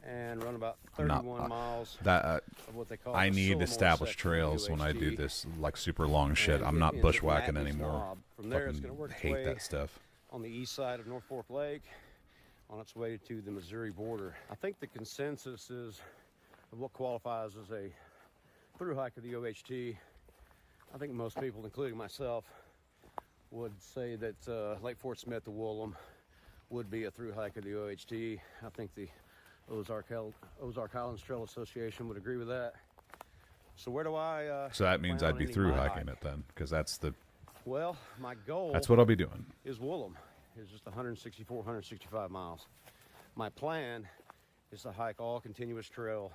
and run about I'm not- 31 miles that of what they call I the need Sylamore established section of trails when I do UHT. this like super long shit. And I'm it not ends at bushwhacking Matthews anymore. Knob. From there, it's Fucking going to work its hate way that stuff. on the east side of North Fork Lake on its way to the Missouri border. I think the consensus is of what qualifies as a through hike of the OHT. I think most people, including myself, would say that Lake Fort Smith to Woolham would be a through hike of the OHT. I think the Ozark Highlands Trail Association would agree with that. So where do I So that means plan I'd on be ending through my hiking hike? it then, because that's the Well, my goal That's what I'll be doing. is Woolham. It's just 164, 165 miles. My plan is to hike all continuous trail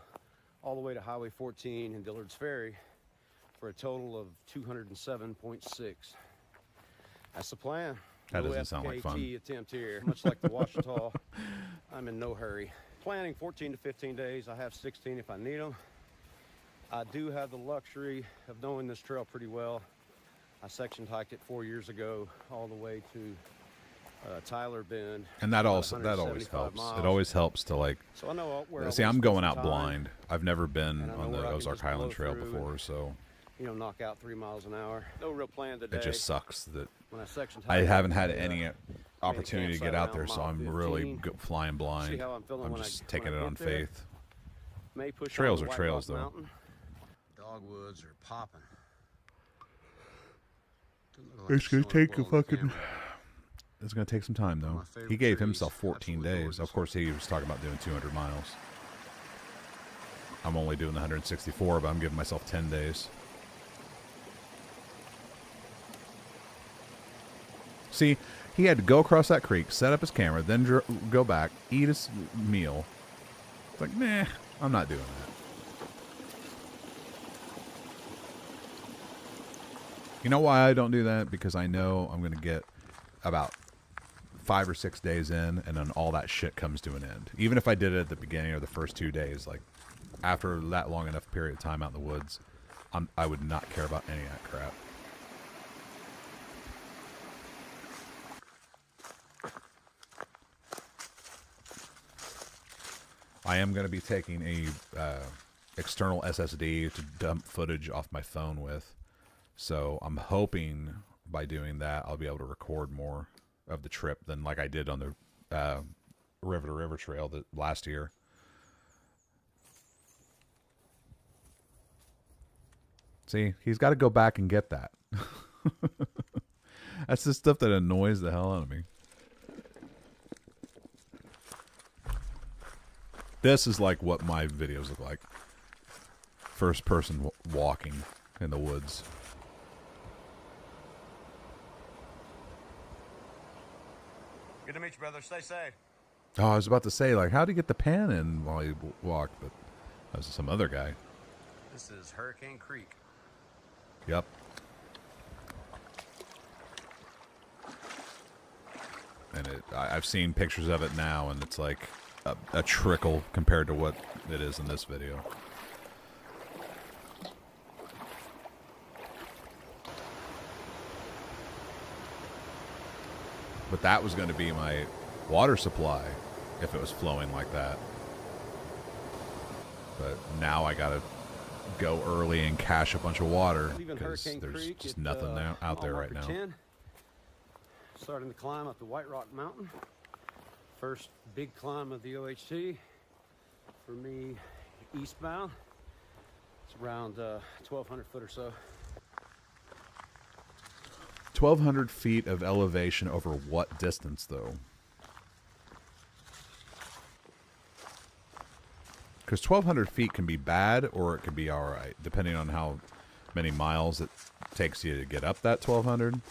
all the way to Highway 14 and Dillard's Ferry for a total of 207.6. That's the plan. That No doesn't sound like fun. FKT attempt here. Much like the Ouachita, I'm in no hurry. planning 14 to 15 days. I have 16 if I need them. I do have the luxury of knowing this trail pretty well. I section hiked it 4 years ago all the way to Tyler Bend. And that always helps. Miles. It always helps to like. So I know where See, I I'm wanna going spend out some time, blind. I've never been and I know on the where I can Ozark just blow Highland Trail through before, and, so knock out 3 miles an hour. No real plan today. it just sucks that When I sectioned I hiked, haven't had I, any opportunity to get campsite out there, around so mile I'm really 15. flying blind. See how I'm feeling I'm when just I taking it get on there? faith. May push Trails on are to White trails, Rock though. Mountain. Dogwoods are popping. It's gonna take a fucking. It's gonna take some time though. He gave himself 14 days. Of course, he was talking about doing 200 miles. I'm only doing the 164, but I'm giving myself 10 days. See, he had to go across that creek, set up his camera, then go back, eat his meal. It's like, nah, I'm not doing that. You know why I don't do that? Because I know I'm going to get about 5 or 6 days in, and then all that shit comes to an end. Even if I did it at the beginning or the first 2 days, like after that long enough period of time out in the woods, I would not care about any of that crap. I am going to be taking a external SSD to dump footage off my phone with. So I'm hoping by doing that, I'll be able to record more of the trip than like I did on the River to River Trail last year. See, he's got to go back and get that. That's the stuff that annoys the hell out of me. This is like what my videos look like. First person walking in the woods. Good to meet you, brother. Stay safe. Oh, I was about to say, like, how'd he get the pan in while he walked? But that was some other guy. This is Hurricane Creek. Yep. And I've seen pictures of it now, and it's like a trickle compared to what it is in this video. But that was going to be my water supply if it was flowing like that. But now I got to go early and cache a bunch of water because there's just nothing out there right now. 10. Starting to climb up the White Rock Mountain. First big climb of the OHT. For me, eastbound. It's around 1,200 foot or so. 1,200 feet of elevation over what distance, though? Because 1,200 feet can be bad or it can be all right, depending on how many miles it takes you to get up that 1,200.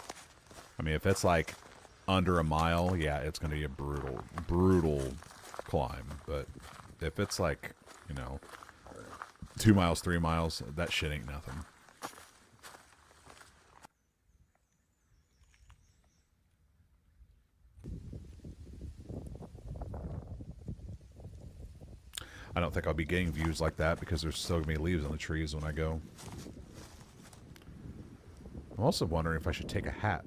I mean, if it's like under a mile, yeah, it's going to be a brutal climb. But if it's like, 2 miles, 3 miles, that shit ain't nothing. I don't think I'll be getting views like that because there's still going to be leaves on the trees when I go. I'm also wondering if I should take a hat.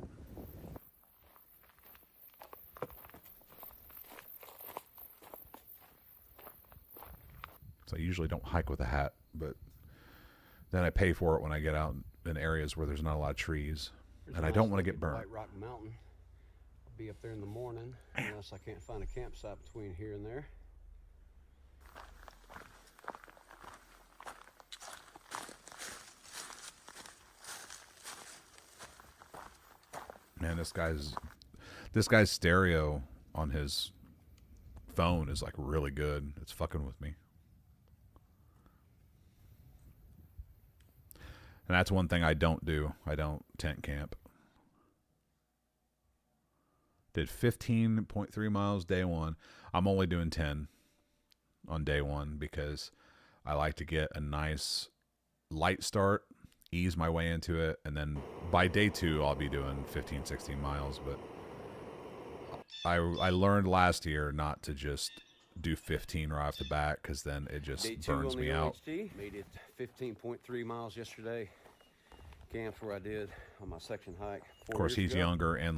So I usually don't hike with a hat, but then I pay for it when I get out in areas where there's not a lot of trees. And I don't want to get burned. White Rock Mountain. I'll be up there in the morning unless I can't find a campsite between here and there. Man, this guy's stereo on his phone is like really good. It's fucking with me. And that's one thing I don't do. I don't tent camp. Did 15.3 miles day one. I'm only doing 10 on day one because I like to get a nice light start, ease my way into it, and then by day two I'll be doing 15, 16 miles. But I learned last year not to just do 15 right off the bat because then it just Day 2 burns on me the out. OHT. Made it 15.3 miles yesterday. Camped where I did on my section hike. Of course, he's younger and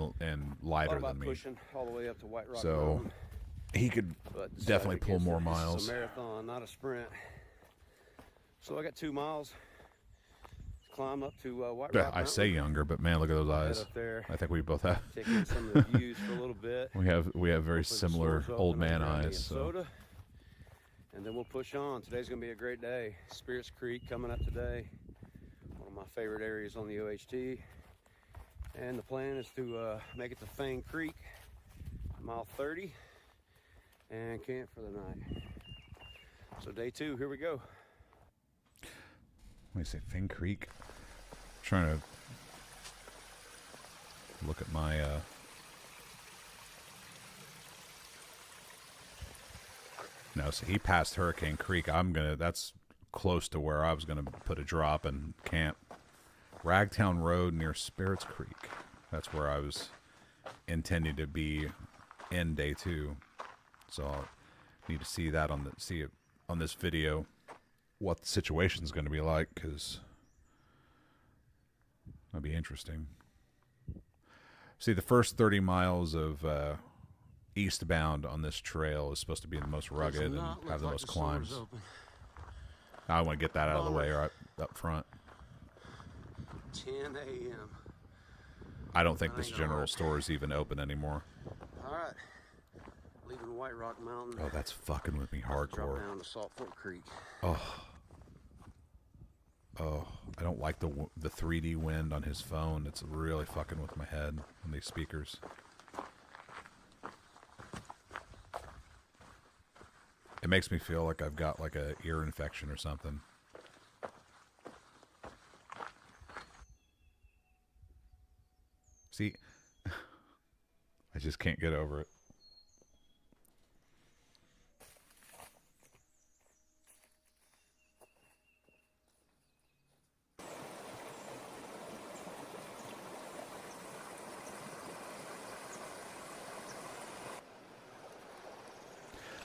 lighter Thought about than me, pushing all the way up to White Rock so Mountain, he could but definitely pull because more this miles. is a marathon, not a sprint. So I got 2 miles. Climb up to White Yeah, Rock I Mountain. say younger, but man, look at those Head eyes. up there, I think we both have. take in some of the views for a little bit. We have very Hopefully the similar store's old open man over in eyes. So Minnesota. And then we'll push on. Today's gonna be a great day. Spirits Creek coming up today. One of my favorite areas on the OHT. And the plan is to make it to Fang Creek, mile 30, and camp for the night. So day 2, here we go. let me say Finn Creek. Trying to look at my no, so he passed Hurricane Creek. That's close to where I was gonna put a drop and camp. Ragtown Road near Spirits Creek. That's where I was intending to be in day 2. So I'll need to see that on this video what the situation's going to be like, because that'll be interesting. See, the first 30 miles of eastbound on this trail is supposed to be the most rugged and have the most climbs. I want to get that out of the way right up front. 10 a.m. I don't think this general store is even open anymore. All right. Leaving White Rock Mountain. Oh, that's fucking with me Drop hardcore. down to Salt Fork Creek. Oh, I don't like the 3D wind on his phone. It's really fucking with my head on these speakers. It makes me feel like I've got like a ear infection or something. See, I just can't get over it.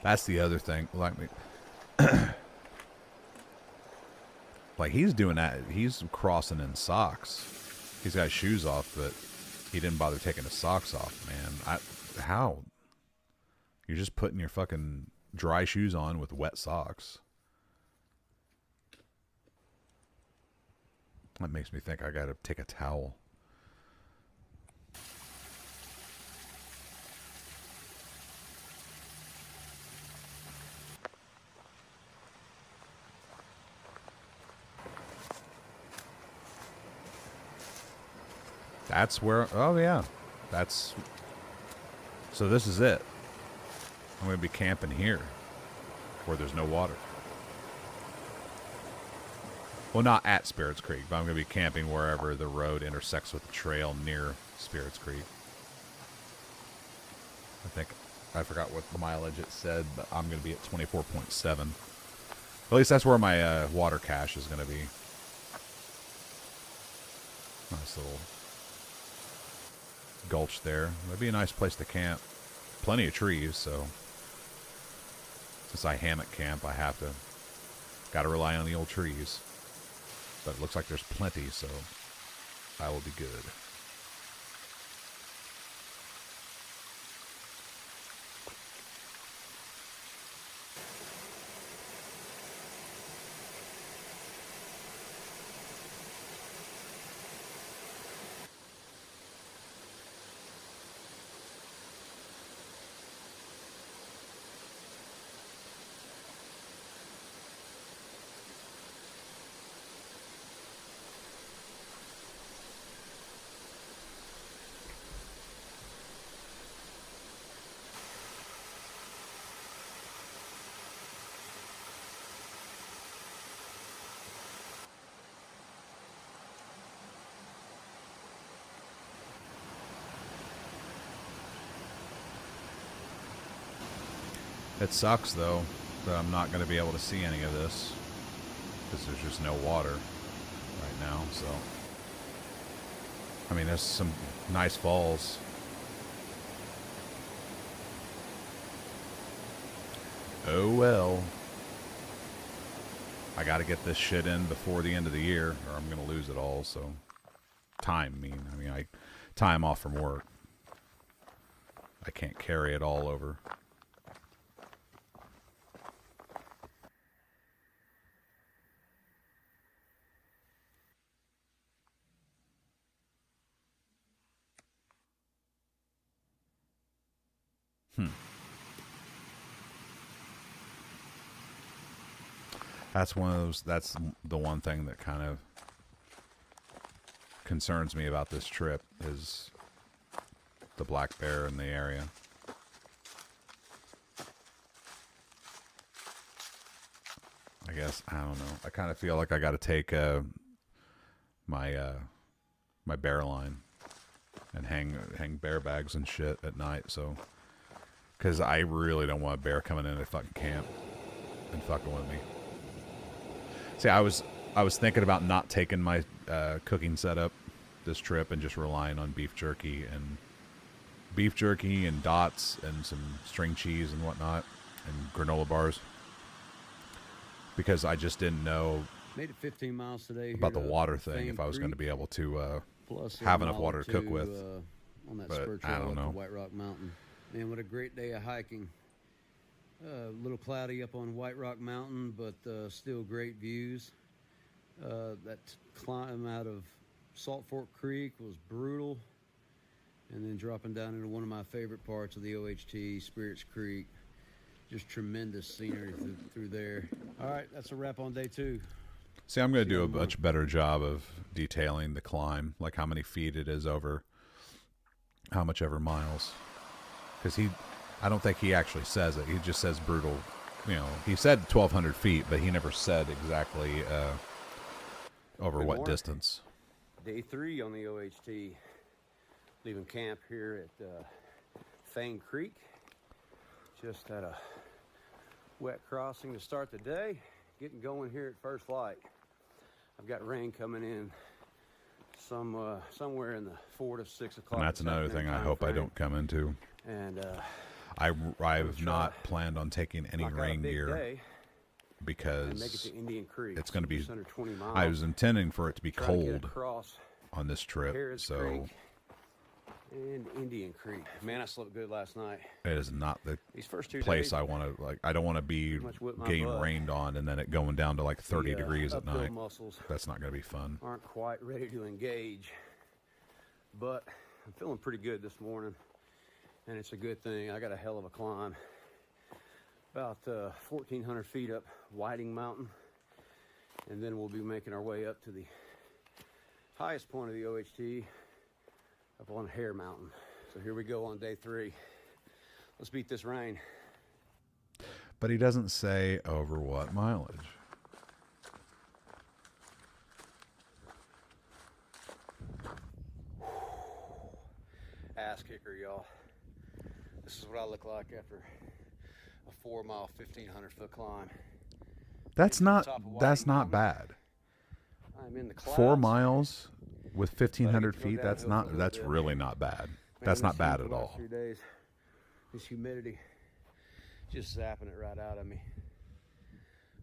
That's the other thing. Like he's doing that. He's crossing in socks. He's got shoes off, but he didn't bother taking his socks off, man. How? You're just putting your fucking dry shoes on with wet socks. That makes me think I gotta take a towel. That's where, oh yeah, so this is it. I'm going to be camping here where there's no water. Well, not at Spirits Creek, but I'm going to be camping wherever the road intersects with the trail near Spirits Creek. I forgot what mileage it said, but I'm going to be at 24.7. At least that's where my water cache is going to be. Nice little gulch there. That'd be a nice place to camp. Plenty of trees, so since I hammock camp, I gotta rely on the old trees. But it looks like there's plenty, so I will be good. It sucks, though, that I'm not going to be able to see any of this because there's just no water right now, so. I mean, there's some nice falls. Oh well. I got to get this shit in before the end of the year, or I'm gonna lose it all. So, time. I time off from work. I can't carry it all over. That's one of those. That's the one thing that kind of concerns me about this trip is the black bear in the area. I guess I don't know. I kind of feel like I got to take my my bear line and hang bear bags and shit at night. So, because I really don't want a bear coming in a fucking camp and fucking with me. See, I was thinking about not taking my cooking setup this trip and just relying on beef jerky and dots and some string cheese and whatnot and granola bars, because I just didn't know Made it 15 miles today about the here to water thing, Fang if I was going to Creek, be able to plus have a enough mile water or to cook two, with. on that But spur I trail don't up to know. White Rock Mountain. Man, what a great day of hiking. A little cloudy up on White Rock Mountain, but still great views. That climb out of Salt Fork Creek was brutal. And then dropping down into one of my favorite parts of the OHT, Spirits Creek. Just tremendous scenery through there. All right, that's a wrap on day 2. See, I'm going to do a much better job of detailing the climb, like how many feet it is over how much ever miles. Because I don't think he actually says it. He just says brutal. You know, he said 1,200 feet, but he never said exactly over Good what morning. distance. Day 3 on the OHT. Leaving camp here at Fang Creek. Just had a wet crossing to start the day. Getting going here at first light. I've got rain coming in somewhere in the 4 to 6 o'clock. And that's this another thing afternoon I time hope I frame. don't come into. And I've not planned on taking any knock out a rain big gear day because and make it to Indian Creek. it's going to be. Just under 20 miles. I was intending for it to be Try to get cold across on this trip, Harris so Creek and Indian Creek. Man, I slept good last night. it is not the These first 2 place days, I want to like. I don't want to be pretty much whipped my getting butt. rained on and then it going down to like 30 The, degrees at uphill night. muscles That's not going to be fun. aren't quite ready to engage, but I'm feeling pretty good this morning, and it's a good thing. I got a hell of a climb, about 1,400 feet up Whiting Mountain, and then we'll be making our way up to the highest point of the OHT, up on Hare Mountain. So here we go on day 3. Let's beat this rain. But he doesn't say over what mileage. Ass kicker, y'all. This is what I look like after a 4-mile, 1,500 foot climb. That's not bad. I'm in the 4 clouds. miles with 1,500 Go feet. That's downhill for a little that's bit. really not bad. Man, That's this not heat bad the at last all. 3 days, this humidity, just zapping it right out of me.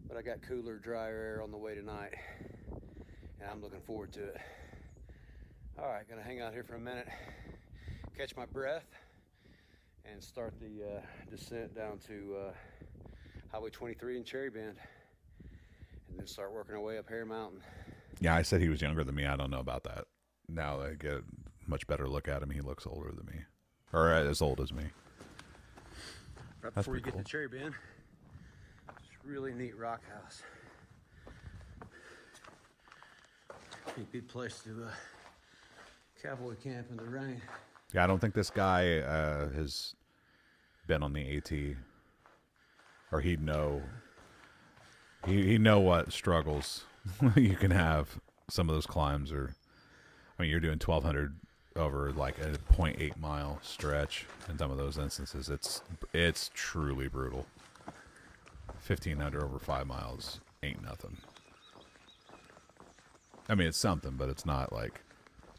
But I got cooler, drier air on the way tonight, and I'm looking forward to it. All right, gonna hang out here for a minute, catch my breath, and start the descent down to Highway 23 in Cherry Bend, and then start working our way up Hare Mountain. Yeah, I said he was younger than me. I don't know about that. Now that I get a much better look at him, he looks older than me, or as old as me. Right That's before you pretty get to Cherry Bend, it's a really neat rock house. Be a good place to cowboy camp in the rain. Yeah, I don't think this guy has been on the AT, or he'd know. He'd know what struggles you can have. Some of those climbs are. I mean, you're doing 1,200 over like a 0.8 mile stretch. In some of those instances, it's truly brutal. 1,500 over 5 miles ain't nothing. I mean, it's something, but it's not like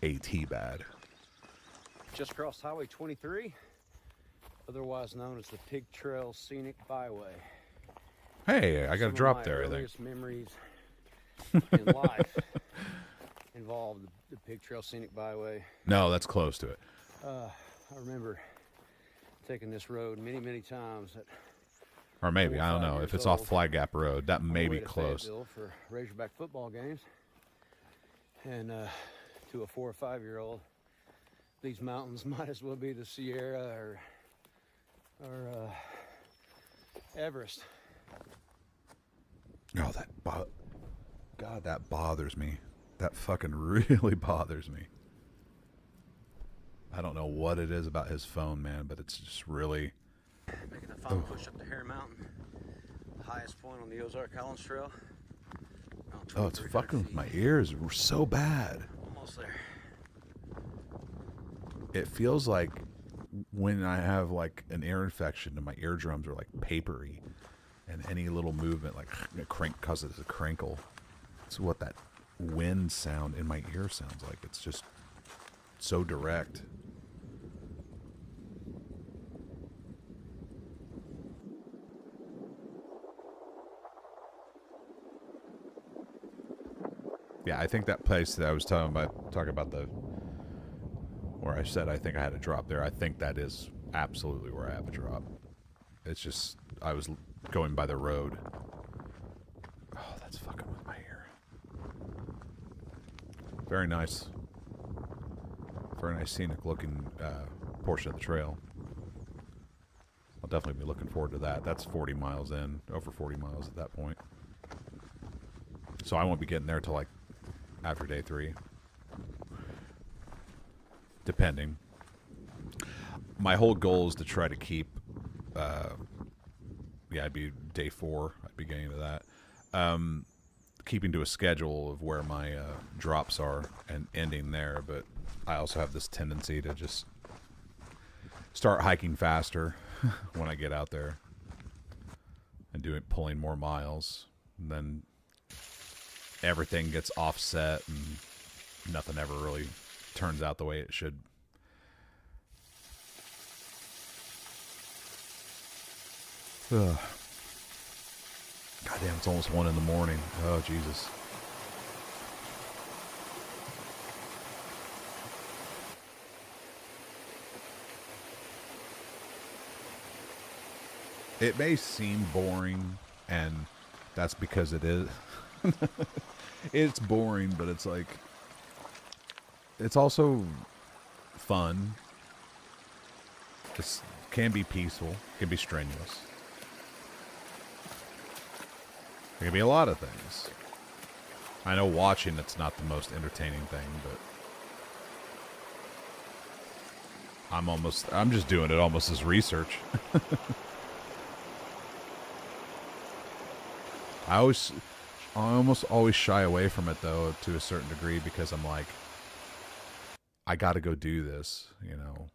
AT bad. Just crossed Highway 23, otherwise known as the Pig Trail Scenic Byway. Hey, I got a Some of drop my there, I think. earliest memories in life involve the Pig Trail Scenic Byway. No, that's close to it. I remember taking this road many, many times. Or maybe, I don't know. If it's off Flag Gap Road, that may be close. Fayetteville for Razorback football games. And to a 4 or 5 year old, these mountains might as well be the Sierra or Everest. Oh, God, that bothers me. That fucking really bothers me. I don't know what it is about his phone, man, but it's just really... Making a final push up to Hare Mountain, the highest point on the Ozark Highlands Trail. Oh, it's fucking with my ears so bad. Almost there. It feels like when I have like an ear infection and my eardrums are like papery, and any little movement like causes a crinkle. It's what that wind sound in my ear sounds like. It's just so direct. Yeah, I think that place that I was talking about where I said I think I had a drop there. I think that is absolutely where I have a drop. It's just I was going by the road. Oh, that's fucking with my ear. Very nice. Very nice scenic looking portion of the trail. I'll definitely be looking forward to that. That's 40 miles in, over 40 miles at that point. So I won't be getting there till like after day 3. Depending. My whole goal is to try to keep, I'd be day 4. I'd be getting to that. Keeping to a schedule of where my drops are and ending there, but I also have this tendency to just start hiking faster when I get out there and pulling more miles, and then everything gets offset and nothing ever really turns out the way it should. Ugh. God damn, it's almost 1 in the morning. Oh, Jesus. It may seem boring, and that's because it is. It's boring, but it's like, it's also fun. It can be peaceful, it can be strenuous. It can be a lot of things. I know watching it's not the most entertaining thing, but I'm just doing it almost as research. I almost always shy away from it though, to a certain degree, because I'm like, I got to go do this, you know.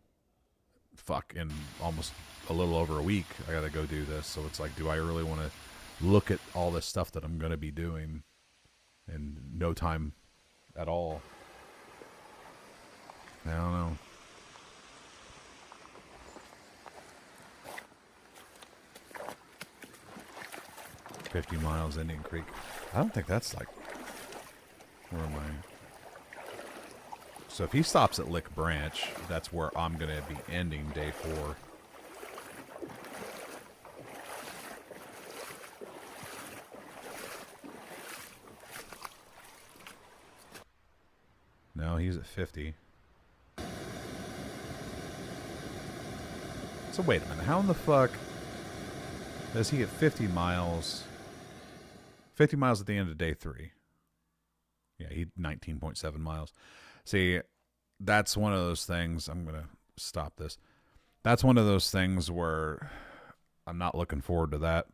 Fuck, in almost a little over a week, I got to go do this. So it's like, do I really want to look at all this stuff that I'm going to be doing in no time at all? I don't know. $50 miles Indian Creek. I don't think that's like, where am I? So if he stops at Lick Branch, that's where I'm going to be ending day 4. No, he's at 50. So wait a minute, how in the fuck does he get 50 miles? 50 miles at the end of day 3. Yeah, he 19.7 miles. See, that's one of those things. I'm going to stop this. That's one of those things where I'm not looking forward to that.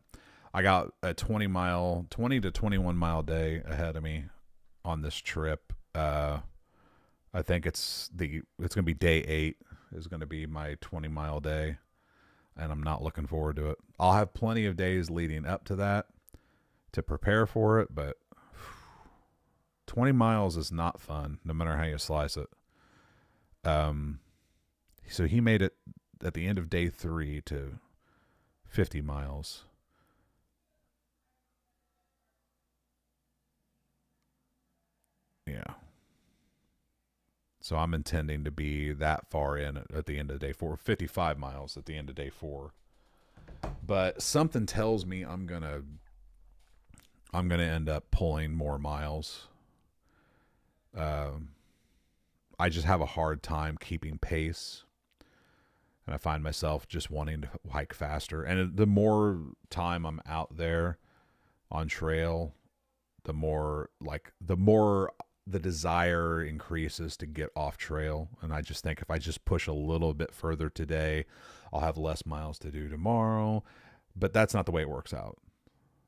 I got a 20 to 21 mile day ahead of me on this trip. I think it's going to be day 8 is going to be my 20 mile day, and I'm not looking forward to it. I'll have plenty of days leading up to that to prepare for it, but 20 miles is not fun, no matter how you slice it. So he made it at the end of day 3 to 50 miles. So I'm intending to be that far in at the end of day 4, 55 miles at the end of day 4. But something tells me I'm gonna end up pulling more miles. I just have a hard time keeping pace, and I find myself just wanting to hike faster. And the more time I'm out there on trail, the more the desire increases to get off trail. And I just think if I just push a little bit further today, I'll have less miles to do tomorrow. But that's not the way it works out.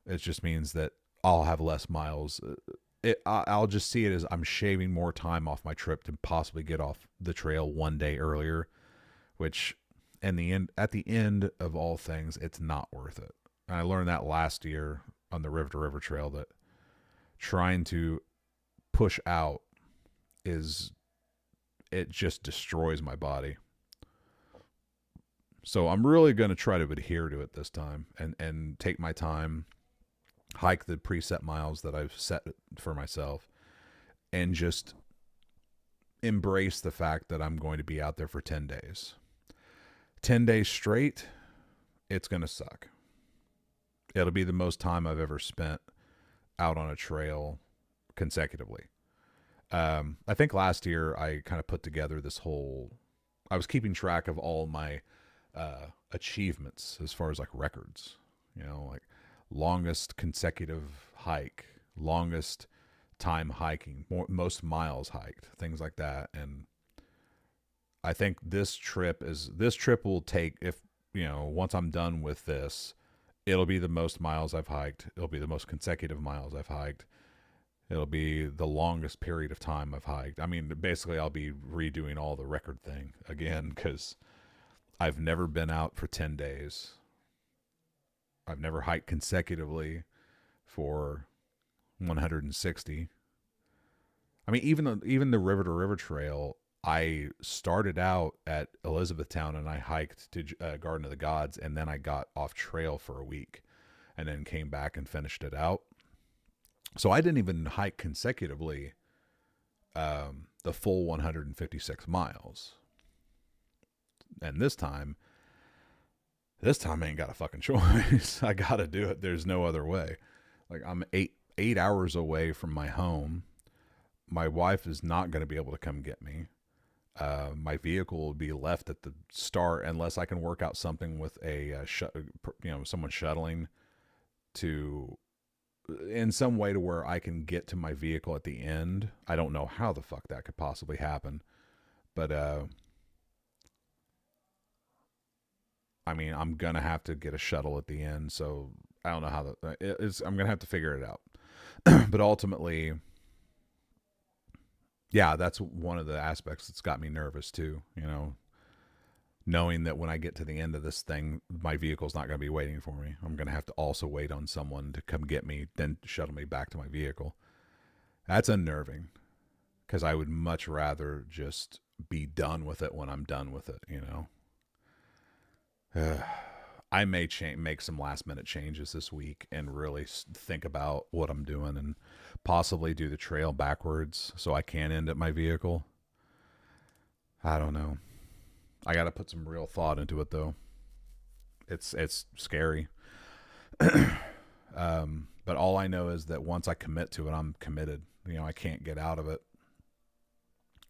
It just means that I'll have less miles. I'll just see it as I'm shaving more time off my trip to possibly get off the trail one day earlier, which at the end of all things, it's not worth it. And I learned that last year on the River to River Trail, that trying to push out it just destroys my body. So I'm really going to try to adhere to it this time and take my time, hike the preset miles that I've set for myself, and just embrace the fact that I'm going to be out there for 10 days. 10 days straight, it's going to suck. It'll be the most time I've ever spent out on a trail consecutively. I think last year I kind of put together I was keeping track of all my achievements as far as like records, like longest consecutive hike, longest time hiking, most miles hiked, things like that. And I think this trip will take, once I'm done with this, it'll be the most miles I've hiked. It'll be the most consecutive miles I've hiked. It'll be the longest period of time I've hiked. I mean, basically I'll be redoing all the record thing again, because I've never been out for 10 days. I've never hiked consecutively for 160. I mean, even the River to River Trail, I started out at Elizabethtown and I hiked to Garden of the Gods, and then I got off trail for a week and then came back and finished it out. So I didn't even hike consecutively the full 156 miles. And this time I ain't got a fucking choice. I got to do it. There's no other way. Like, I'm eight hours away from my home. My wife is not going to be able to come get me. My vehicle will be left at the start unless I can work out something with someone shuttling in some way to where I can get to my vehicle at the end. I don't know how the fuck that could possibly happen, but I mean, I'm gonna have to get a shuttle at the end, so I don't know how I'm gonna have to figure it out. But ultimately, yeah, that's one of the aspects that's got me nervous too, knowing that when I get to the end of this thing, my vehicle's not going to be waiting for me. I'm going to have to also wait on someone to come get me, then shuttle me back to my vehicle. That's unnerving, because I would much rather just be done with it when I'm done with it, I may make some last minute changes this week and really think about what I'm doing and possibly do the trail backwards so I can end at my vehicle. I don't know. I got to put some real thought into it, though. It's scary. But all I know is that once I commit to it, I'm committed. I can't get out of it.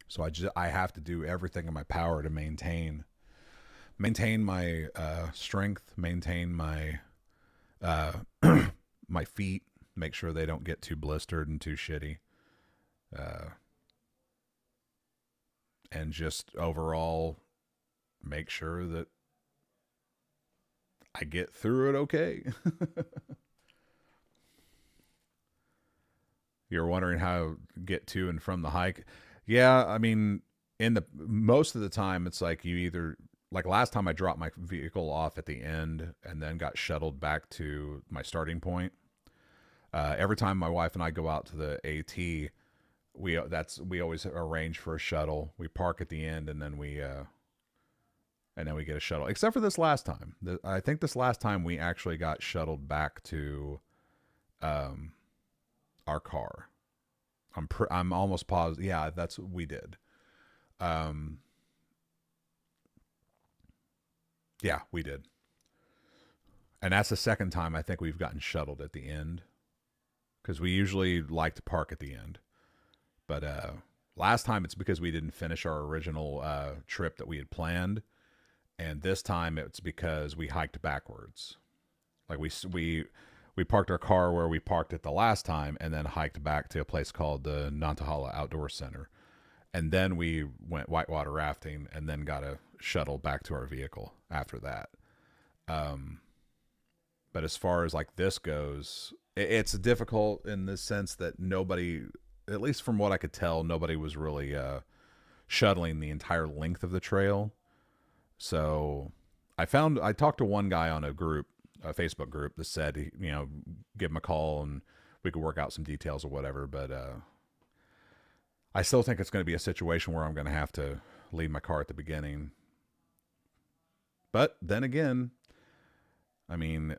So I have to do everything in my power to maintain my strength, maintain my my feet, make sure they don't get too blistered and too shitty. And just overall make sure that I get through it okay. You're wondering how to get to and from the hike. Yeah, I mean, most of the time it's like you either, like last time I dropped my vehicle off at the end and then got shuttled back to my starting point. Every time my wife and I go out to the AT, we always arrange for a shuttle. We park at the end and then we get a shuttle. Except for this last time. I think this last time we actually got shuttled back to our car. I'm almost positive. Yeah, we did. Yeah, we did. And that's the second time I think we've gotten shuttled at the end, because we usually like to park at the end. But last time it's because we didn't finish our original trip that we had planned, and this time it's because we hiked backwards. Like we parked our car where we parked it the last time, and then hiked back to a place called the Nantahala Outdoor Center, and then we went whitewater rafting, and then got a shuttle back to our vehicle after that. But as far as like this goes, it's difficult in the sense that nobody, at least from what I could tell, nobody was really shuttling the entire length of the trail. So I talked to one guy on a Facebook group that said, you know, give him a call and we could work out some details or whatever. But I still think it's going to be a situation where I'm going to have to leave my car at the beginning. But then again, I mean,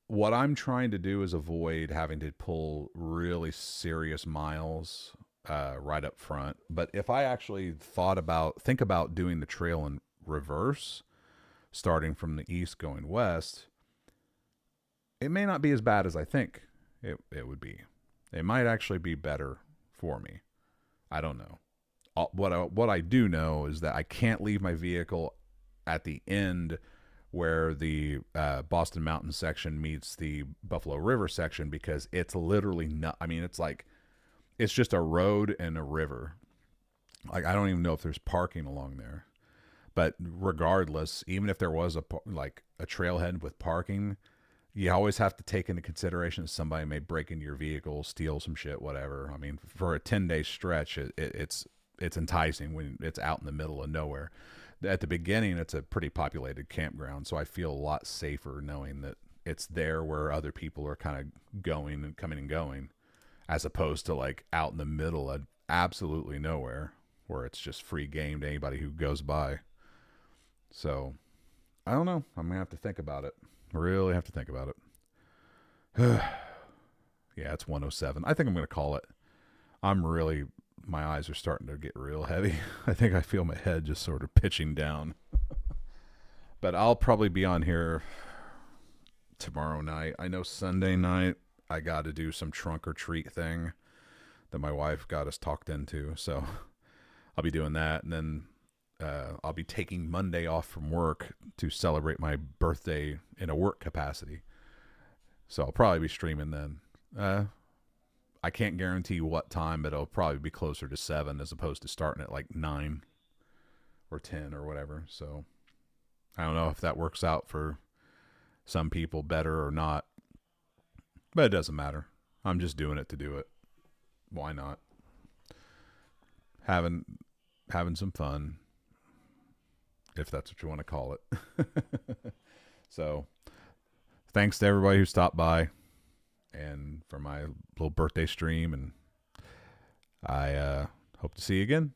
what I'm trying to do is avoid having to pull really serious miles right up front. But if I actually think about doing the trail in reverse, starting from the east going west, it may not be as bad as I think it would be. It might actually be better for me. I don't know. What I do know is that I can't leave my vehicle at the end where the Boston Mountain section meets the Buffalo River section, because it's literally not, I mean, it's just a road and a river. Like, I don't even know if there's parking along there. But regardless, even if there was a trailhead with parking, you always have to take into consideration that somebody may break into your vehicle, steal some shit, whatever. I mean, for a 10-day stretch, it's enticing when it's out in the middle of nowhere. At the beginning, it's a pretty populated campground, so I feel a lot safer knowing that it's there where other people are kind of going and coming and going, as opposed to like out in the middle of absolutely nowhere where it's just free game to anybody who goes by. So I don't know. I'm gonna have to think about it. Really have to think about it. Yeah, it's 1:07. I think I'm gonna call it. My eyes are starting to get real heavy. I think I feel my head just sort of pitching down. But I'll probably be on here tomorrow night. I know Sunday night I got to do some trunk or treat thing that my wife got us talked into. So I'll be doing that. And then I'll be taking Monday off from work to celebrate my birthday in a work capacity. So I'll probably be streaming then. I can't guarantee what time, but it'll probably be closer to 7 as opposed to starting at like 9 or 10 or whatever. So I don't know if that works out for some people better or not, but it doesn't matter. I'm just doing it to do it. Why not? Having some fun, if that's what you want to call it. So thanks to everybody who stopped by and for my little birthday stream, and I hope to see you again.